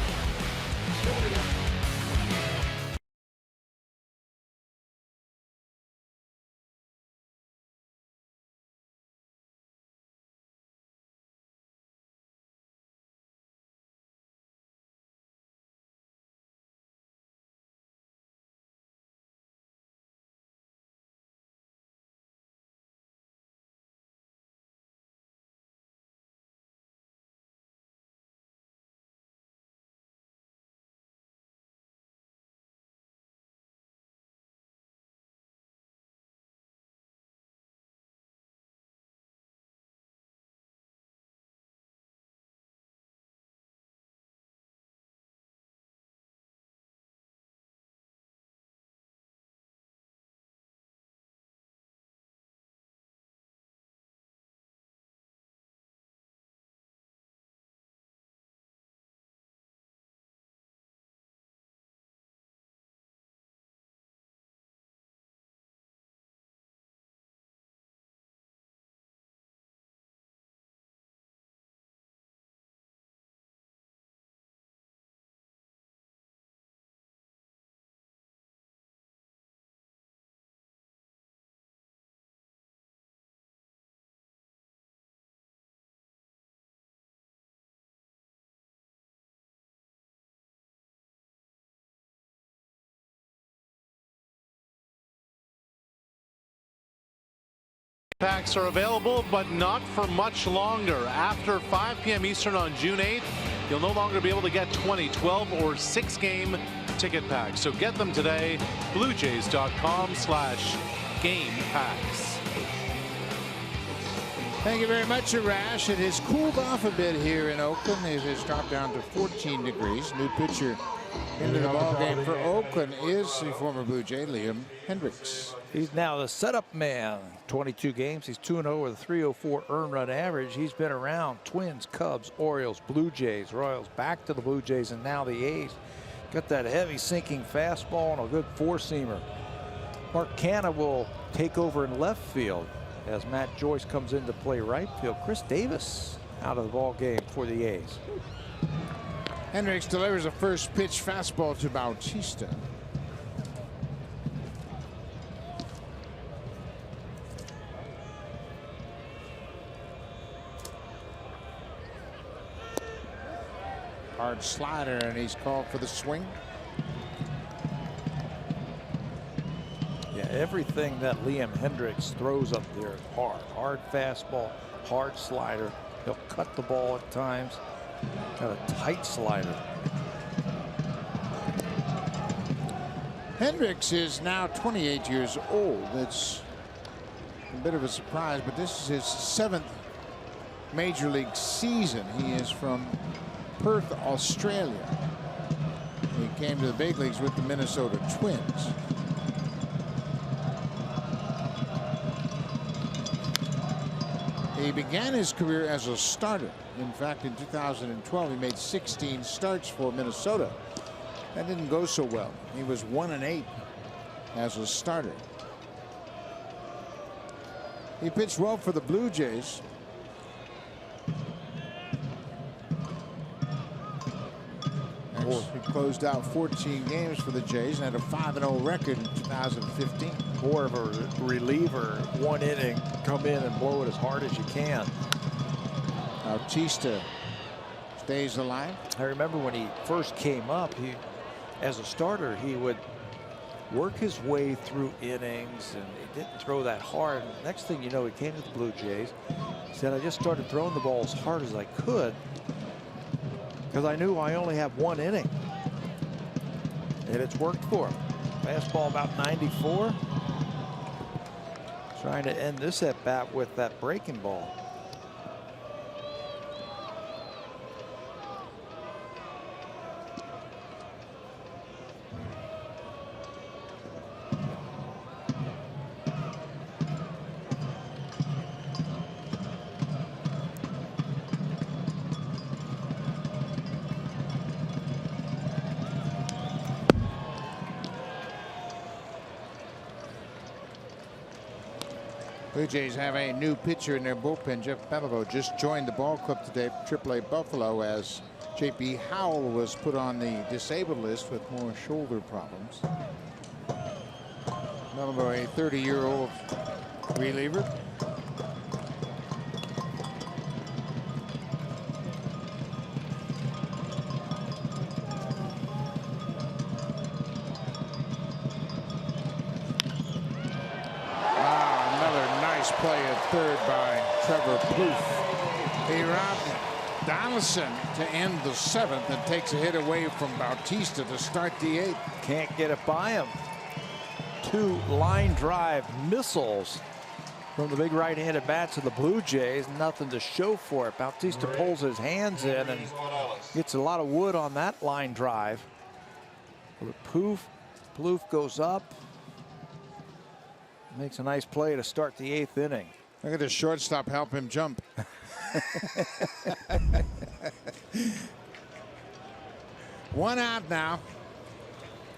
packs are available, but not for much longer. After 5 p.m. Eastern on June 8th, you'll no longer be able to get 20, 12, or 6-game ticket packs. So get them today. BlueJays.com/game packs. Thank you very much, Arash. It has cooled off a bit here in Oakland. It has dropped down to 14 degrees. New pitcher into the ballgame for Oakland is the former Blue Jay, Liam Hendriks. He's now the setup man. 22 games. He's 2-0 with a 304 earned run average. He's been around Twins, Cubs, Orioles, Blue Jays, Royals, back to the Blue Jays, and now the A's. Got that heavy sinking fastball and a good four-seamer. Mark Canha will take over in left field as Matt Joyce comes in to play right field. Chris Davis out of the ball game for the A's. Hendriks delivers a first pitch fastball to Bautista. Hard slider, and he's called for the swing. Yeah, everything that Liam Hendriks throws up there is hard. Hard fastball, hard slider. He'll cut the ball at times. Got a tight slider. Hendriks is now 28 years old. It's a bit of a surprise, but this is his 7th major league season. He is from Perth, Australia. He came to the big leagues with the Minnesota Twins. He began his career as a starter. In fact, in 2012, he made 16 starts for Minnesota. That didn't go so well. He was 1-8 as a starter. He pitched well for the Blue Jays. He closed out 14 games for the Jays and had a 5-0 record in 2015. More of a reliever, 1 inning, come in and blow it as hard as you can. Bautista stays alive. I remember when he first came up, as a starter, he would work his way through innings, and he didn't throw that hard. Next thing you know, he came to the Blue Jays. He said, I just started throwing the ball as hard as I could because I knew I only have 1 inning. And it's worked for him. Fastball about 94. Trying to end this at bat with that breaking ball. Blue Jays have a new pitcher in their bullpen. Jeff Beliveau just joined the ball club today, AAA Buffalo, as J.P. Howell was put on the disabled list with more shoulder problems. Beliveau, a 30-year-old reliever. Play at third by Trevor Plouffe. He robbed Donaldson to end the 7th and takes a hit away from Bautista to start the 8th. Can't get it by him. 2 line drive missiles from the big right-handed bats of the Blue Jays. Nothing to show for it. Bautista pulls his hands in and gets a lot of wood on that line drive. Plouffe goes up. Makes a nice play to start the 8th inning. Look at the shortstop help him jump. One out now.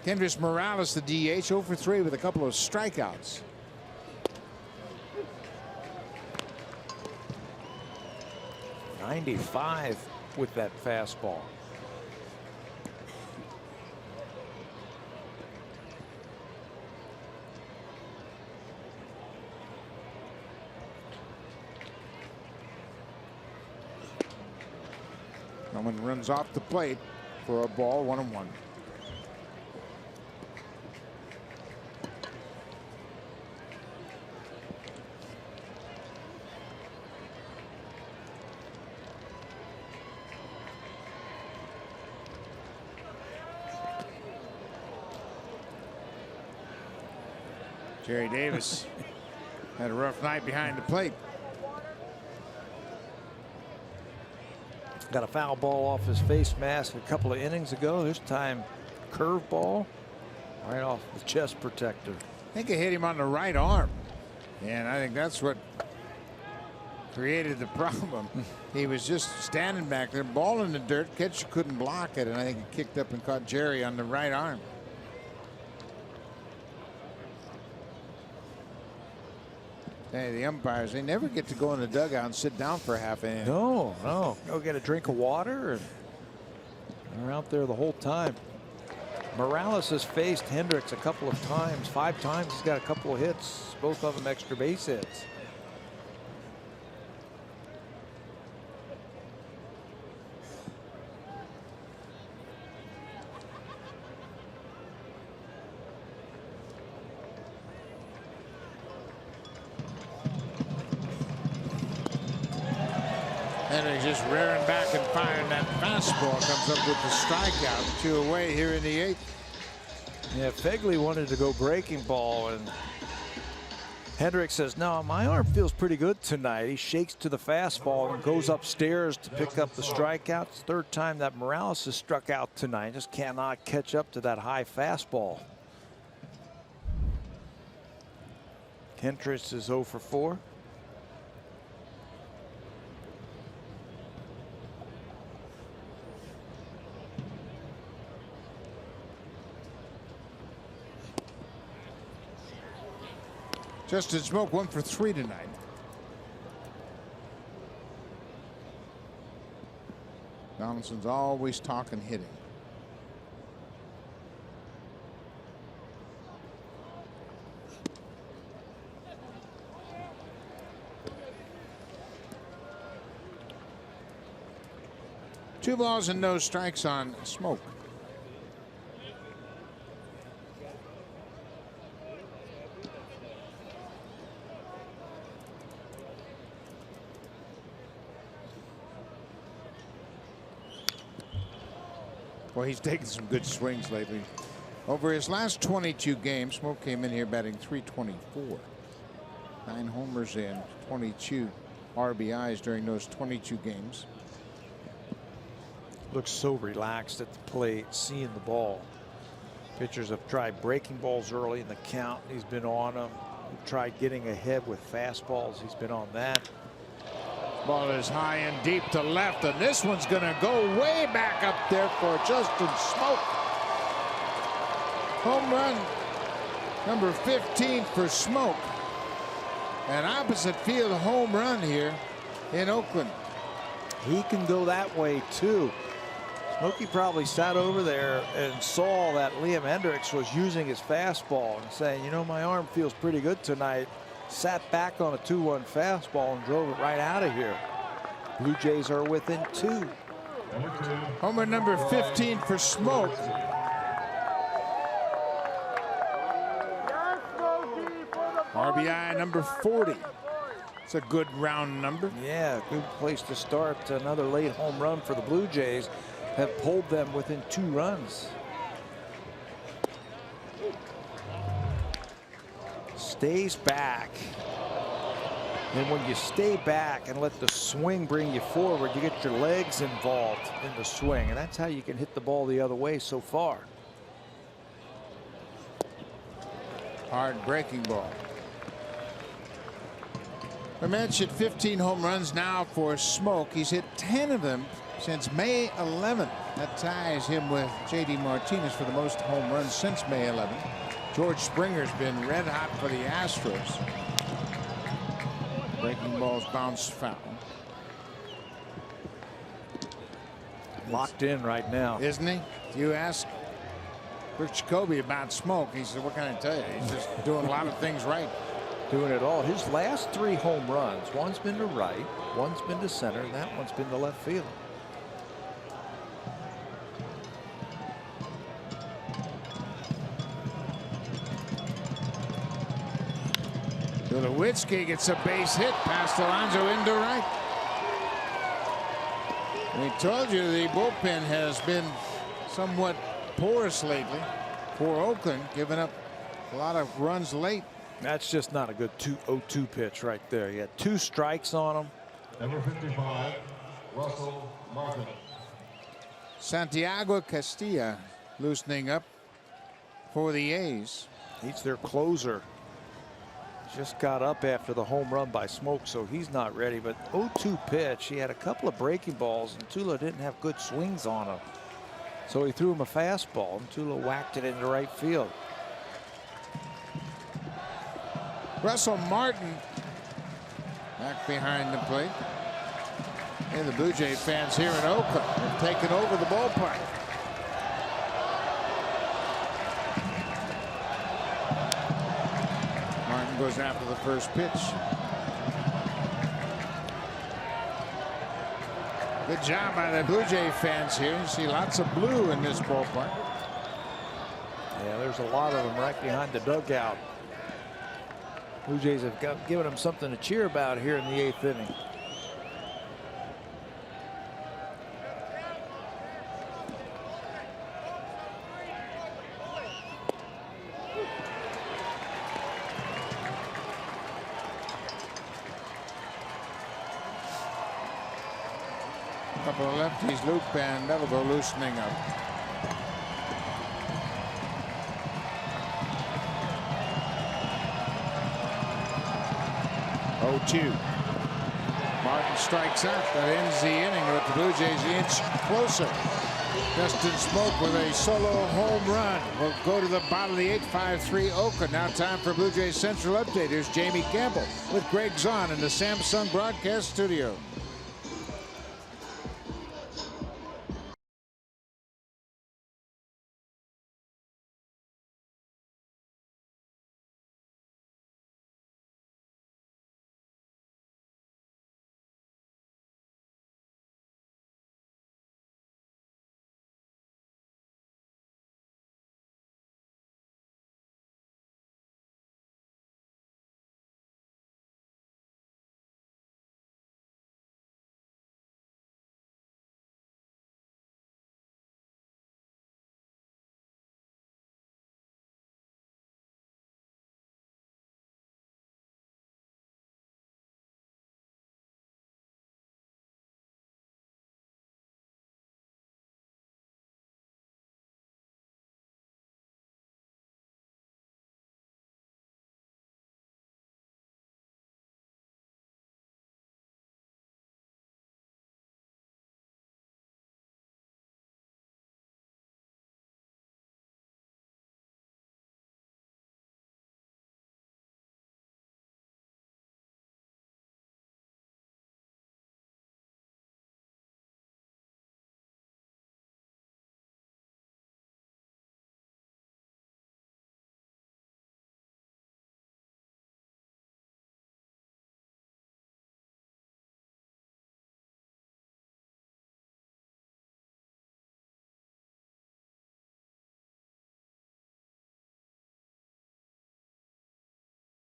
Kendrys Morales, the DH, 0 for 3 with a couple of strikeouts. .95 with that fastball. Someone runs off the plate for a ball, 1-1. Jerry Davis had a rough night behind the plate. Got a foul ball off his face mask a couple of innings ago. This time, curveball right off the chest protector. I think it hit him on the right arm, and I think that's what created the problem. He was just standing back there, ball in the dirt. Catcher couldn't block it, and I think he kicked up and caught Jerry on the right arm. Hey, the umpires, they never get to go in the dugout and sit down for a half inning. No. Go get a drink of water, and they're out there the whole time. Morales has faced Hendricks a couple of times. 5 times he's got a couple of hits, both of them extra base hits. Hendricks just rearing back and firing that fastball. Comes up with the strikeout. 2 away here in the 8th. Yeah, Fegley wanted to go breaking ball, and Hendricks says, no, my arm feels pretty good tonight. He shakes to the fastball and goes upstairs to pick up the strikeout. It's the 3rd time that Morales has struck out tonight. Just cannot catch up to that high fastball. Hendricks is 0 for 4. Justin Smoak 1 for 3 tonight. Donaldson's always talking hitting. Two balls and no strikes on Smoak. Well, he's taken some good swings lately. Over his last 22 games, Smoak came in here batting .324. 9 homers and 22 RBIs during those 22 games. Looks so relaxed at the plate, seeing the ball. Pitchers have tried breaking balls early in the count. He's been on them. Tried getting ahead with fastballs. He's been on that. Ball is high and deep to left, and this one's going to go way back up there for Justin Smoak. Home run number 15 for Smoak. An opposite field home run here in Oakland. He can go that way too. Smokey probably sat over there and saw that Liam Hendricks was using his fastball and saying, you know, my arm feels pretty good tonight. Sat back on a 2-1 fastball and drove it right out of here. Blue Jays are within 2. Homer number 15 for Smoak. RBI number 40. It's a good round number. Yeah, good place to start. Another late home run for the Blue Jays. Have pulled them within 2 runs. Stays back. And when you stay back and let the swing bring you forward, you get your legs involved in the swing. And that's how you can hit the ball the other way so far. Hard breaking ball. I mentioned 15 home runs now for Smoak. He's hit 10 of them since May 11th. That ties him with J.D. Martinez for the most home runs since May 11th. George Springer's been red hot for the Astros. Breaking balls bounce foul. Locked in right now. Isn't he? You ask Rick Jacoby about Smoak. He said, what can I tell you? He's just doing a lot of things right. Doing it all. His last 3 home runs, one's been to right, one's been to center, and that one's been to left field. Tulowitzki gets a base hit past Alonso into right. We told you the bullpen has been somewhat porous lately for Oakland, giving up a lot of runs late. That's just not a good 2-0-2 pitch right there. He had 2 strikes on him. Number 55, Russell Martin. Santiago Castilla loosening up for the A's. He's their closer. Just got up after the home run by Smoak, so he's not ready. But 0-2 pitch. He had a couple of breaking balls, and Tula didn't have good swings on him. So he threw him a fastball, and Tula whacked it into right field. Russell Martin back behind the plate. And the Blue Jay fans here in Oakland have taken over the ballpark. Martin goes after the first pitch. Good job by the Blue Jay fans here. You see lots of blue in this ballpark. Yeah, there's a lot of them right behind the dugout. Blue Jays have given them something to cheer about here in the 8th inning. A couple of lefties, Luke and Melville loosening up. Martin strikes out. That ends the inning with the Blue Jays an inch closer. Justin Smoak with a solo home run. We'll go to the bottom of the 8th, 5-3 Oakland. Now time for Blue Jays Central Update. Here's Jamie Campbell with Greg Zahn in the Samsung broadcast studio.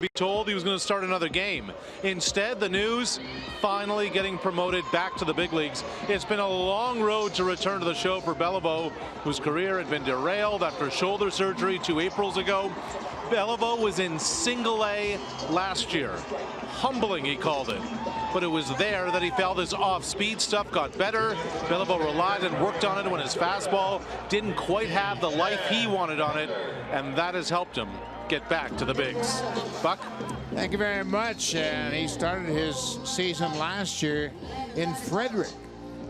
Be told he was going to start another game. Instead, the news finally getting promoted back to the big leagues. It's been a long road to return to the show for Beliveau, whose career had been derailed after shoulder surgery 2 Aprils ago. Beliveau was in Single A last year. Humbling, he called it. But it was there that he felt his off-speed stuff got better. Beliveau relied and worked on it when his fastball didn't quite have the life he wanted on it, and that has helped him get back to the bigs. Buck? Thank you very much. And he started his season last year in Frederick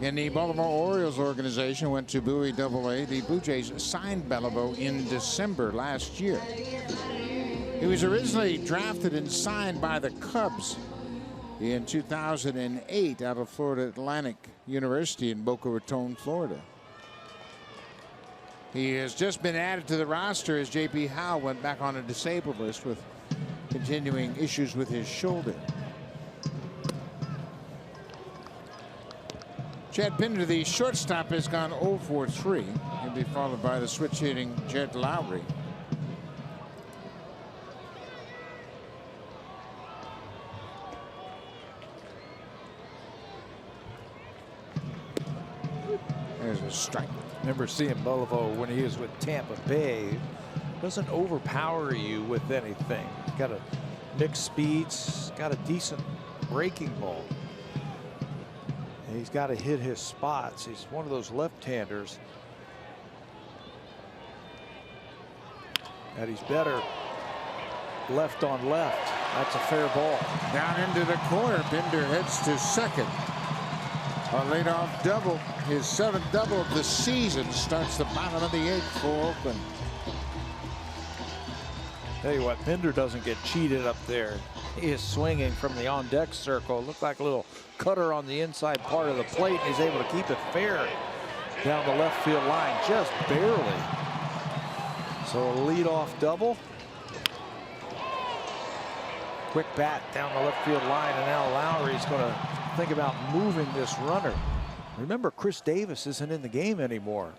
in the Baltimore Orioles organization, went to Bowie AA. The Blue Jays signed Beliveau in December last year. He was originally drafted and signed by the Cubs in 2008 out of Florida Atlantic University in Boca Raton, Florida. He has just been added to the roster as J.P. Howe went back on a disabled list with continuing issues with his shoulder. Chad Pinder, the shortstop, has gone 0 for 3. He'll be followed by the switch hitting Jed Lowry. There's a strike. Remember seeing Beliveau when he was with Tampa Bay. Doesn't overpower you with anything. Got a mixed speeds, got a decent breaking ball. And he's got to hit his spots. He's one of those left-handers that he's better left on left. That's a fair ball. Down into the corner. Pinder heads to second. A leadoff double. His 7th double of the season starts the bottom of the 8th for Oakland. Tell you what, Pinder doesn't get cheated up there. He is swinging from the on-deck circle. Looked like a little cutter on the inside part of the plate. He's able to keep it fair down the left field line, just barely. So a leadoff double. Quick bat down the left field line, and now Lowry's going to think about moving this runner. Remember, Chris Davis isn't in the game anymore.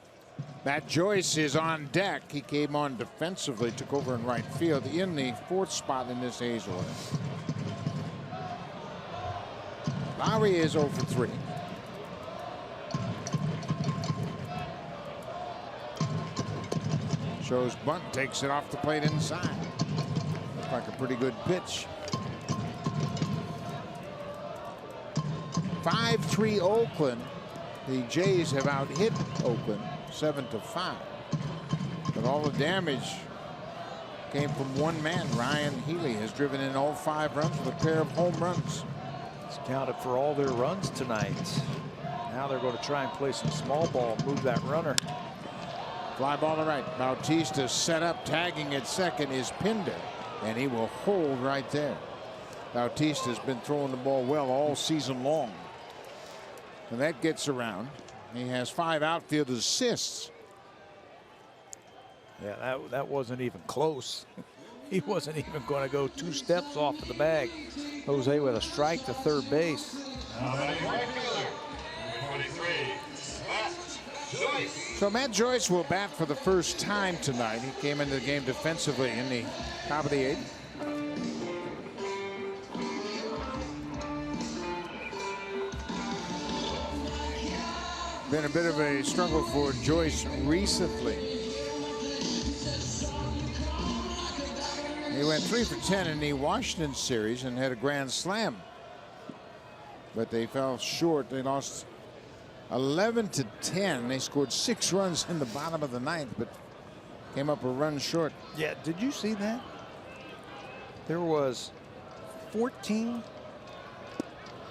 Matt Joyce is on deck. He came on defensively, took over in right field in the 4th spot in this A's order. Lowry is 0 for 3. Shows bunt, takes it off the plate inside. Looks like a pretty good pitch. 5-3 Oakland. The Jays have out-hit Oakland 7-5. But all the damage came from one man. Ryan Healy has driven in all 5 runs with a pair of home runs. He's counted for all their runs tonight. Now they're going to try and play some small ball, move that runner. Fly ball to right. Bautista set up, tagging at second is Pinder, and he will hold right there. Bautista's been throwing the ball well all season long. And that gets around. He has 5 outfield assists. Yeah, that wasn't even close. He wasn't even going to go 2 steps off of the bag. Jose with a strike to third base. So Matt Joyce will bat for the first time tonight. He came into the game defensively in the top of the 8th. Been a bit of a struggle for Joyce recently. He went 3 for 10 in the Washington series and had a grand slam. But they fell short. They lost 11-10. They scored 6 runs in the bottom of the 9th, but came up a run short. Yeah, did you see that? There was 14.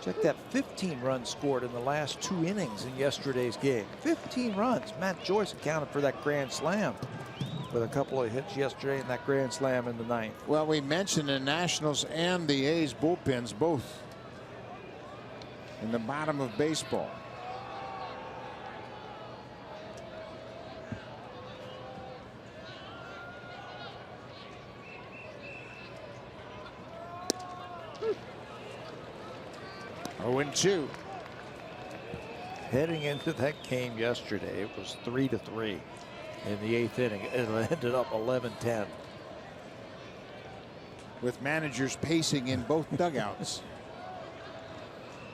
Check that, 15 runs scored in the last 2 innings in yesterday's game. 15 runs. Matt Joyce accounted for that grand slam with a couple of hits yesterday and that grand slam in the 9th. Well, we mentioned the Nationals and the A's bullpens both in the bottom of baseball. Oh, 0-2. Heading into that game yesterday, it was 3-3 in the 8th inning. It ended up 11-10. With managers pacing in both dugouts.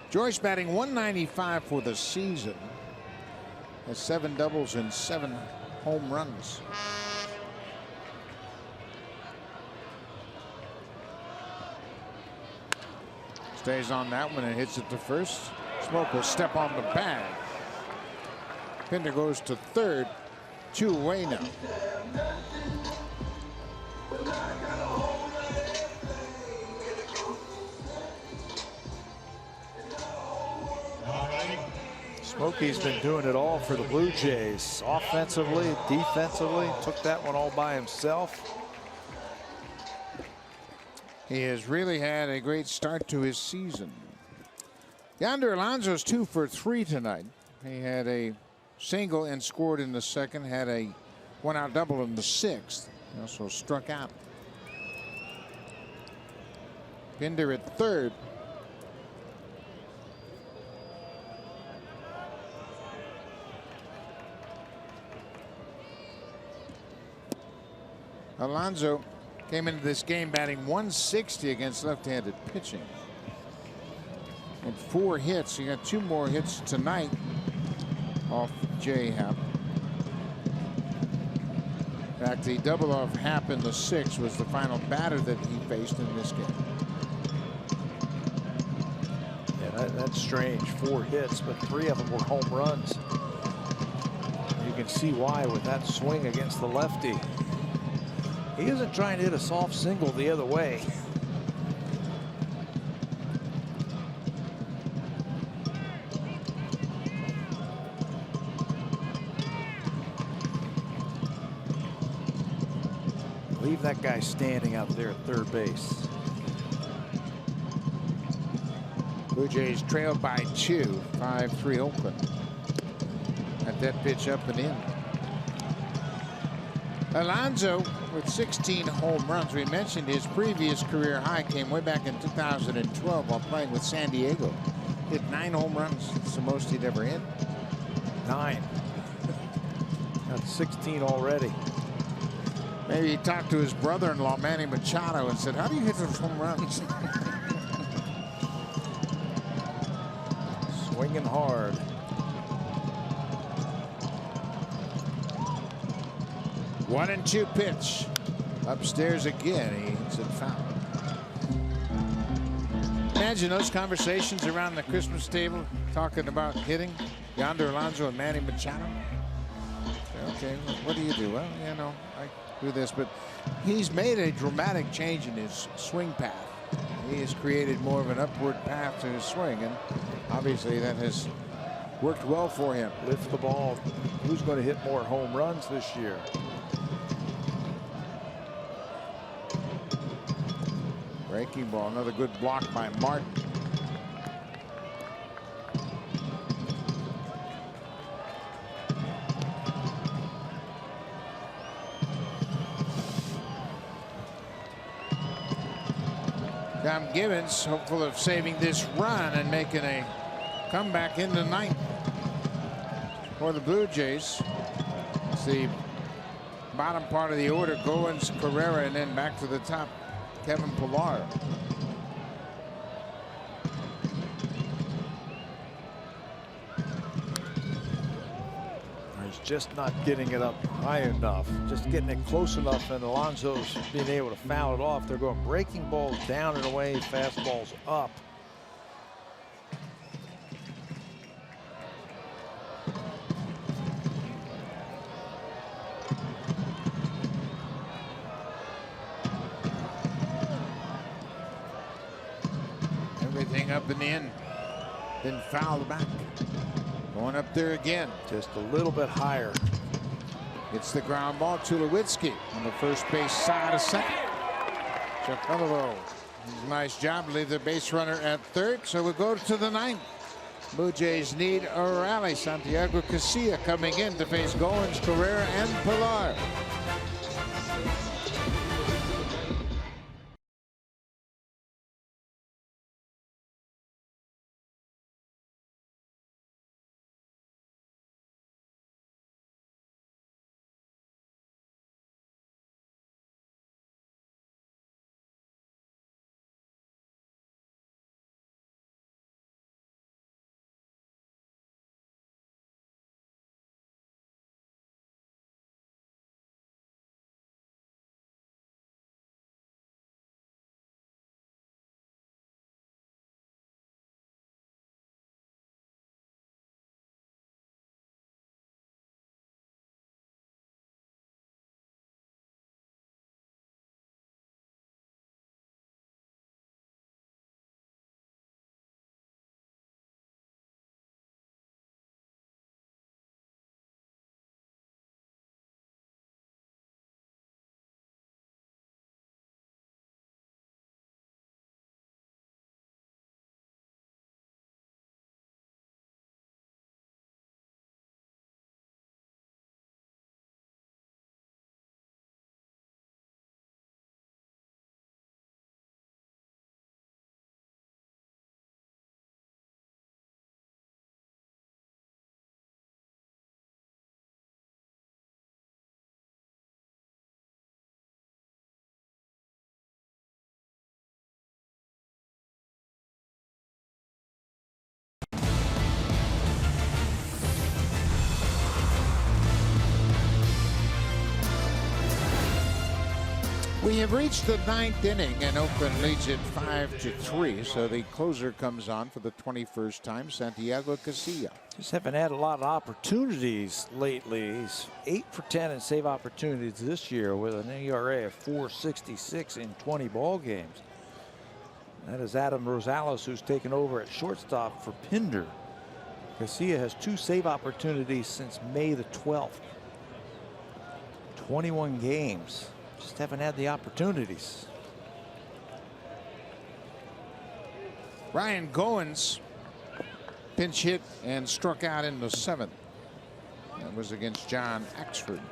Joyce batting .195 for the season. Has 7 doubles and 7 home runs. Stays on that one and hits it to first. Smoak will step on the bag. Pinder goes to third. 2 away now. Smokey's been doing it all for the Blue Jays. Offensively, defensively, took that one all by himself. He has really had a great start to his season. Yonder Alonso's 2 for 3 tonight. He had a single and scored in the 2nd, had a 1-out double in the 6th. He also struck out. Pinder at third. Alonso came into this game batting .160 against left-handed pitching. And 4 hits. He got 2 more hits tonight off Happ. In fact, the double off Happ in the 6th was the final batter that he faced in this game. Yeah, that's strange. 4 hits, but 3 of them were home runs. You can see why with that swing against the lefty. He isn't trying to hit a soft single the other way. Leave that guy standing out there at third base. Blue Jays trailed by 2, 5-3 Oakland. At that pitch up and in. Alonso with 16 home runs. We mentioned his previous career high came way back in 2012 while playing with San Diego. Hit 9 home runs. It's the most he'd ever hit. 9. Got 16 already. Maybe he talked to his brother-in-law Manny Machado and said, "How do you hit those home runs?" Swinging hard. One and 2 pitch. Upstairs again. He hits it foul. Imagine those conversations around the Christmas table talking about hitting. Yonder Alonso and Manny Machado. Okay, what do you do? Well, you know, I do this, but he's made a dramatic change in his swing path. He has created more of an upward path to his swing, and obviously that has worked well for him. Lift the ball. Who's going to hit more home runs this year? Breaking ball, another good block by Martin. Tom Gibbons hopeful of saving this run and making a comeback in the 9th for the Blue Jays. It's the bottom part of the order. Goins, Carrera, and then back to the top, Kevin Pillar. He's just not getting it up high enough. Just getting it close enough, and Alonso's being able to foul it off. They're going breaking balls down and away, fastballs up. Everything up and in, then fouled back. Going up there again. Just a little bit higher. It's the ground ball. Tulowitzki on the first base side of second. Chapello. Nice job. Leave the base runner at third. So we'll go to the 9th. Blue Jays need a rally. Santiago Casilla coming in to face Goins, Carrera, and Pillar. We have reached the 9th inning, and Oakland leads it 5-3. So the closer comes on for the 21st time, Santiago Casilla. Just haven't had a lot of opportunities lately. He's 8 for 10 in save opportunities this year with an ERA of 4.66 in 20 ball games. That is Adam Rosales, who's taken over at shortstop for Pinder. Casilla has 2 save opportunities since May the 12th. 21 games. Just haven't had the opportunities. Ryan Goins pinch hit and struck out in the 7th. That was against John Axford.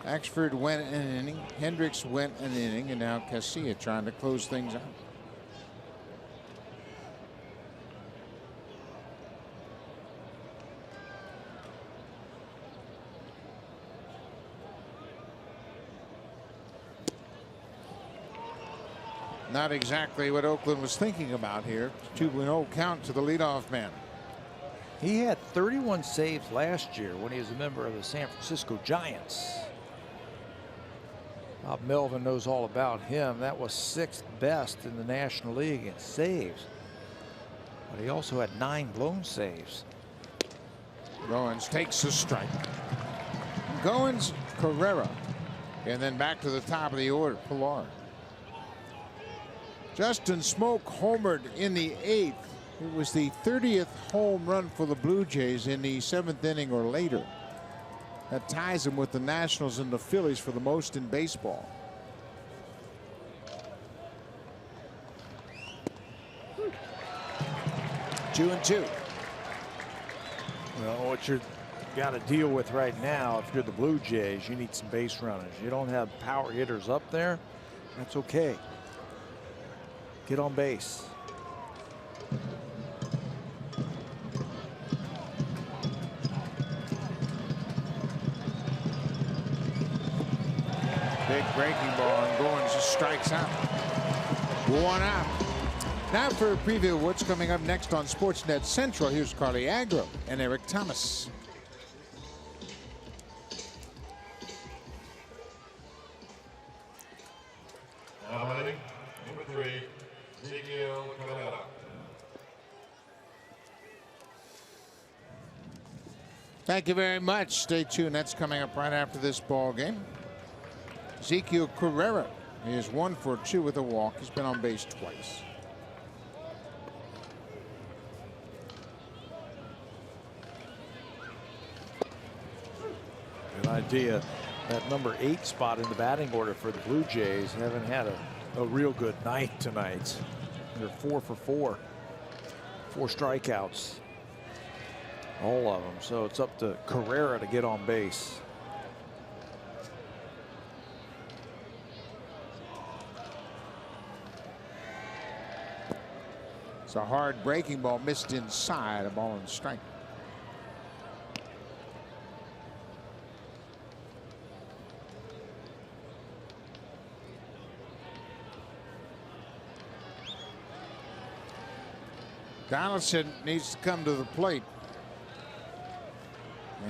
Axford went an inning. Hendricks went an inning, and now Casilla trying to close things out. Not exactly what Oakland was thinking about here. 2-0 count to the leadoff man. He had 31 saves last year when he was a member of the San Francisco Giants. Bob Melvin knows all about him. That was 6th best in the National League in saves. But he also had 9 blown saves. Goins takes a strike. Goins, Carrera, and then back to the top of the order, Pilar. Justin Smoak homered in the 8th. It was the 30th home run for the Blue Jays in the 7th inning or later. That ties him with the Nationals and the Phillies for the most in baseball. Two and two. Well, what you're got to deal with right now, if you're the Blue Jays, you need some base runners. You don't have power hitters up there. That's okay. Get on base. Big breaking ball, and Goins just strikes out. 1 out. Now for a preview of what's coming up next on Sportsnet Central. Here's Carly Agro and Eric Thomas. Now hitting number 3, Ezekiel Carrera. Thank you very much. Stay tuned. That's coming up right after this ball game. Ezekiel Carrera is 1 for 2 with a walk. He's been on base twice. Good idea. That number 8 spot in the batting order for the Blue Jays haven't had a real good night tonight. They're 4 for 4. 4 strikeouts. All of them. So it's up to Carrera to get on base. It's a hard breaking ball, missed inside, a ball and strike. Donaldson needs to come to the plate.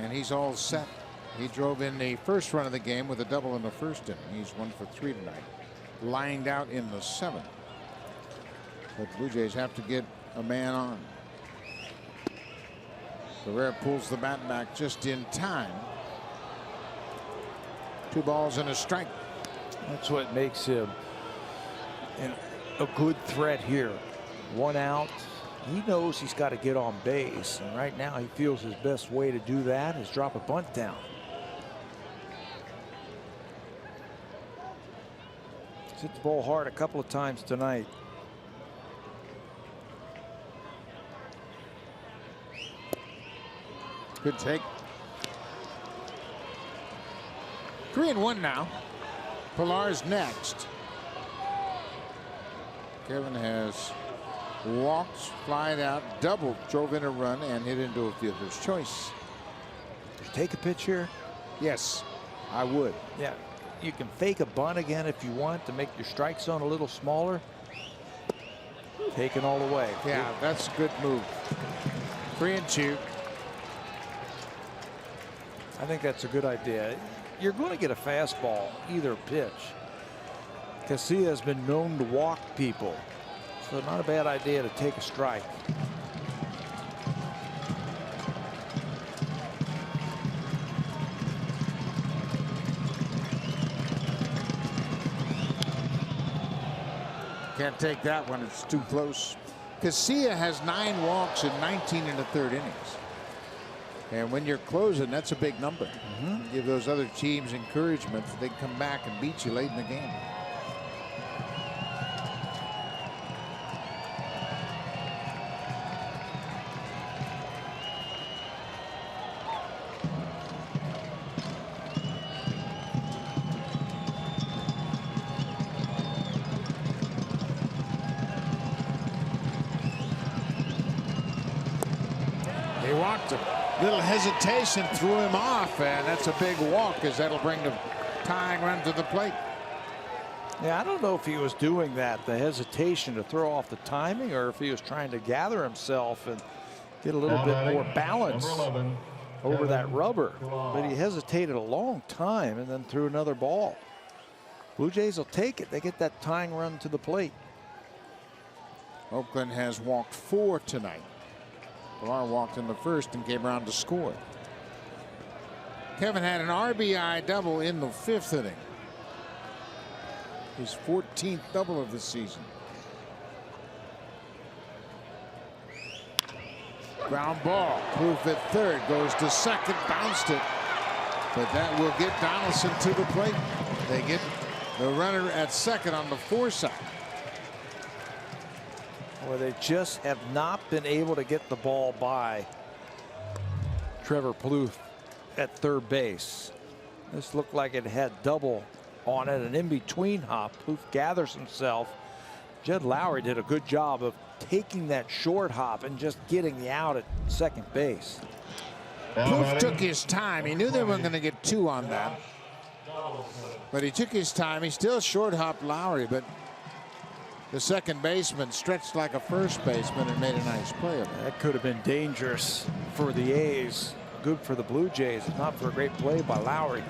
And he's all set. He drove in the first run of the game with a double in the first inning. He's 1 for 3 tonight. Lined out in the 7th. But Blue Jays have to get a man on. Carrera pulls the bat back just in time. 2 balls and a strike. That's what makes him a good threat here. 1 out. He knows he's got to get on base, and right now he feels his best way to do that is drop a bunt down. He's hit the ball hard a couple of times tonight. Good take. 3-1 now. Pilar's next. Kevin has walked, flied out, doubled, drove in a run, and hit into a fielder's choice. Would you take a pitch here? Yes, I would. Yeah, you can fake a bunt again if you want to make your strike zone a little smaller. Taken all the way. Yeah, that's a good move. 3-2. I think that's a good idea. You're going to get a fastball either pitch. Casilla has been known to walk people, so not a bad idea to take a strike. Can't take that one. It's too close. Casilla has 9 walks in 19 1/3 innings. And when you're closing, that's a big number. Give those other teams encouragement that they can come back and beat you late in the game. He walked him. Little hesitation threw him off, and that's a big walk, as that'll bring the tying run to the plate. Yeah, I don't know if he was doing that, the hesitation to throw off the timing, or if he was trying to gather himself and get a little bit more balance over that rubber. But he hesitated a long time and then threw another ball. Blue Jays will take it. They get that tying run to the plate. Oakland has walked 4 tonight. Pilar walked in the first and came around to score. Kevin had an RBI double in the 5th inning. His 14th double of the season. Ground ball. Proof at third. Goes to second. Bounced it. But that will get Donaldson to the plate. They get the runner at second on the foresight. Well, they just have not been able to get the ball by Trevor Plouffe at third base. This looked like it had double on it, and in between hop. Plouffe gathers himself. Jed Lowry did a good job of taking that short hop and just getting the out at second base. Plouffe took his time. He knew they weren't going to get 2 on that. But he took his time. He still short hopped Lowry, but the second baseman stretched like a first baseman and made a nice play of it. That could have been dangerous for the A's. Good for the Blue Jays, not for a great play by Lowry.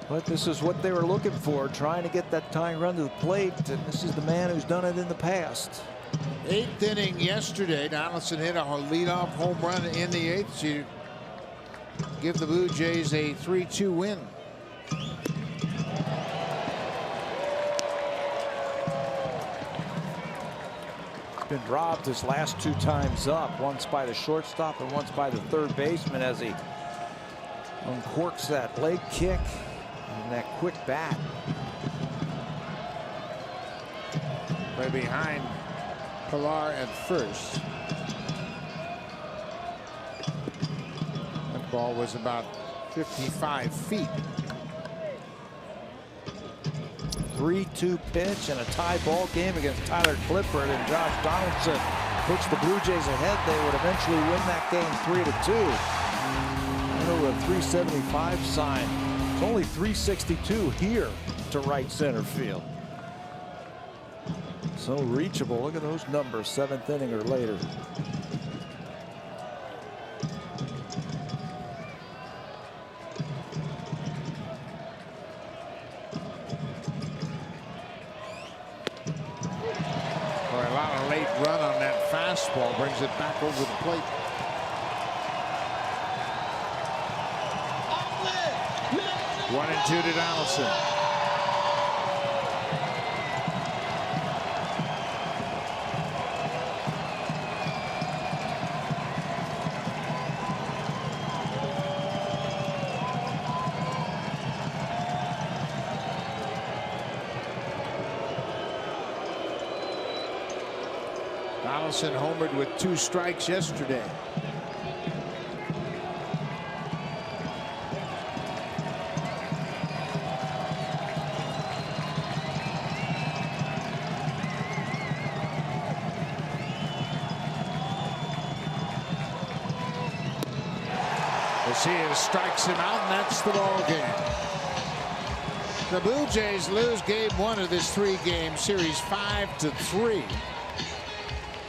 But this is what they were looking for, trying to get that tying run to the plate, and this is the man who's done it in the past. 8th inning yesterday, Donaldson hit a leadoff home run in the 8th to give the Blue Jays a 3-2 win. Been robbed his last 2 times up, once by the shortstop and once by the third baseman, as he uncorks that leg kick and that quick bat. Right behind Pilar at first. That ball was about 55 feet. 3-2 pitch and a tie ball game against Tyler Clifford, and Josh Donaldson puts the Blue Jays ahead. They would eventually win that game 3-2. A 375 sign. It's only 362 here to right center field. So reachable. Look at those numbers, 7th inning or later. Run on that fastball brings it back over the plate. One and 2 to Donaldson. Donaldson homered with 2 strikes yesterday. Garcia strikes him out, and that's the ball game. The Blue Jays lose game 1 of this 3-game series 5-3.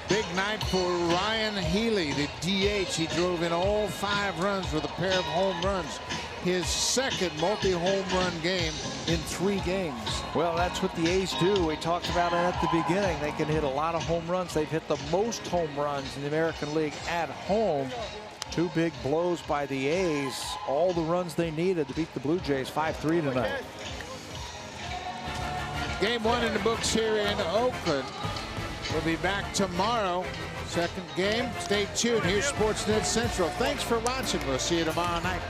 Big night for Ryan Healy, the DH. He drove in all 5 runs with a pair of home runs. his second multi-home run game in 3 games. Well, that's what the A's do. We talked about it at the beginning. They can hit a lot of home runs. They've hit the most home runs in the American League at home. 2 big blows by the A's. All the runs they needed to beat the Blue Jays 5-3 tonight. Game 1 in the books here in Oakland. We'll be back tomorrow. Second game. Stay tuned. Here's Sportsnet Central. Thanks for watching. We'll see you tomorrow night.